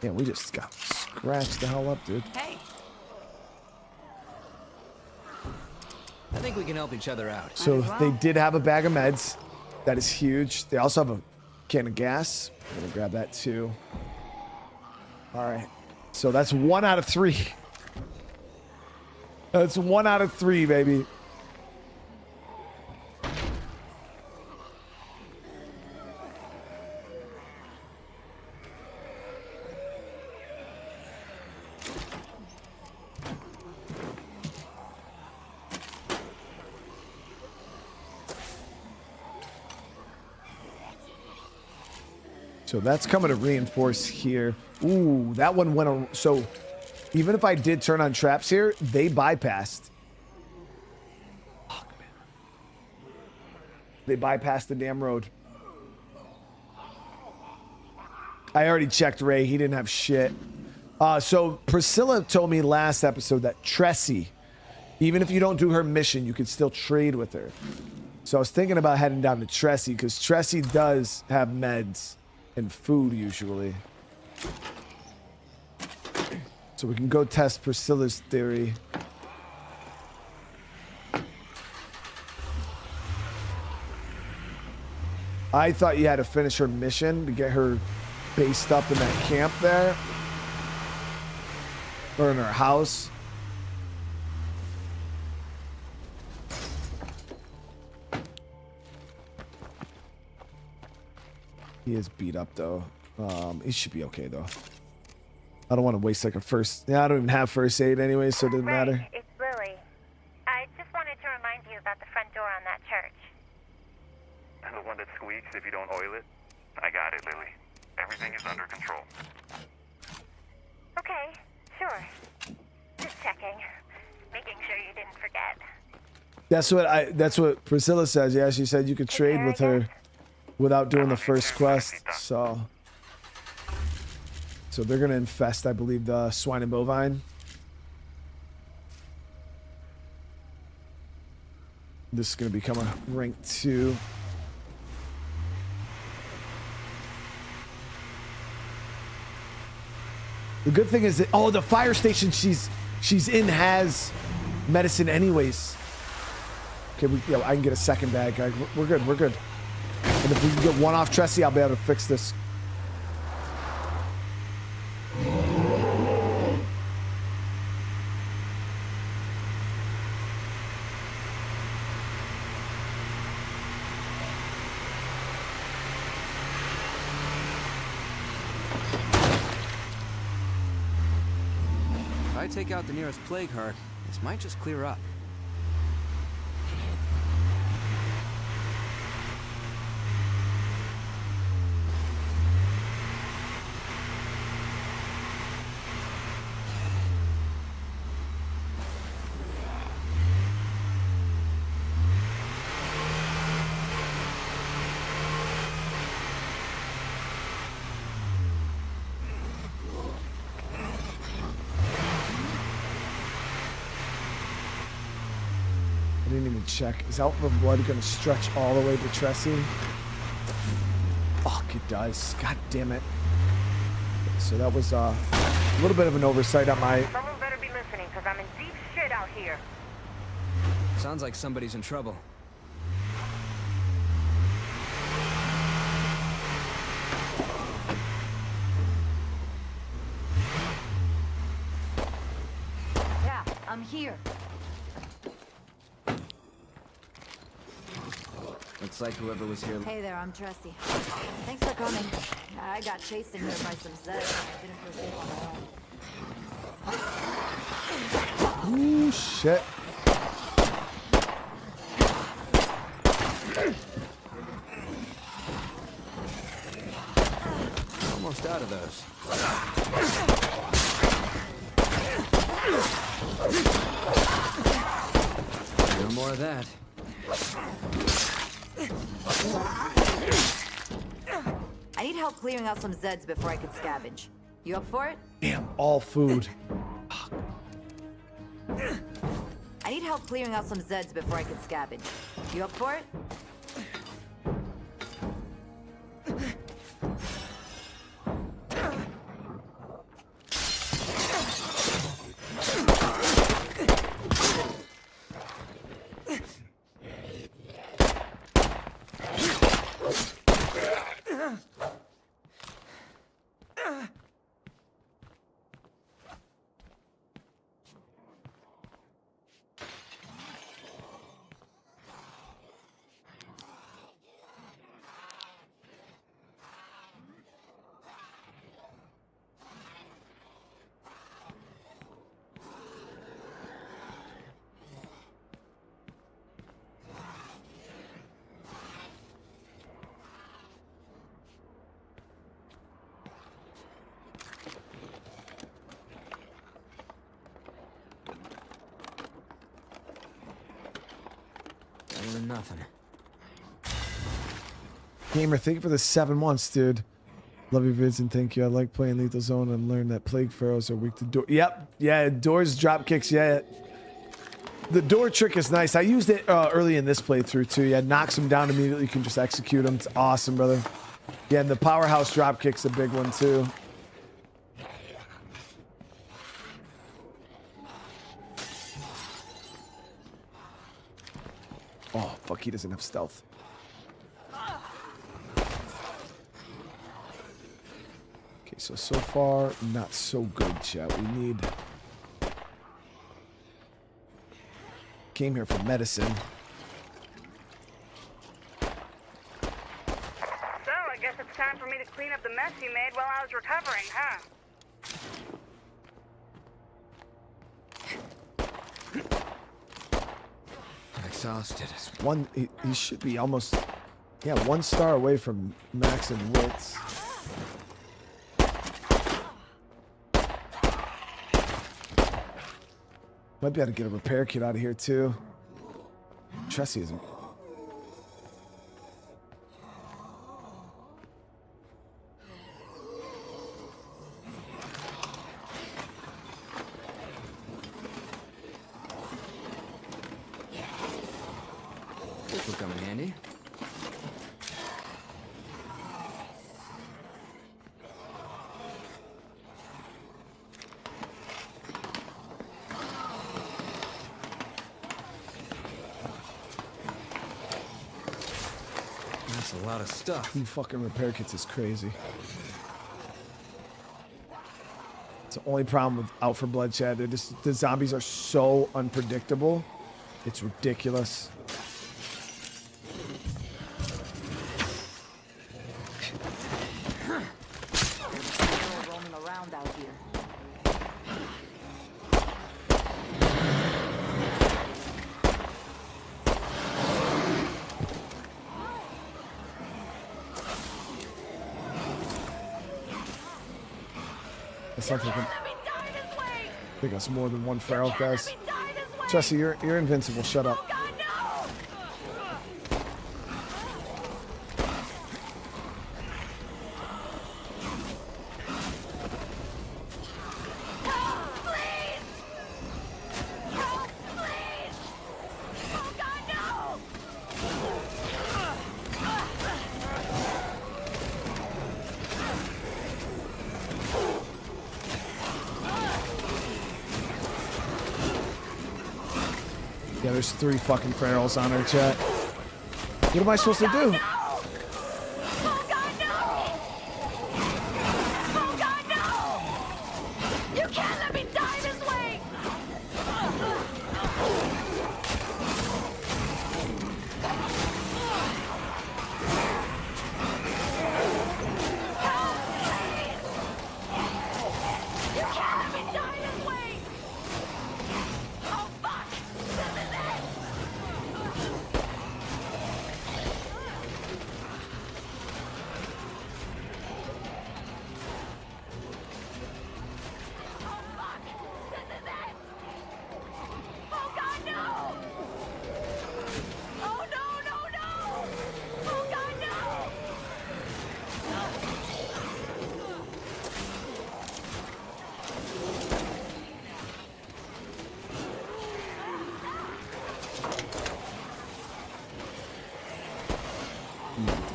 Yeah, we just got scratched the hell up, dude. Hey. I think we can help each other out. So they did have a bag of meds. That is huge. They also have a can of gas. I'm gonna grab that too. All right. So that's 1 out of 3. That's 1 out of 3, baby. So that's coming to reinforce here. Ooh, that one went. So even if I did turn on traps here, they bypassed. Fuck, man. They bypassed the damn road. I already checked Ray. He didn't have shit. So Priscilla told me last episode that Tressie, even if you don't do her mission, you could still trade with her. So I was thinking about heading down to Tressie because Tressie does have meds and food usually. So we can go test Priscilla's theory. I thought you had to finish her mission to get her based up in that camp there. Or in her house. He is beat up though. He should be okay though. I don't want to waste like a first. Yeah, I don't even have first aid anyway, so it doesn't matter. It's Lily. I just wanted to remind you about the front door on that church. And the one that squeaks if you don't oil it? I got it, Lily. Everything is under control. Okay, sure. Just checking. Making sure you didn't forget. That's what Priscilla says. Yeah, she said you could trade with her without doing the first quest. So they're gonna infest, I believe, the swine and bovine. This is gonna become a rank 2. The good thing is that the fire station she's in has medicine anyways. Okay, I can get a second bag. We're good. We're good. And if we can get one off Tressie, I'll be able to fix this. If I take out the nearest plague heart, this might just clear up. I didn't even check. Is Outpour Blood going to stretch all the way to Tressie? Fuck, it does. God damn it. So that was a little bit of an oversight on my... Someone better be listening, because I'm in deep shit out here. Sounds like somebody's in trouble. Yeah, I'm here. Looks like whoever was here... Hey there, I'm Tressie. Thanks for coming. I got chased in here by some Zeds. Didn't feel safe on my own. Ooh, shit. Almost out of those. No more of that. I need help clearing out some Zeds before I can scavenge. You up for it? Damn, all food. I need help clearing out some Zeds before I can scavenge. You up for it? Better than nothing. Gamer, thank you for the 7 months, dude. Love your vids and thank you. I like playing Lethal Zone and learned that Plague Pharaohs are weak to door. Yep. Yeah, doors, drop kicks. Yeah. The door trick is nice. I used it early in this playthrough too. Yeah, knocks them down immediately. You can just execute them. It's awesome, brother. Yeah, and the powerhouse drop kick's a big one too. Oh, fuck, he doesn't have stealth. Okay, so far, not so good, chat. We need... Came here for medicine. So, I guess it's time for me to clean up the mess you made while I was recovering, huh? I'm exhausted. One, he should be almost, yeah, 1 star away from max and wilts. Might be able to get a repair kit out of here too. Tressie isn't. This will come in handy. That's a lot of stuff. 2 fucking repair kits is crazy. It's the only problem with Out for Blood, Chad. The zombies are so unpredictable. It's ridiculous. Roaming around out here. It's not like I think that's more than 1 feral, guys. Jesse, you're invincible. Shut up. Yeah, there's 3 fucking ferals on her, chat. What am I supposed to do? You can't let me die this way! You can't let me die this way!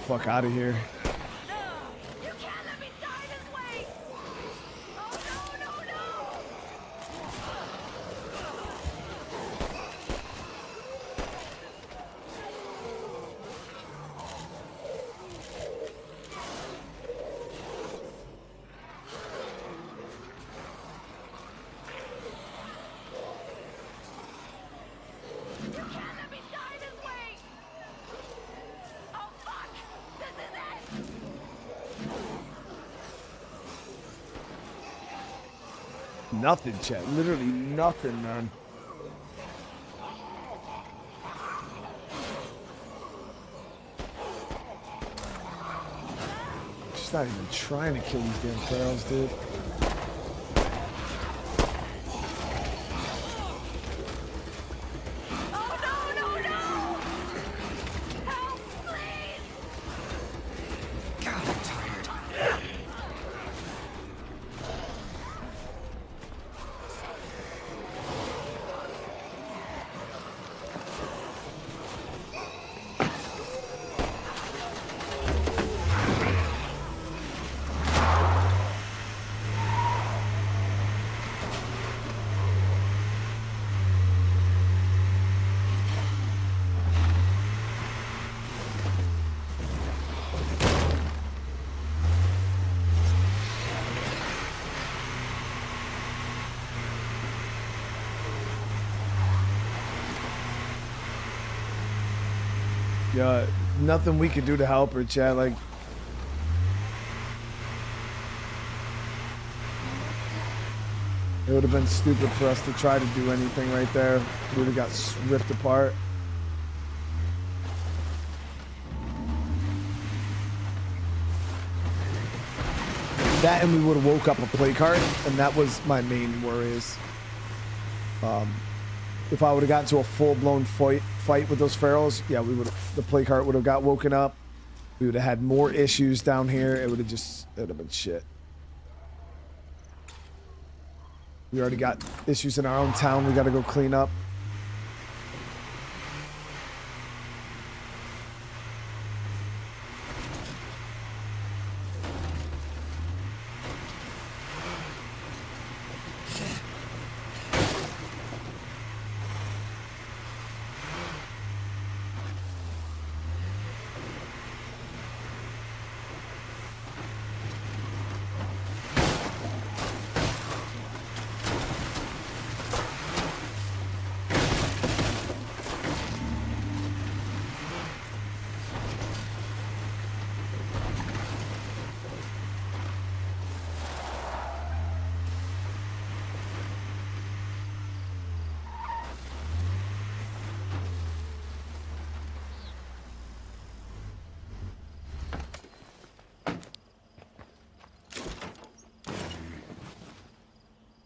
fuck out of here. You can't let me die this way! Oh no, no, no! You can't let me die this way! Oh fuck! This is it! Nothing, chat. Literally nothing, man. Just not even trying to kill these damn barrels, dude. Oh no, no, no! Help, please! God, I'm tired. Yeah, nothing we could do to help her, chat. Like, it would have been stupid for us to try to do anything right there. We would have got ripped apart. That, and we would have woke up a play card, and that was my main worries. If I would have gotten to a full-blown fight with those ferals, yeah, the play cart would have got woken up. We would have had more issues down here. It would have been shit. We already got issues in our own town we got to go clean up.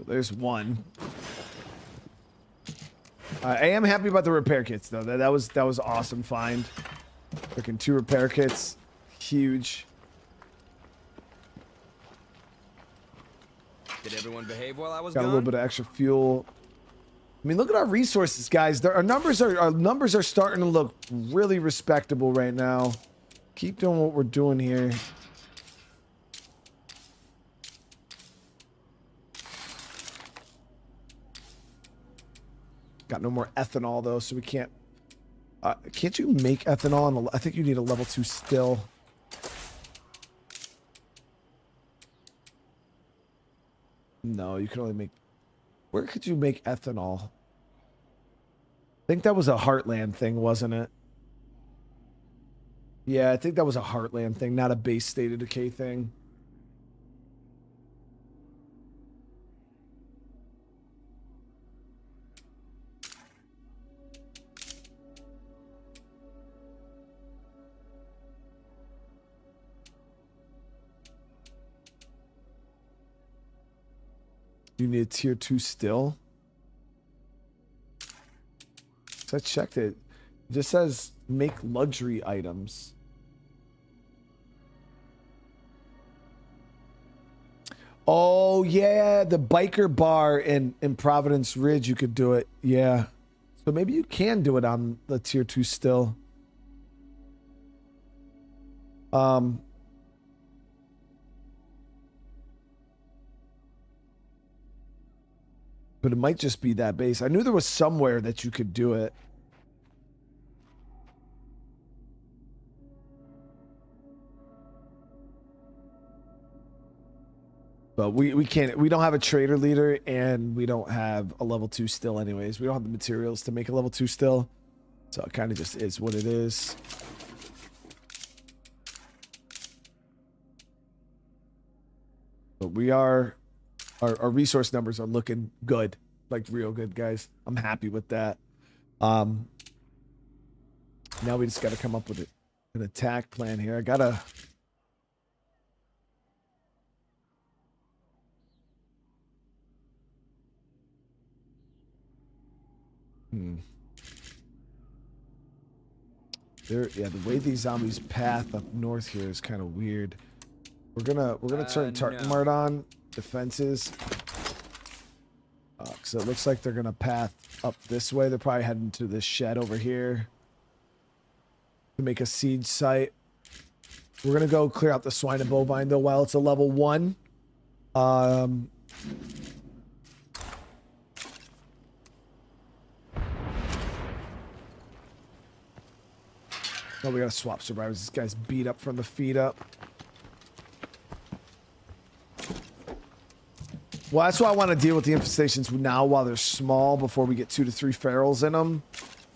There's one. I am happy about the repair kits though. That was awesome find. Freaking 2 repair kits, huge. Did everyone behave while I was Got gone? a little bit of extra fuel. I mean, look at our resources, guys. Our numbers are starting to look really respectable right now. Keep doing what we're doing here. Got no more ethanol though, so we can't. Can't you make ethanol? I think you need a level 2 still. No, you can only make. Where could you make ethanol? I think that was a Heartland thing, wasn't it? Yeah, I think that was a Heartland thing, not a base state of decay thing. You need a tier 2 still? So I checked it. It just says make luxury items. Oh yeah, the biker bar in Providence Ridge, you could do it. Yeah. So maybe you can do it on the tier 2 still. But it might just be that base. I knew there was somewhere that you could do it. But we can't, we don't have a trader leader, and we don't have a level 2 still anyways. We don't have the materials to make a level 2 still. So it kind of just is what it is. But we are, our resource numbers are looking good, like real good, guys. I'm happy with that. Now we just got to come up with an attack plan here. I gotta. Yeah, the way these zombies path up north here is kind of weird. We're gonna turn Tartamart on defenses. So it looks like they're gonna path up this way. They're probably heading to this shed over here to make a siege site. We're gonna go clear out the swine and bovine though while it's a level 1. Oh, we gotta swap survivors. This guy's beat up from the feet up. Well, that's why I want to deal with the infestations now while they're small before we get 2 to 3 ferals in them.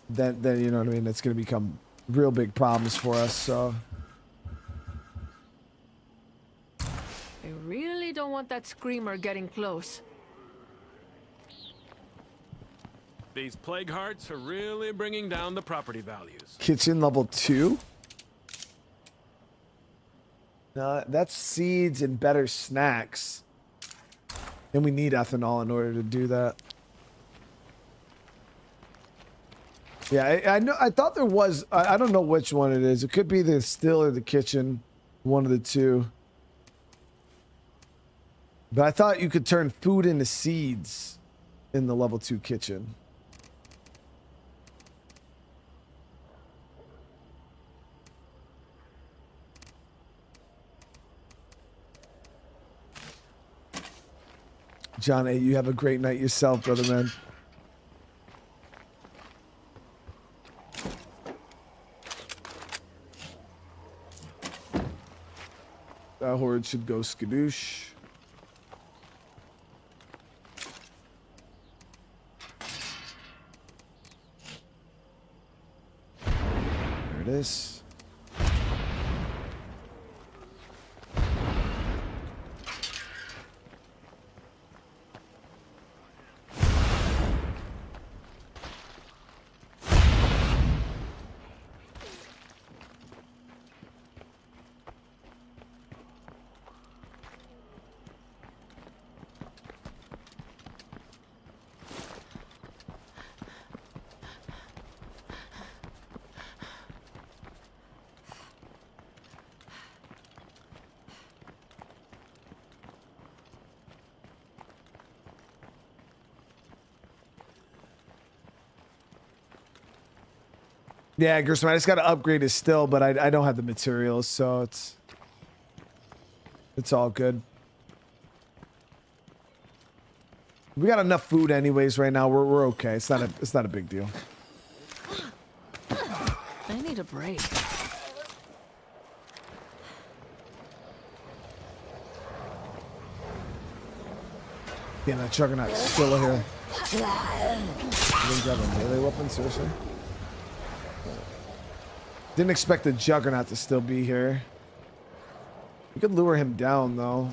Then you know what I mean? It's going to become real big problems for us, so. I really don't want that screamer getting close. These plague hearts are really bringing down the property values. Kitchen level 2? No, that's seeds and better snacks. And we need ethanol in order to do that. Yeah, I know. I thought there was. I don't know which one it is. It could be the still or the kitchen. One of the two. But I thought you could turn food into seeds in the level 2 kitchen. John A., you have a great night yourself, brother, man. That horde should go skadoosh. There it is. Yeah, Gerson, I just got to upgrade his still, but I don't have the materials, so it's all good. We got enough food anyways right now. We're okay. It's not a big deal. I need a break. Damn, that Juggernaut's still here. You didn't grab a melee weapon, seriously? Didn't expect the Juggernaut to still be here. We could lure him down, though.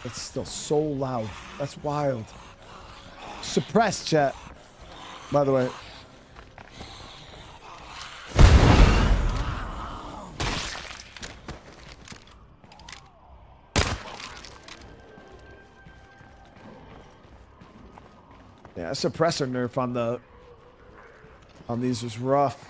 It's still so loud. That's wild. Suppress, chat. By the way. Yeah, suppressor nerf on these was rough.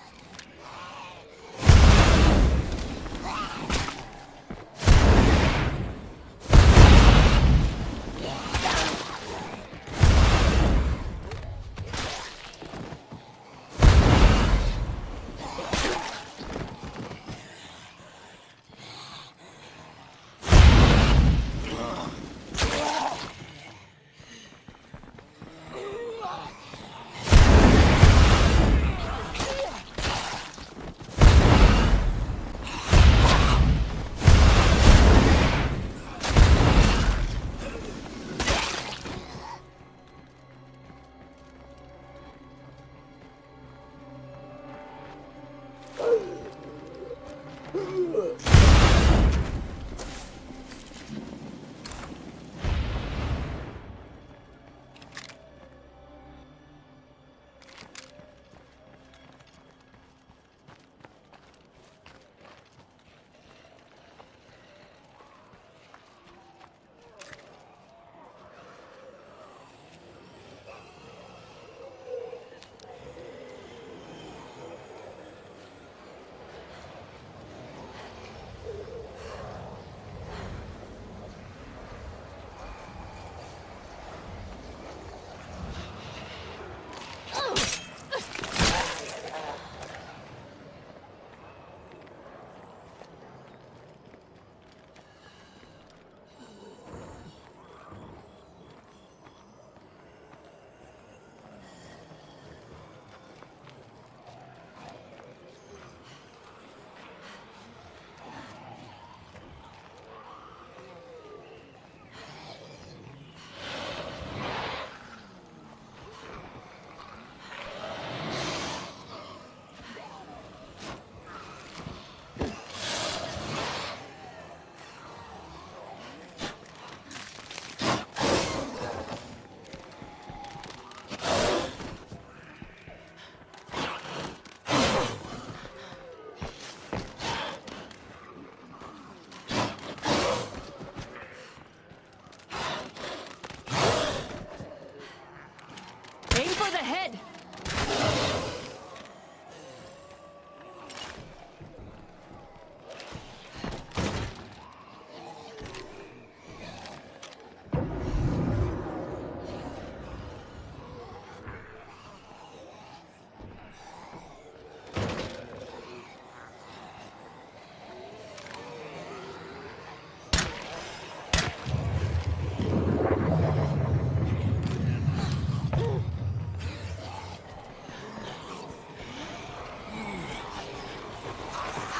ahead!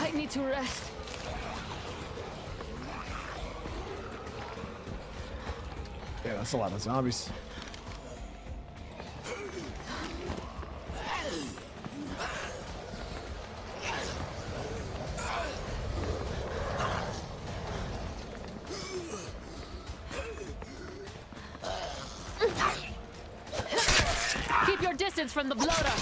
I need to rest. Yeah, that's a lot of zombies. Keep your distance from the bloater.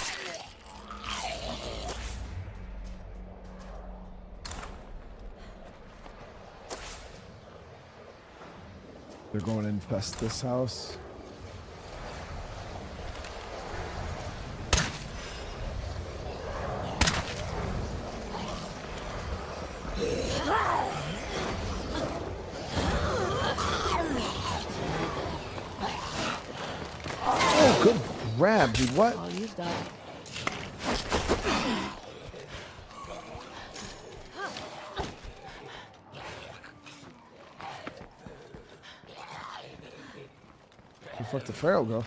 They're going to infest this house. Oh, good grab, dude. What? I'll use that. Where the fuck did Pharaoh go?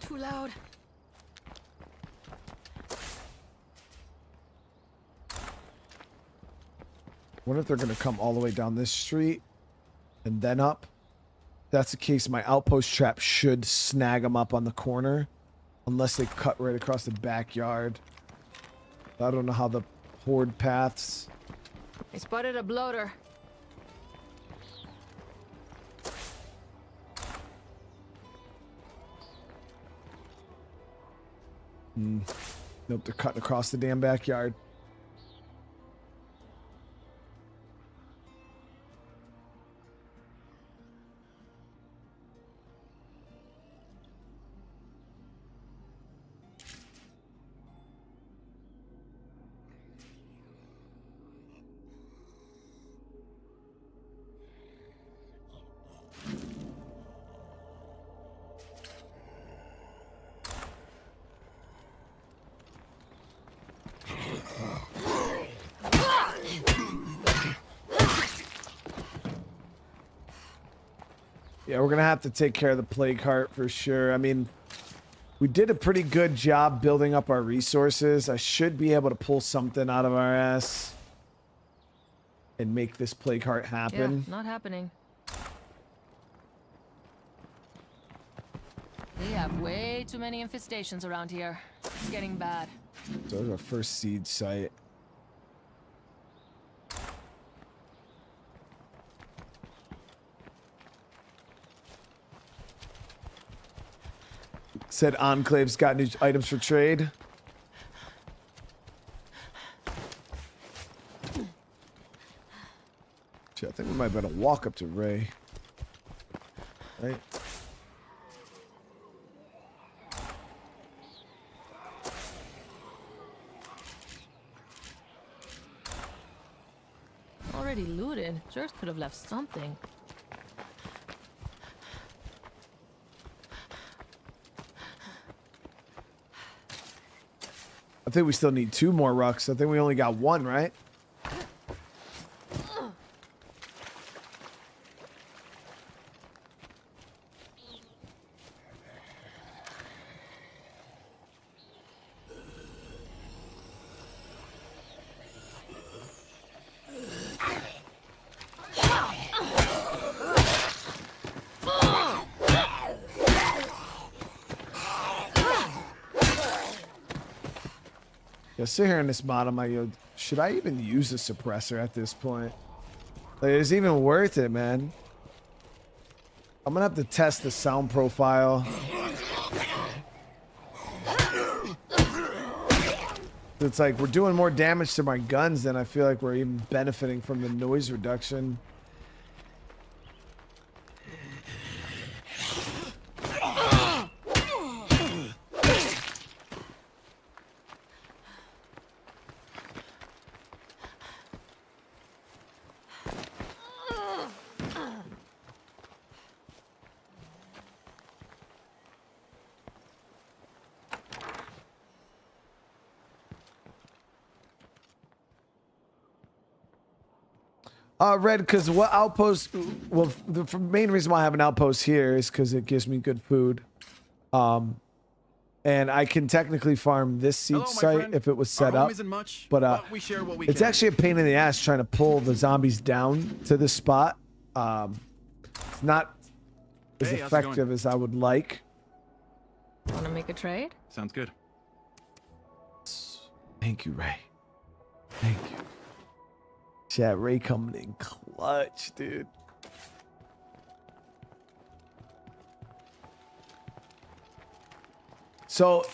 Too loud. Wonder if they're gonna come all the way down this street and then up. If that's the case, my outpost trap should snag them up on the corner, unless they cut right across the backyard. I don't know how the horde paths. I spotted a bloater. Nope, they're cutting across the damn backyard. Yeah, we're gonna have to take care of the plague heart for sure. I mean, we did a pretty good job building up our resources. I should be able to pull something out of our ass and make this plague heart happen. Yeah, not happening. We have way too many infestations around here. It's getting bad. So there's our first seed site. Said Enclave's got new items for trade. Shit, I think we might better walk up to Ray. Right? Already looted. Jerks could have left something. I think we still need 2 more rucks. I think we only got 1, right? Yeah, sit here in this mod. I'm like, yo, should I even use a suppressor at this point? Like, is it even worth it, man? I'm gonna have to test the sound profile. It's like we're doing more damage to my guns than I feel like we're even benefiting from the noise reduction. Red, because what outpost? Well, the main reason why I have an outpost here is because it gives me good food. And I can technically farm this siege site if it was set up. But we share what we it's can. actually a pain in the ass trying to pull the zombies down to this spot. It's not as effective as I would like. Want to make a trade? Sounds good. Thank you, Ray. Thank you. Chat, Ray coming in clutch, dude. So,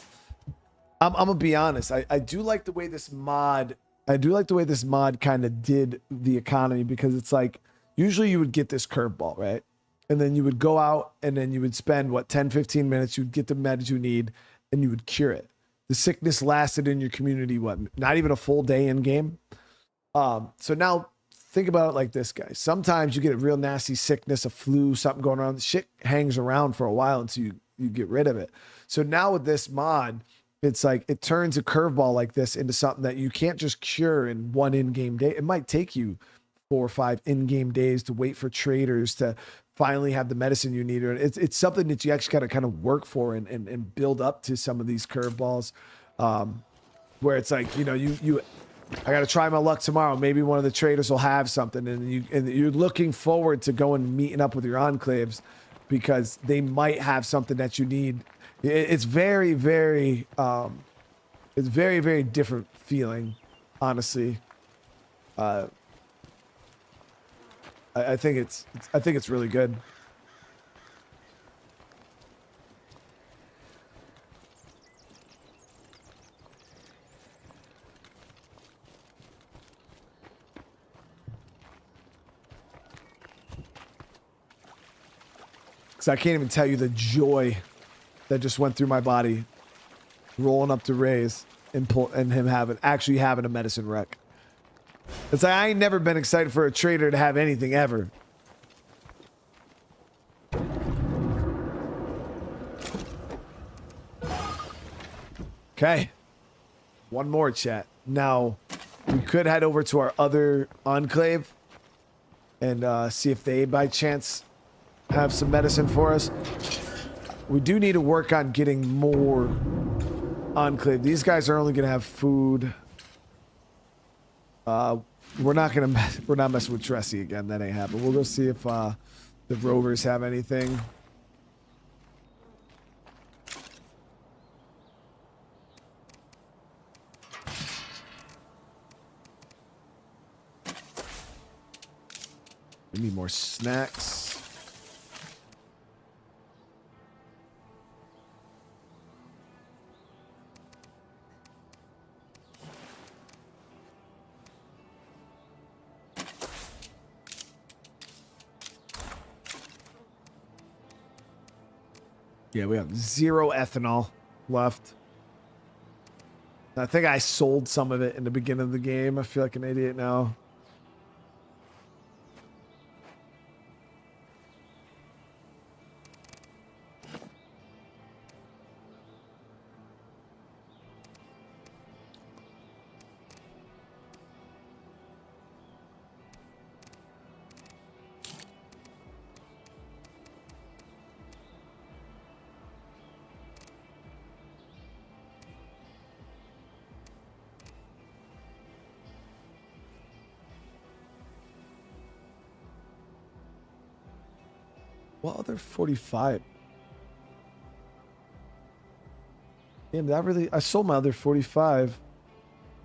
I'm gonna be honest. I do like the way this mod. I do like the way this mod kind of did the economy, because it's like usually you would get this curveball, right? And then you would go out and then you would spend what 10-15 minutes. You'd get the meds you need and you would cure it. The sickness lasted in your community what? Not even a full day in game. So now think about it like this, guys. Sometimes you get a real nasty sickness, a flu, something going on. The shit hangs around for a while until you get rid of it. So now with this mod, it's like it turns a curveball like this into something that you can't just cure in one in-game day. It might take you 4 or 5 in-game days to wait for traders to finally have the medicine you need. It's something that you actually got to kind of work for and build up to some of these curveballs, where it's like, you know, I got to try my luck tomorrow. Maybe one of the traders will have something, and you're looking forward to going and meeting up with your enclaves because they might have something that you need. It's very, very, it's very, very different feeling, honestly. I think it's really good. So I can't even tell you the joy that just went through my body, rolling up to Ray's and him actually having a medicine wreck. It's like I ain't never been excited for a trader to have anything ever. Okay, one more, chat. Now we could head over to our other enclave and see if they by chance have some medicine for us. We do need to work on getting more enclave. These guys are only gonna have food. We're not messing with Tressie again. That ain't happening. We'll go see if the rovers have anything. We need more snacks. Yeah, we have 0 ethanol left. I think I sold some of it in the beginning of the game. I feel like an idiot now. What other 45? Damn, that really... I sold my other 45.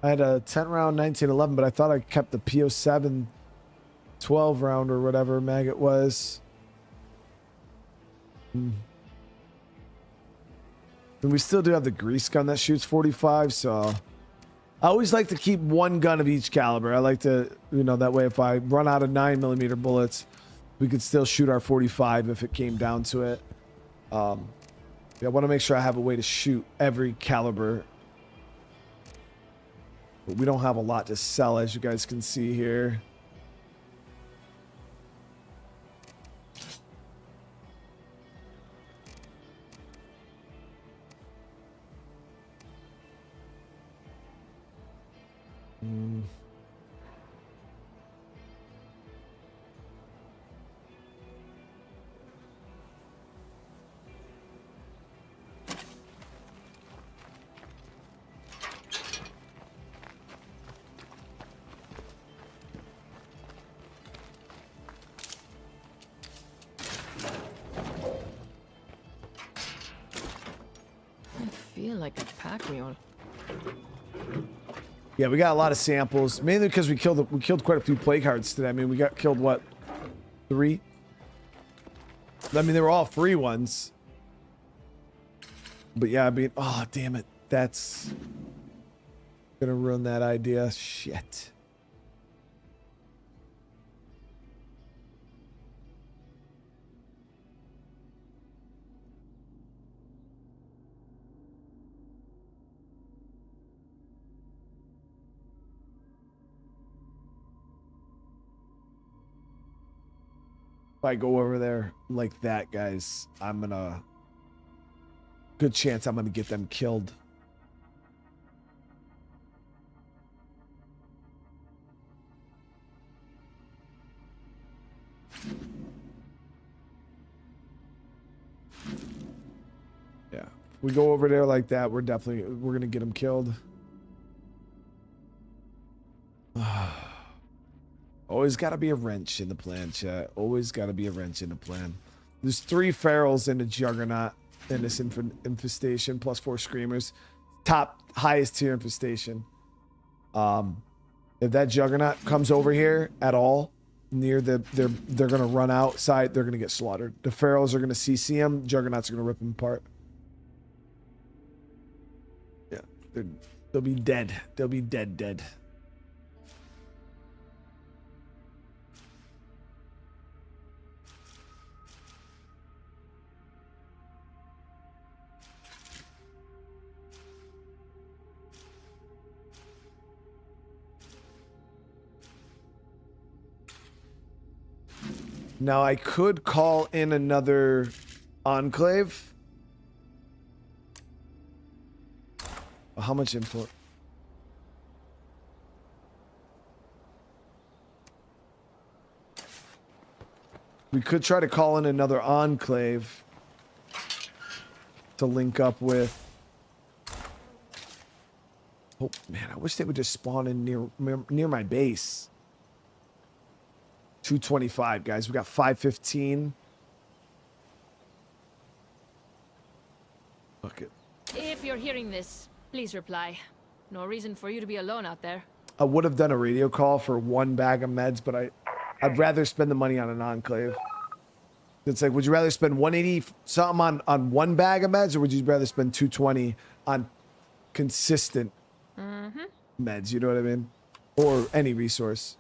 I had a 10 round 1911, but I thought I kept the PO7 12 round or whatever mag it was. And we still do have the grease gun that shoots 45, so I always like to keep one gun of each caliber. I like to, you know, that way if I run out of 9mm bullets, we could still shoot our 45 if it came down to it. Yeah, I want to make sure I have a way to shoot every caliber. But we don't have a lot to sell, as you guys can see here. Like a pack mule. Yeah, we got a lot of samples, mainly because we killed quite a few plague hearts today. I mean, we got killed what, 3? I mean, they were all free ones. But yeah, I mean, oh damn it, that's gonna ruin that idea. Shit. If I go over there like that, guys, good chance I'm gonna get them killed. Yeah, if we go over there like that, we're gonna get them killed. Always got to be a wrench in the plan, chat. Always got to be a wrench in the plan. There's 3 ferals in the Juggernaut in this infestation, plus 4 screamers. Top, highest tier infestation. If that Juggernaut comes over here at all, near they're gonna run outside. They're gonna get slaughtered. The ferals are gonna CC him. Juggernauts are gonna rip him apart. Yeah, they'll be dead. They'll be dead. Now I could call in another enclave. How much info? We could try to call in another enclave to link up with. Oh man, I wish they would just spawn in near my base. 225, guys. We got 515. Fuck it. If you're hearing this, please reply. No reason for you to be alone out there. I would have done a radio call for 1 bag of meds, but I'd rather spend the money on an enclave. It's like, would you rather spend 180 something on 1 bag of meds, or would you rather spend 220 on consistent meds? You know what I mean? Or any resource.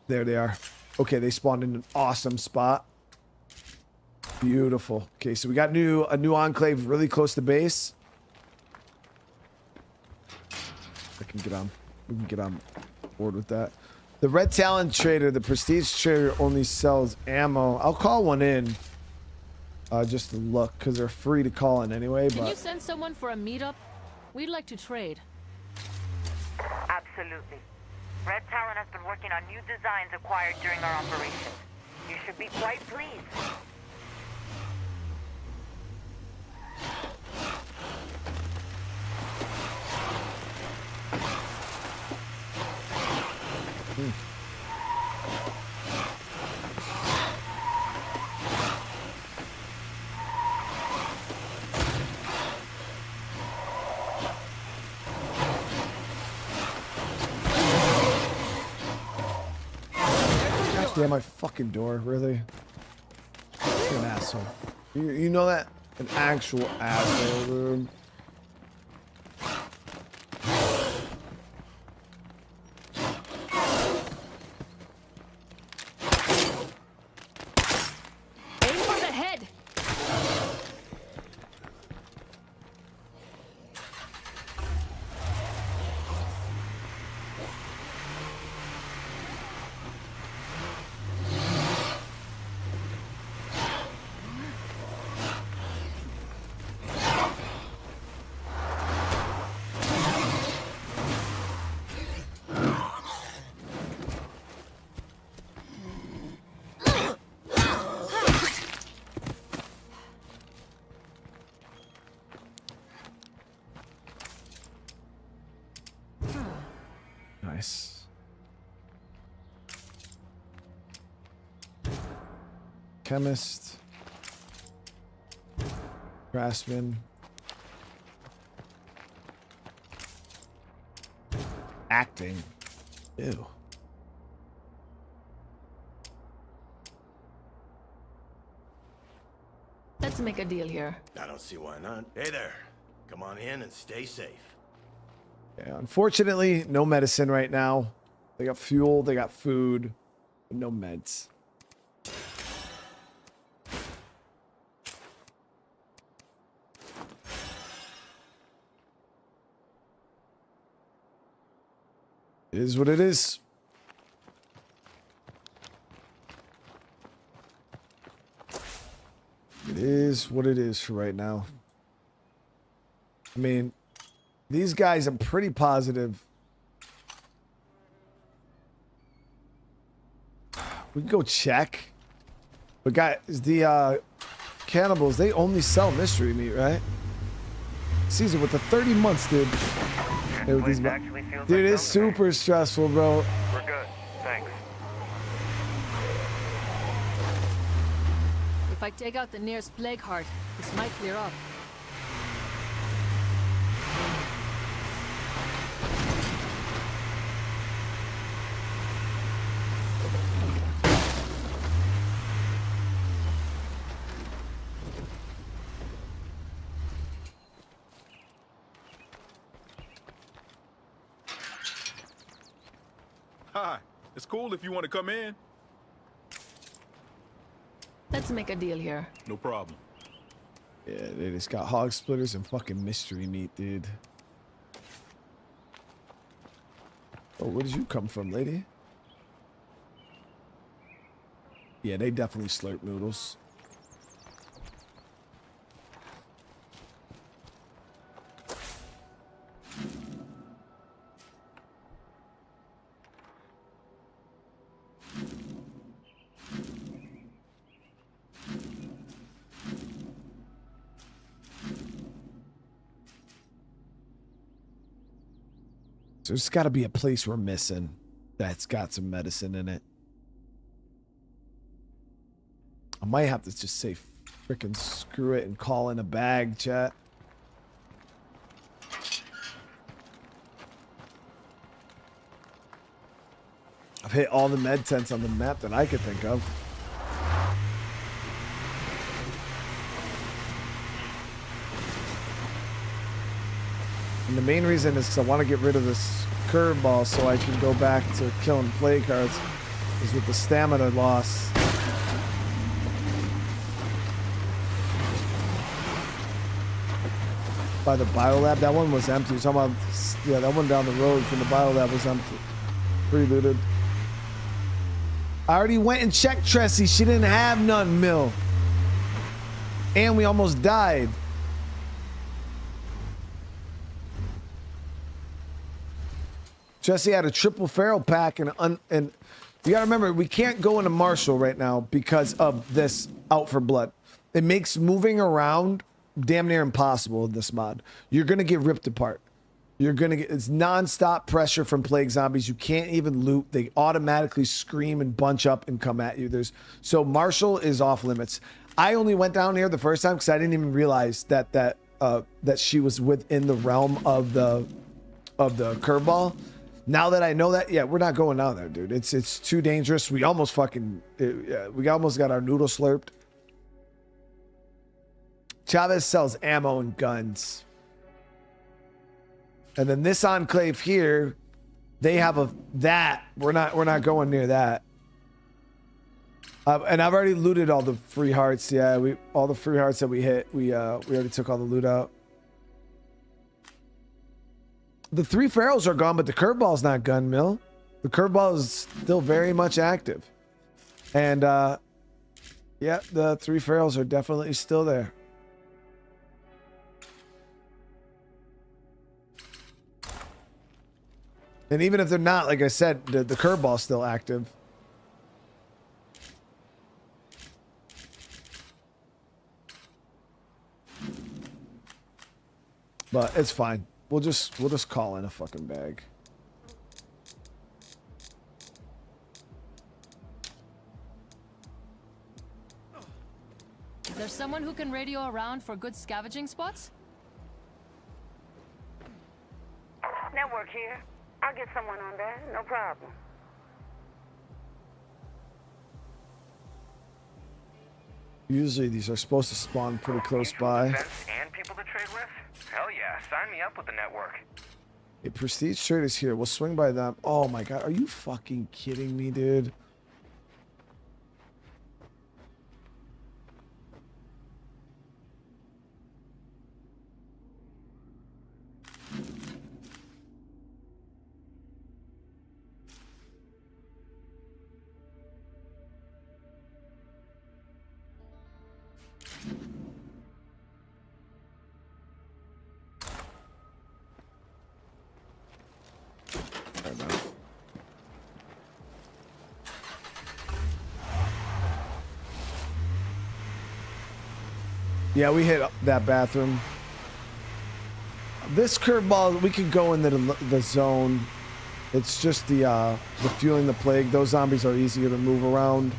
There they are. Okay, they spawned in an awesome spot. Beautiful. Okay, so we got a new enclave really close to base. We can get on board with that. The Red Talon trader, the Prestige trader, only sells ammo. I'll call one in. Just to look, because they're free to call in anyway. Can you send someone for a meetup? We'd like to trade. Absolutely. Red Talon has been working on new designs acquired during our operation. You should be quite pleased. Damn my fucking door, really? You're an asshole. You know that? An actual asshole, dude. Aim for the head. Nice. Chemist. Craftsman. Acting. Ew. Let's make a deal here. I don't see why not. Hey there. Come on in and stay safe. Yeah, unfortunately, no medicine right now. They got fuel, they got food, but no meds. It is what it is. It is what it is for right now. I mean, these guys, I'm pretty positive. We can go check. But guys, the cannibals, they only sell mystery meat, right? Caesar, with the 30 months, dude. Hey, with these, dude, it's super stressful, bro. We're good. Thanks. If I take out the nearest plague heart, this might clear up. Hi. It's cool if you want to come in. Let's make a deal here. No problem. Yeah, they just got hog splitters and fucking mystery meat, dude. Oh, where did you come from, lady? Yeah, they definitely slurp noodles. There's got to be a place we're missing that's got some medicine in it. I might have to just say freaking screw it and call in a bag, chat. I've hit all the med tents on the map that I could think of. And the main reason is because I want to get rid of this curveball so I can go back to killing play cards. Is with the stamina loss. By the biolab, that one was empty. You're talking about, yeah, that one down the road from the biolab was empty. Pre-looted. I already went and checked Tressie. She didn't have none, Mill. And we almost died. Jesse had a triple feral pack and you gotta remember, we can't go into Marshall right now because of this Out for Blood. It makes moving around damn near impossible in this mod. You're gonna get ripped apart. You're gonna get, it's non-stop pressure from plague zombies. You can't even loot. They automatically scream and bunch up and come at you. So Marshall is off limits. I only went down here the first time because I didn't even realize that she was within the realm of the curveball. Now that I know that, yeah, we're not going down there, dude. It's too dangerous. We almost fucking, we almost got our noodle slurped. Chavez sells ammo and guns. And then this enclave here, they have that. We're not going near that. And I've already looted all the free hearts. Yeah, all the free hearts that we hit, we already took all the loot out. The 3 ferals are gone, but the curveball's not gun mill. The curveball is still very much active. And yeah, the 3 ferals are definitely still there. And even if they're not, like I said, the curveball's still active. But it's fine. We'll just call in a fucking bag. Is there someone who can radio around for good scavenging spots? Network here. I'll get someone on that, no problem. Usually these are supposed to spawn pretty close by. And people to trade with? Hell yeah, sign me up with the network. A prestige trade is here. We'll swing by them. Oh my god, are you fucking kidding me, dude? Yeah, we hit that bathroom. This curveball, we could go into the zone. It's just the fueling the plague. Those zombies are easier to move around.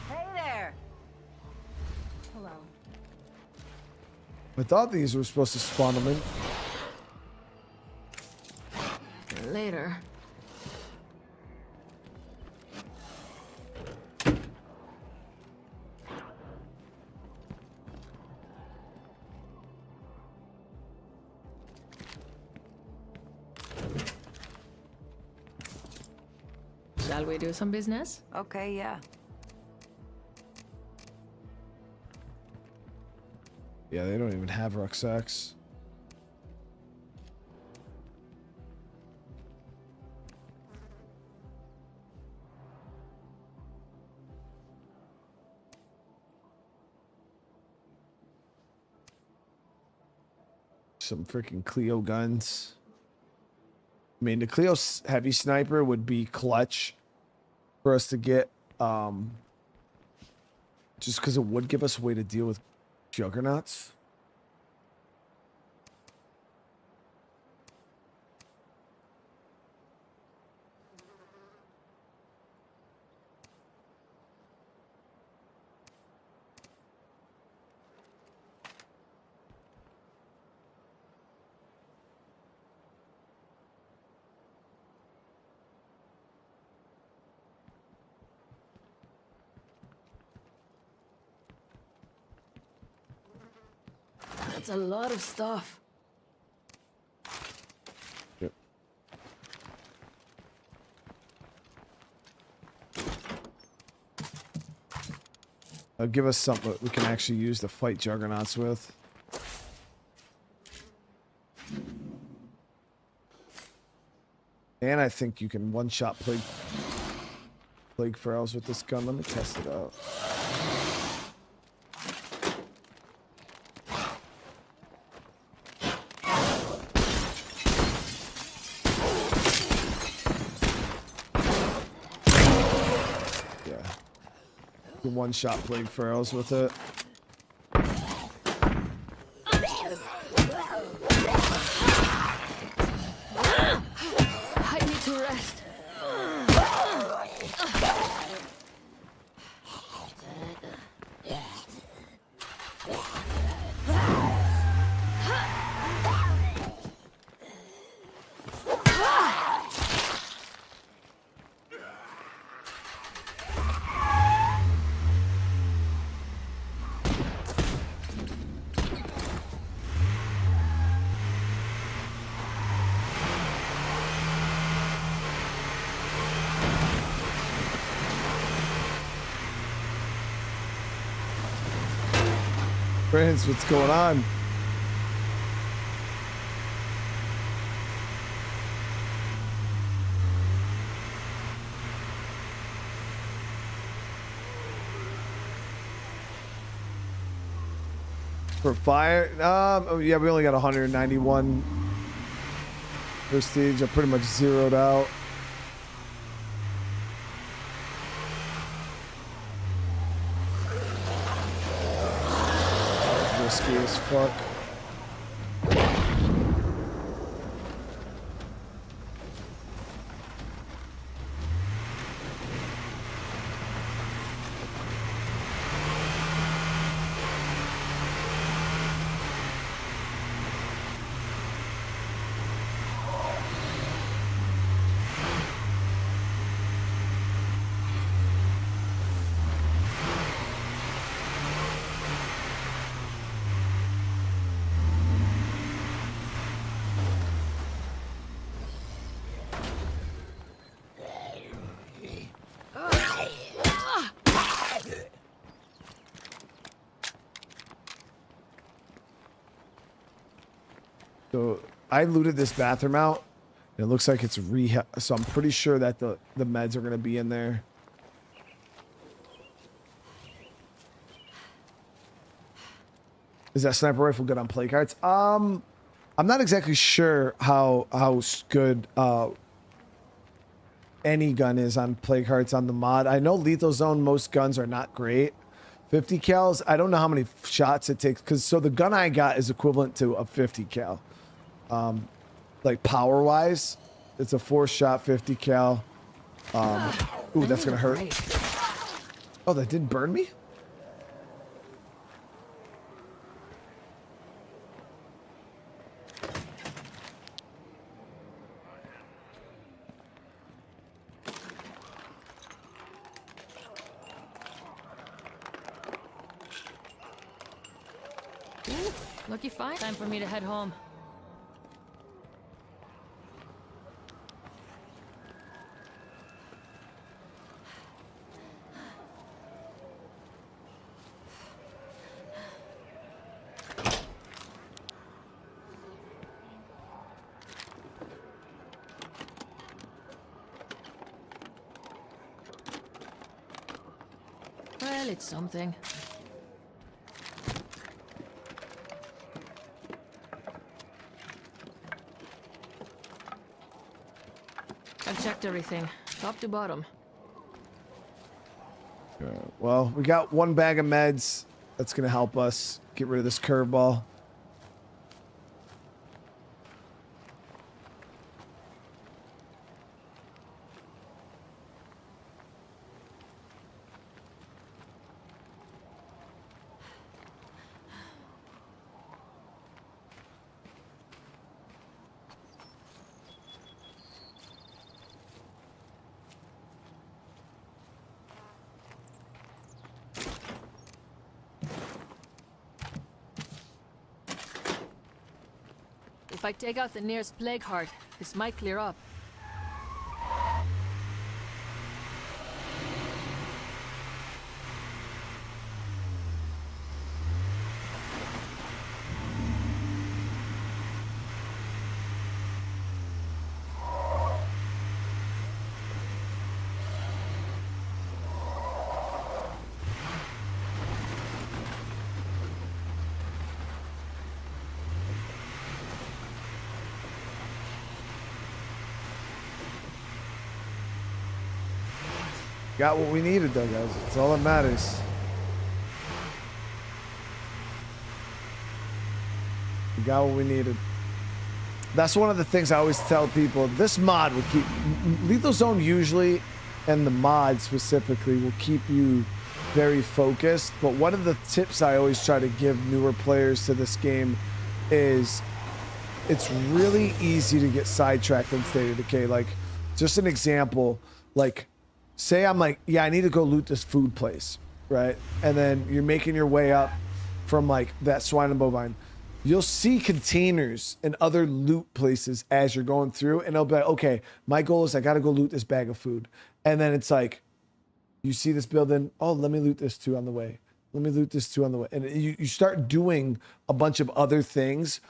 Hey there. Hello. I thought these were supposed to spawn them in. Later. Shall we do some business? Okay, yeah. Yeah, they don't even have rucksacks. Some freaking Clio guns. I mean, the Clio heavy sniper would be clutch for us to get, just because it would give us a way to deal with juggernauts. That's a lot of stuff. Yep. Give us something we can actually use to fight juggernauts with. And I think you can one-shot plague ferals with this gun. Let me test it out. One-shot plague ferals with it. I need to rest. Prince, what's going on? For fire, oh yeah, we only got 191 prestige. I'm pretty much zeroed out. Risky as fuck. So I looted this bathroom out. And it looks like it's rehab. So I'm pretty sure that the meds are going to be in there. Is that sniper rifle good on play cards? I'm not exactly sure how good any gun is on play cards on the mod. I know lethal zone, most guns are not great. 50 cals, I don't know how many shots it takes, because so the gun I got is equivalent to a 50 cal. Like power wise, it's a 4-shot 50 cal. Ooh, that's gonna hurt. Oh, that didn't burn me? Lucky find. Time for me to head home. Well, it's something. I've checked everything, top to bottom. Well, we got one bag of meds. That's going to help us get rid of this curveball. If I take out the nearest plague heart, this might clear up. Got what we needed though, guys. It's all that matters. We got what we needed. That's one of the things I always tell people. This mod will keep... Lethal Zone usually, and the mod specifically, will keep you very focused. But one of the tips I always try to give newer players to this game is it's really easy to get sidetracked in State of Decay. Like, just an example, like... Say I'm like, yeah, I need to go loot this food place, right? And then you're making your way up from like that swine and bovine. You'll see containers and other loot places as you're going through, and it'll be like, okay, my goal is I got to go loot this bag of food. And then it's like, you see this building, oh, let me loot this too on the way. let me loot this too on the way. And you start doing a bunch of other things,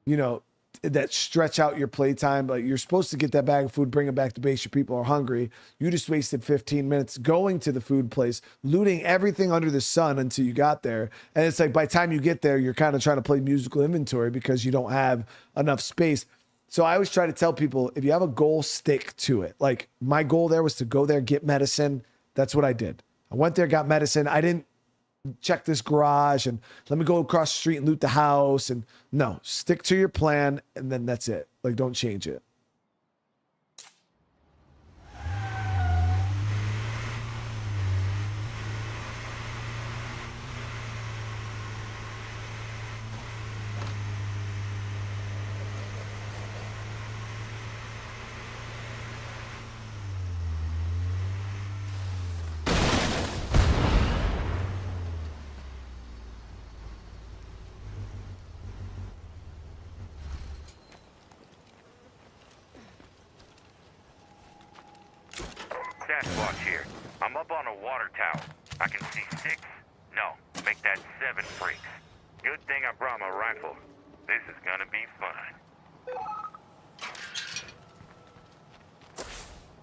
you know, that stretch out your playtime. Like you're supposed to get that bag of food, bring it back to base. Your people are hungry. You just wasted 15 minutes going to the food place, looting everything under the sun until you got there. And it's like by the time you get there, you're kind of trying to play musical inventory because you don't have enough space. So I always try to tell people, if you have a goal, stick to it. Like my goal there was to go there, get medicine. That's what I did. I went there, got medicine. I didn't check this garage and let me go across the street and loot the house. And no, stick to your plan. And then that's it. Like, don't change it. Sasquatch here. I'm up on a water tower. I can see 6. No, make that 7 freaks. Good thing I brought my rifle. This is gonna be fun.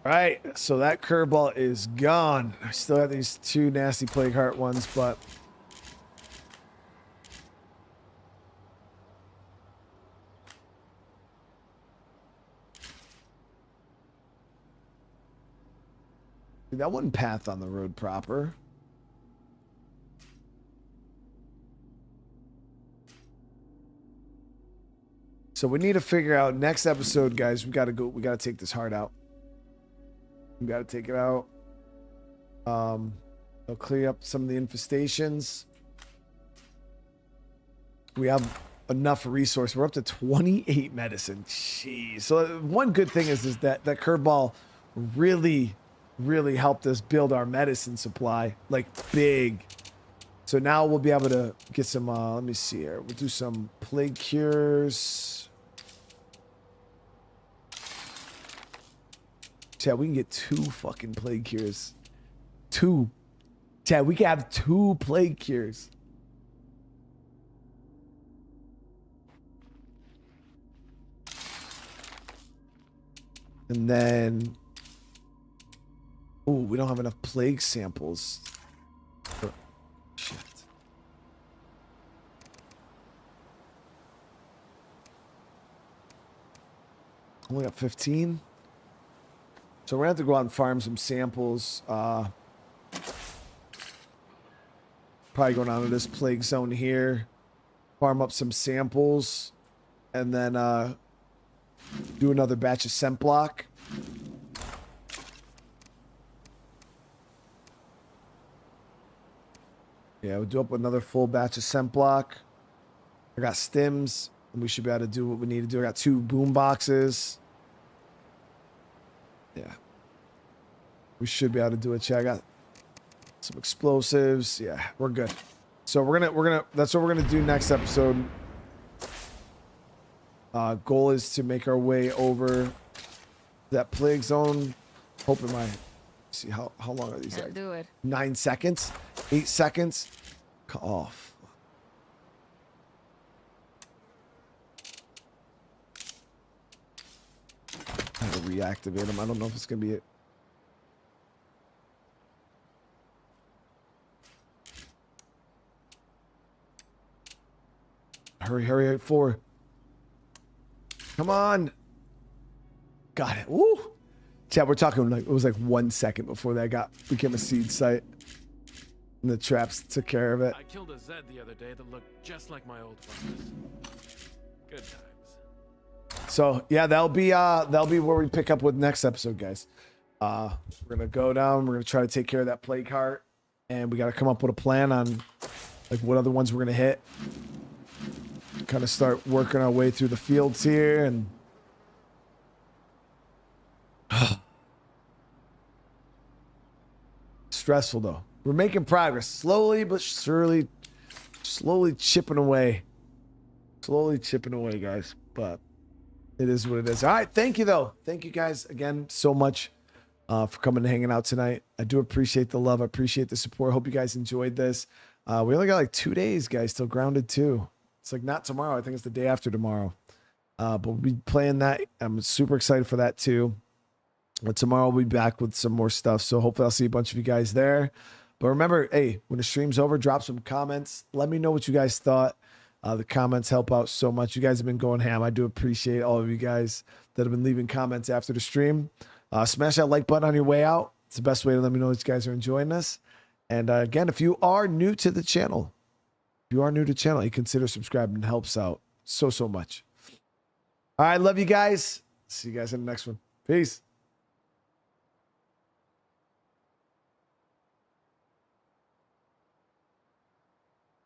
All right, so that curveball is gone. I still have these 2 nasty plague heart ones, but that wasn't path on the road proper. So we need to figure out next episode, guys. We got to take this heart out. We got to take it out. They'll clear up some of the infestations. We have enough resource. We're up to 28 medicine. Jeez. So one good thing is that curveball really helped us build our medicine supply, like big. So now we'll be able to get some, let me see here. We'll do some plague cures. Chad, we can get 2 fucking plague cures. 2. Chad, we can have 2 plague cures. And then, oh, we don't have enough plague samples. Oh, shit. Only got 15. So we're gonna have to go out and farm some samples. Probably going out of this plague zone here. Farm up some samples. And then do another batch of scent block. Yeah, we'll do up another full batch of scent block. I got stims, and we should be able to do what we need to do. I got 2 boom boxes. Yeah. We should be able to do it. Yeah, I got some explosives. Yeah, we're good. So we're gonna that's what we're gonna do next episode. Goal is to make our way over that plague zone. Hoping see how long are these? Can't do it. 9 seconds, 8 seconds. Off. I have to reactivate them. I don't know if it's gonna be it. Hurry, 4. Come on. Got it. Woo. Chat, we're talking like, it was like 1 second before that became a seed site. And the traps took care of it. I killed a Zed the other day that looked just like my old furnace. Good times. So yeah, that'll be where we pick up with next episode, guys. We're gonna go down, we're gonna try to take care of that plague heart, and we gotta come up with a plan on like what other ones we're gonna hit. Kind of start working our way through the fields here, and stressful though. We're making progress, slowly but surely, slowly chipping away, guys. But it is what it is. All right, thank you though. Thank you guys again so much for coming and hanging out tonight. I do appreciate the love. I appreciate the support. Hope you guys enjoyed this. We only got like 2 days, guys, till Grounded 2. It's like not tomorrow. I think it's the day after tomorrow. But we'll be playing that. I'm super excited for that too. But tomorrow we'll be back with some more stuff. So hopefully I'll see a bunch of you guys there. But remember, hey, when the stream's over, drop some comments. Let me know what you guys thought. The comments help out so much. You guys have been going ham. I do appreciate all of you guys that have been leaving comments after the stream. Smash that like button on your way out. It's the best way to let me know that you guys are enjoying this. And again, if you are new to the channel, you consider subscribing. It helps out so much. All right, love you guys. See you guys in the next one. Peace.